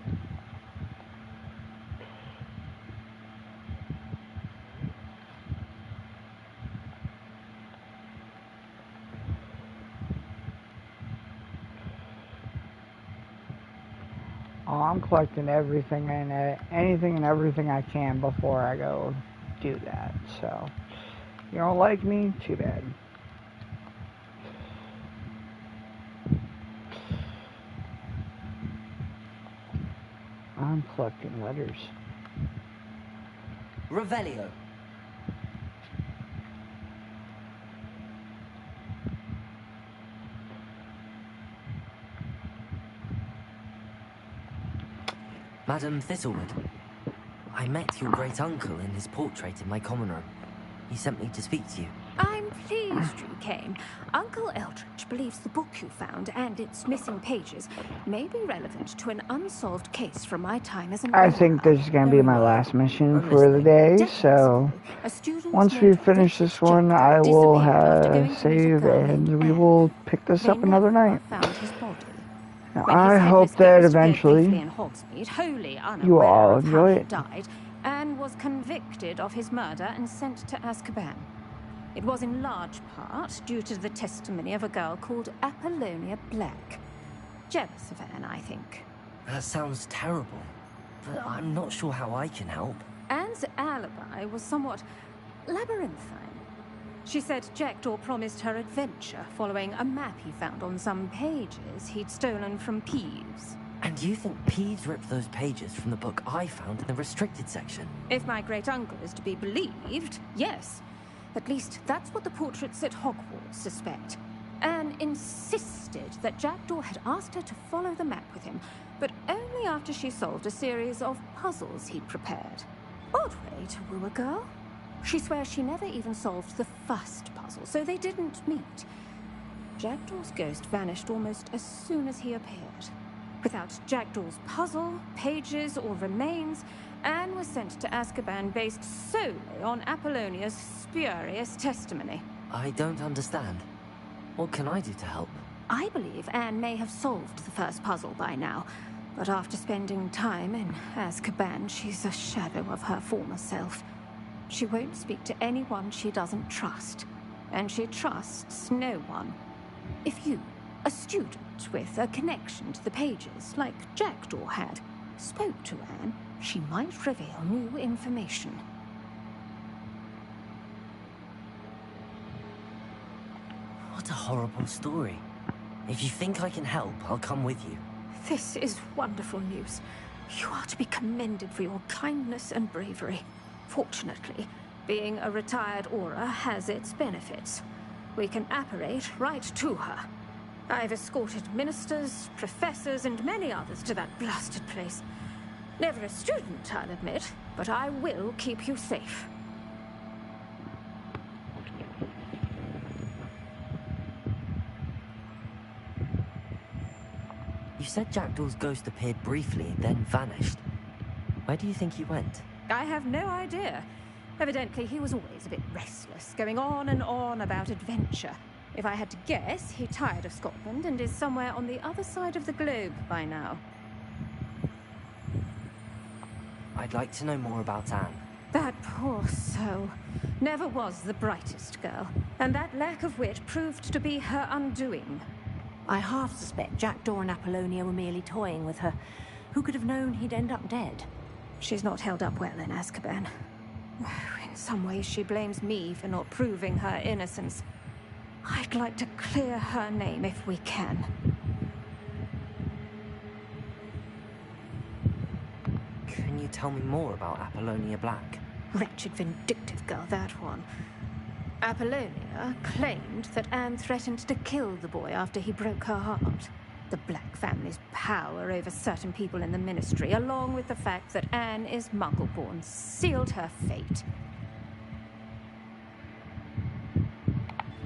Oh, I'm collecting everything and anything and everything I can before I go do that. So, you don't like me? Too bad. I'm collecting letters. Revelio. Madam Thistlewood, I met your great-uncle in his portrait in my common room. He sent me to speak to you. I'm pleased you came. Uncle Eldridge believes the book you found and its missing pages may be relevant to an unsolved case from my time as an I think this is going to be my last mission for the day, so once we finish this one, I will save and we will pick this up another night. Now, I hope that eventually you all enjoy it. Died and was convicted of his murder and sent to Azkaban. It was in large part due to the testimony of a girl called Apollonia Black. Jealous of Anne, I think. That sounds terrible, but I'm not sure how I can help. Anne's alibi was somewhat labyrinthine. She said Jackdaw promised her adventure following a map he found on some pages he'd stolen from Peeves. And you think Peeves ripped those pages from the book I found in the restricted section? If my great-uncle is to be believed, yes. At least that's what the portraits at Hogwarts suspect. Anne insisted that Jackdaw had asked her to follow the map with him, but only after she solved a series of puzzles he'd prepared. Odd way to woo a girl. She swears she never even solved the first puzzle, so they didn't meet. Jackdaw's ghost vanished almost as soon as he appeared. Without Jackdaw's puzzle, pages, or remains, Anne was sent to Azkaban based solely on Apollonia's spurious testimony. I don't understand. What can I do to help? I believe Anne may have solved the first puzzle by now, but after spending time in Azkaban, she's a shadow of her former self. She won't speak to anyone she doesn't trust, and she trusts no one. If you, a student with a connection to the pages, like Jackdaw had, spoke to Anne, she might reveal new information. What a horrible story. If you think I can help, I'll come with you. This is wonderful news. You are to be commended for your kindness and bravery. Fortunately, being a retired Auror has its benefits. We can apparate right to her. I've escorted ministers, professors, and many others to that blasted place. Never a student, I'll admit, but I will keep you safe. You said Jackdaw's ghost appeared briefly, then vanished. Where do you think he went? I have no idea. Evidently, he was always a bit restless, going on and on about adventure. If I had to guess, he tired of Scotland and is somewhere on the other side of the globe by now. I'd like to know more about Anne. That poor soul. Never was the brightest girl, and that lack of wit proved to be her undoing. I half suspect Jackdaw and Apollonia were merely toying with her. Who could have known he'd end up dead? She's not held up well in Azkaban. In some ways, she blames me for not proving her innocence. I'd like to clear her name if we can. Can you tell me more about Apollonia Black? Wretched, vindictive girl, that one. Apollonia claimed that Anne threatened to kill the boy after he broke her heart. The Black family's power over certain people in the Ministry, along with the fact that Anne is Muggle-born, sealed her fate.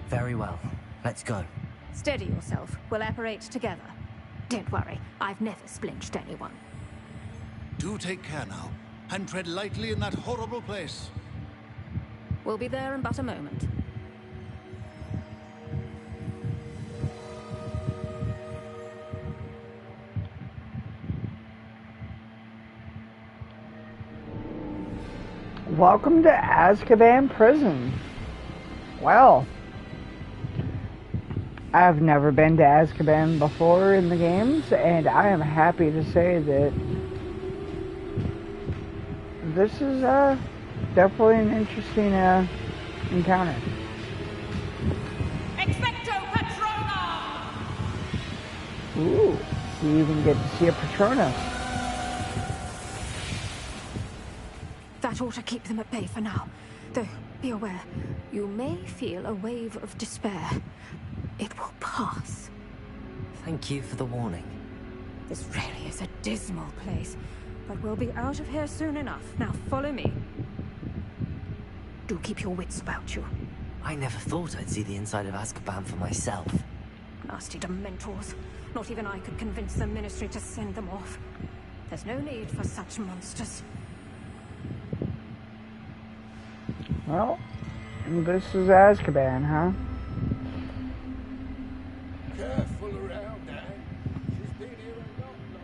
Very well. Let's go. Steady yourself. We'll apparate together. Don't worry, I've never splinched anyone. Do take care now, and tread lightly in that horrible place. We'll be there in but a moment. Welcome to Azkaban Prison. Well, I've never been to Azkaban before in the games, and I am happy to say that this is definitely an interesting encounter. Expecto Patronum! Ooh, we even get to see a Patronus. That ought to keep them at bay for now. Though, be aware, you may feel a wave of despair. It will pass. Thank you for the warning. This really is a dismal place, but we'll be out of here soon enough. Now follow me. Do keep your wits about you. I never thought I'd see the inside of Azkaban for myself. Nasty Dementors. Not even I could convince the Ministry to send them off. There's no need for such monsters. Well, this is Azkaban, huh? Careful around, Anne. She's been here a lot longer.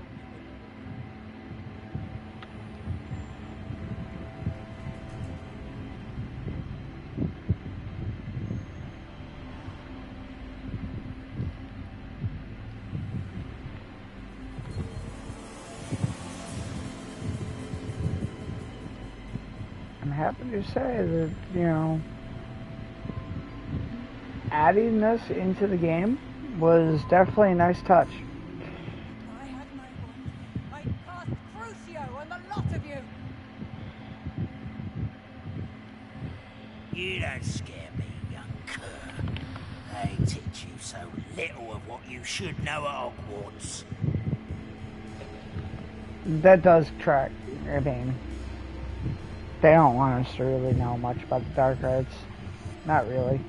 I'm happy to say that, you know, adding this into the game was definitely a nice touch. I had my one. I cast Crucio on the lot of you. You don't scare me, young cur. They teach you so little of what you should know at Hogwarts. That does track. I mean, they don't want us to really know much about the dark arts. Not really.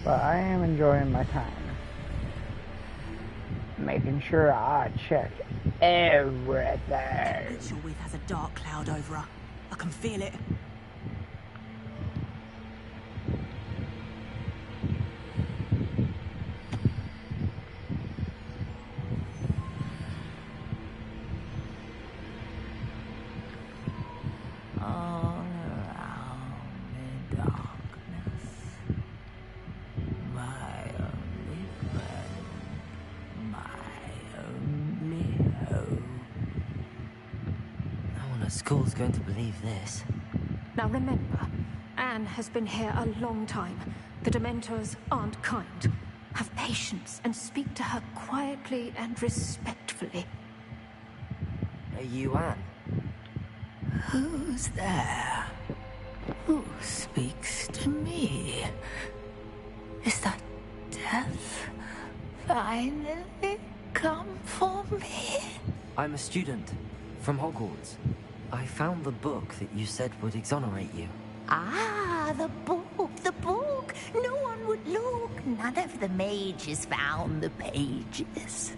But I am enjoying my time. Making sure I check everything. Rachel With has a dark cloud over her. I can feel it. All around me darkness, my only friend, my only hope. No one at school's going to believe this. Now remember, Anne has been here a long time. The Dementors aren't kind. Have patience and speak to her quietly and respectfully. Are you Anne? Who's there? Who speaks to me? Is that death finally come for me? I'm a student from Hogwarts. I found the book that you said would exonerate you. Ah, the book, the book. No one would look. None of the mages found the pages.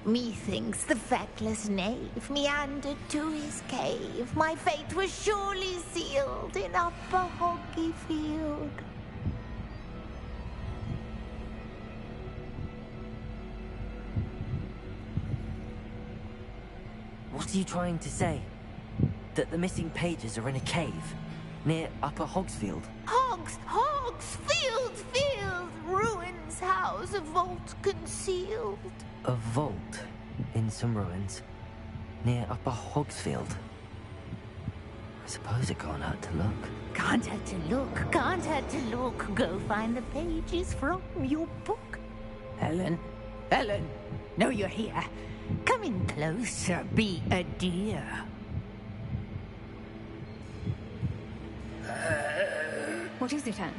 Methinks the feckless knave meandered to his cave. My fate was surely sealed in Upper Hoggy Field. What are you trying to say? That the missing pages are in a cave near Upper Hogsfield? Field, ruins house, a vault concealed. A vault in some ruins near Upper Hogsfield. I suppose it can't hurt to look. Can't hurt to look. Go find the pages from your book. Helen, know you're here. Come in closer, be a dear. What is it, Anne?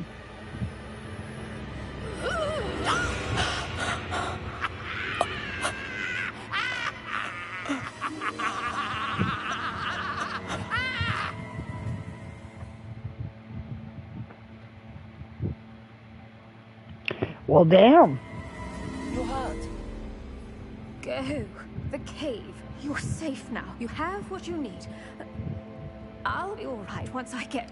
Well, damn. You're hurt. Go. The cave. You're safe now. You have what you need. I'll be all right once I get...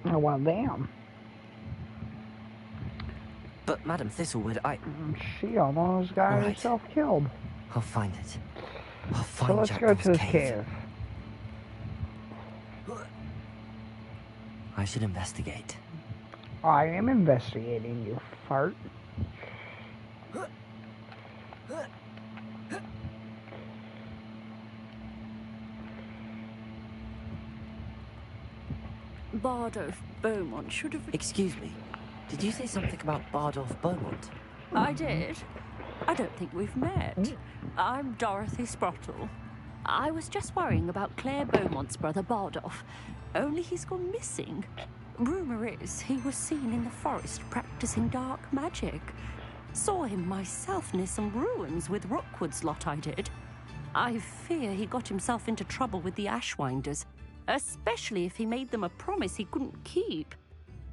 Oh, well, damn. But Madam Thistlewood, She almost got herself killed. I'll find it. I'll find So let's Jack go Doll's to this cave. cave. I should investigate. I am investigating, you fart. Bardolph Beaumont should have... Excuse me. Did you say something about Bardolph Beaumont? I did. I don't think we've met. I'm Dorothy Sprottle. I was just worrying about Claire Beaumont's brother Bardolph. Only he's gone missing. Rumour is he was seen in the forest practicing dark magic. Saw him myself near some ruins with Rookwood's lot, I did. I fear he got himself into trouble with the Ashwinders, especially if he made them a promise he couldn't keep.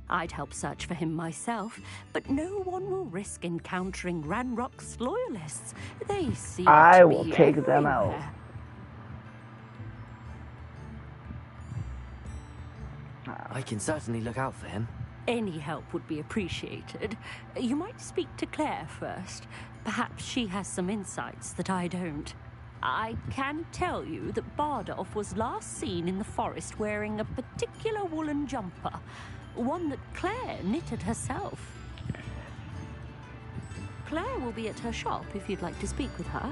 I'd help search for him myself, but no one will risk encountering Ranrock's loyalists. They seem I to will be take them out. everywhere. I can certainly look out for him. Any help would be appreciated. You might speak to Claire first. Perhaps she has some insights that I don't. I can tell you that Bardolph was last seen in the forest wearing a particular woolen jumper, one that Claire knitted herself. Claire will be at her shop if you'd like to speak with her.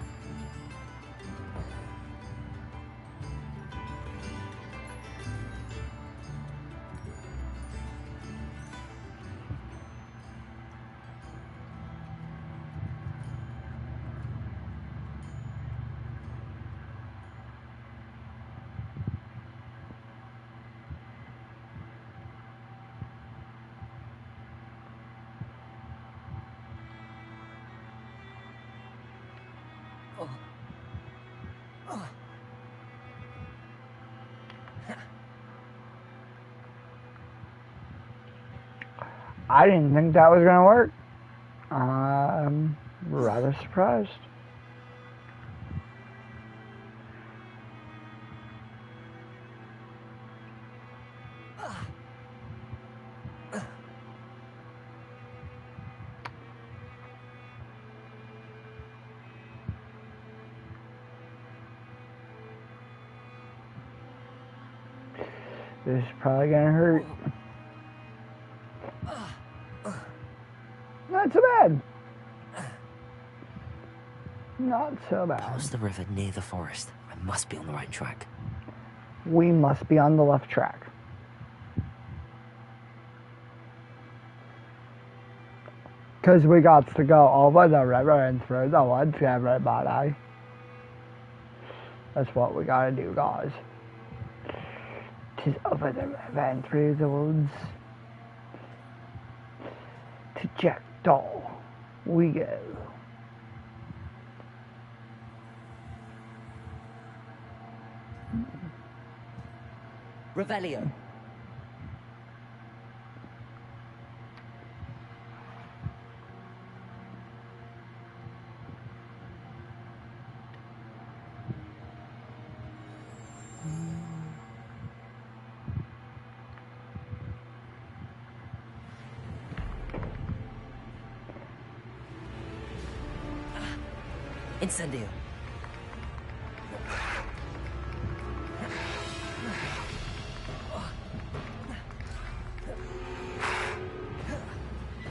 I didn't think that was going to work. I'm rather surprised. This is probably going to hurt. Not so bad. Not so bad. Past the river near the forest. I must be on the right track. We must be on the left track. Because we got to go over the river and through the woods, everybody. That's what we gotta do, guys. Tis over the river and through the woods. To Jackdaw we go. Revelio. Incendio.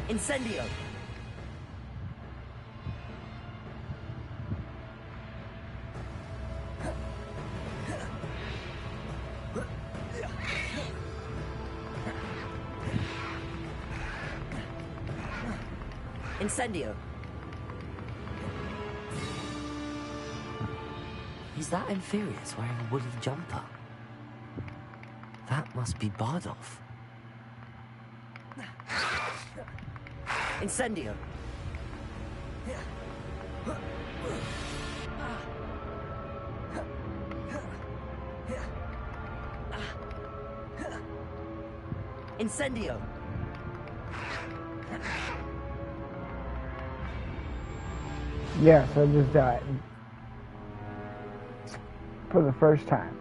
Incendio. Incendio. Is that Inferius wearing a woolly jumper? That must be Bardolph. Incendio. Incendio. Yes, I just died. For the first time.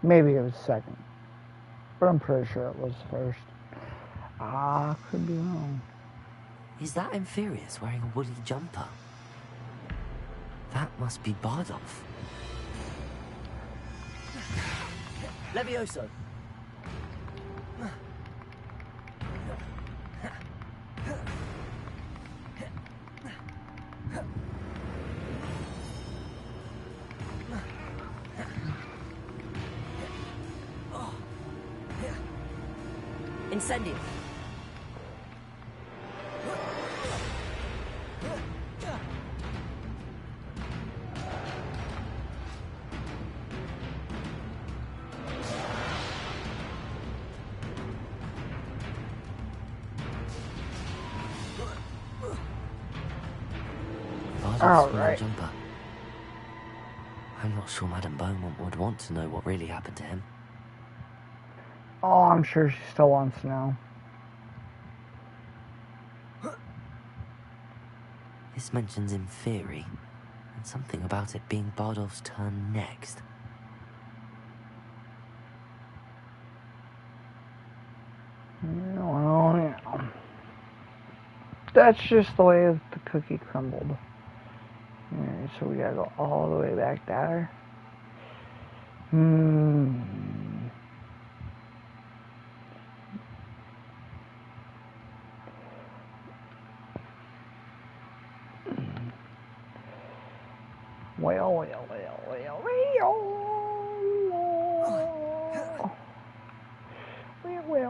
Maybe it was second. But I'm pretty sure it was first. Could be wrong. Is that Inferius wearing a woolly jumper? That must be Bardolph. Levioso. Incendio. Bardolph's small jumper. I'm not sure Madame Beaumont would want to know what really happened to him. Oh, I'm sure she still wants to know. This mentions Inferi, and something about it being Bardolph's turn next. Well, yeah. That's just the way the cookie crumbled. Alright, so we gotta go all the way back there.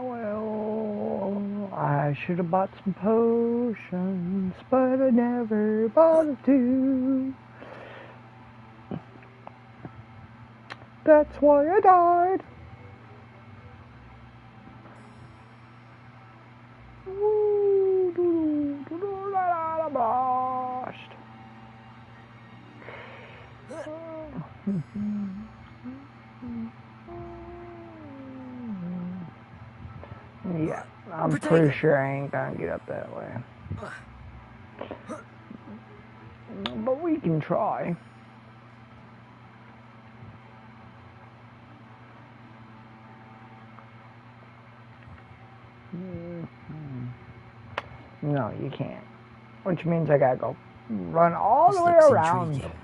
Well. I should have bought some potions, but I never bothered to. That's why I died. Yeah, I'm pretty sure I ain't gonna get up that way. But we can try. No, you can't. Which means I gotta go run all the way around. Intriguing.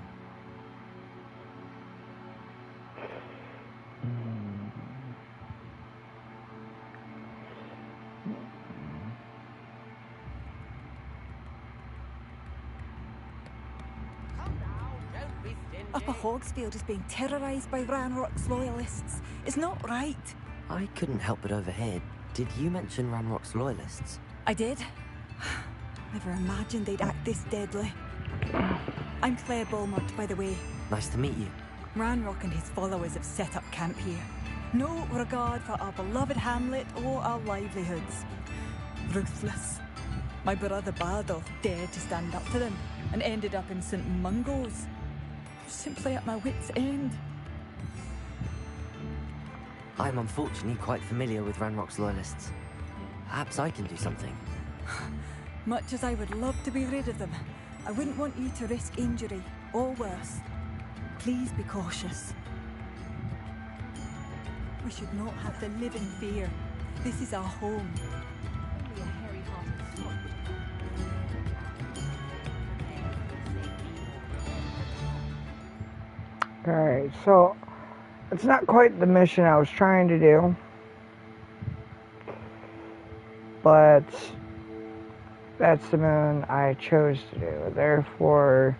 Upper Hogsfield is being terrorised by Ranrock's loyalists. It's not right. I couldn't help but overhear. Did you mention Ranrock's loyalists? I did. Never imagined they'd act this deadly. I'm Claire Beaumont, by the way. Nice to meet you. Ranrock and his followers have set up camp here. No regard for our beloved hamlet or our livelihoods. Ruthless. My brother Bardolph dared to stand up to them and ended up in St. Mungo's. Simply at my wit's end. I'm unfortunately quite familiar with Ranrock's loyalists. Perhaps I can do something. Much as I would love to be rid of them, I wouldn't want you to risk injury, or worse. Please be cautious. We should not have to live in fear. This is our home. Alright, so it's not quite the mission I was trying to do, but that's the mission I chose to do. Therefore,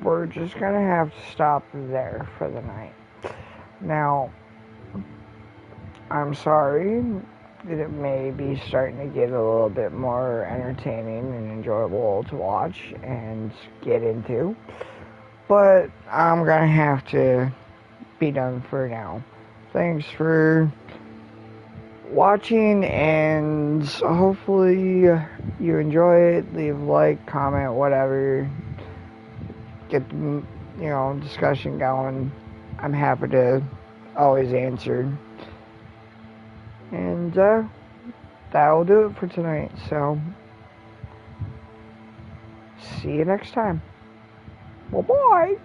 we're just gonna have to stop there for the night. Now, I'm sorry that it may be starting to get a little bit more entertaining and enjoyable to watch and get into, but I'm gonna have to be done for now. Thanks for watching, and hopefully you enjoy it. Leave a like, comment, whatever. Get the discussion going. I'm happy to always answer. And that'll do it for tonight. So, see you next time. Bye-bye.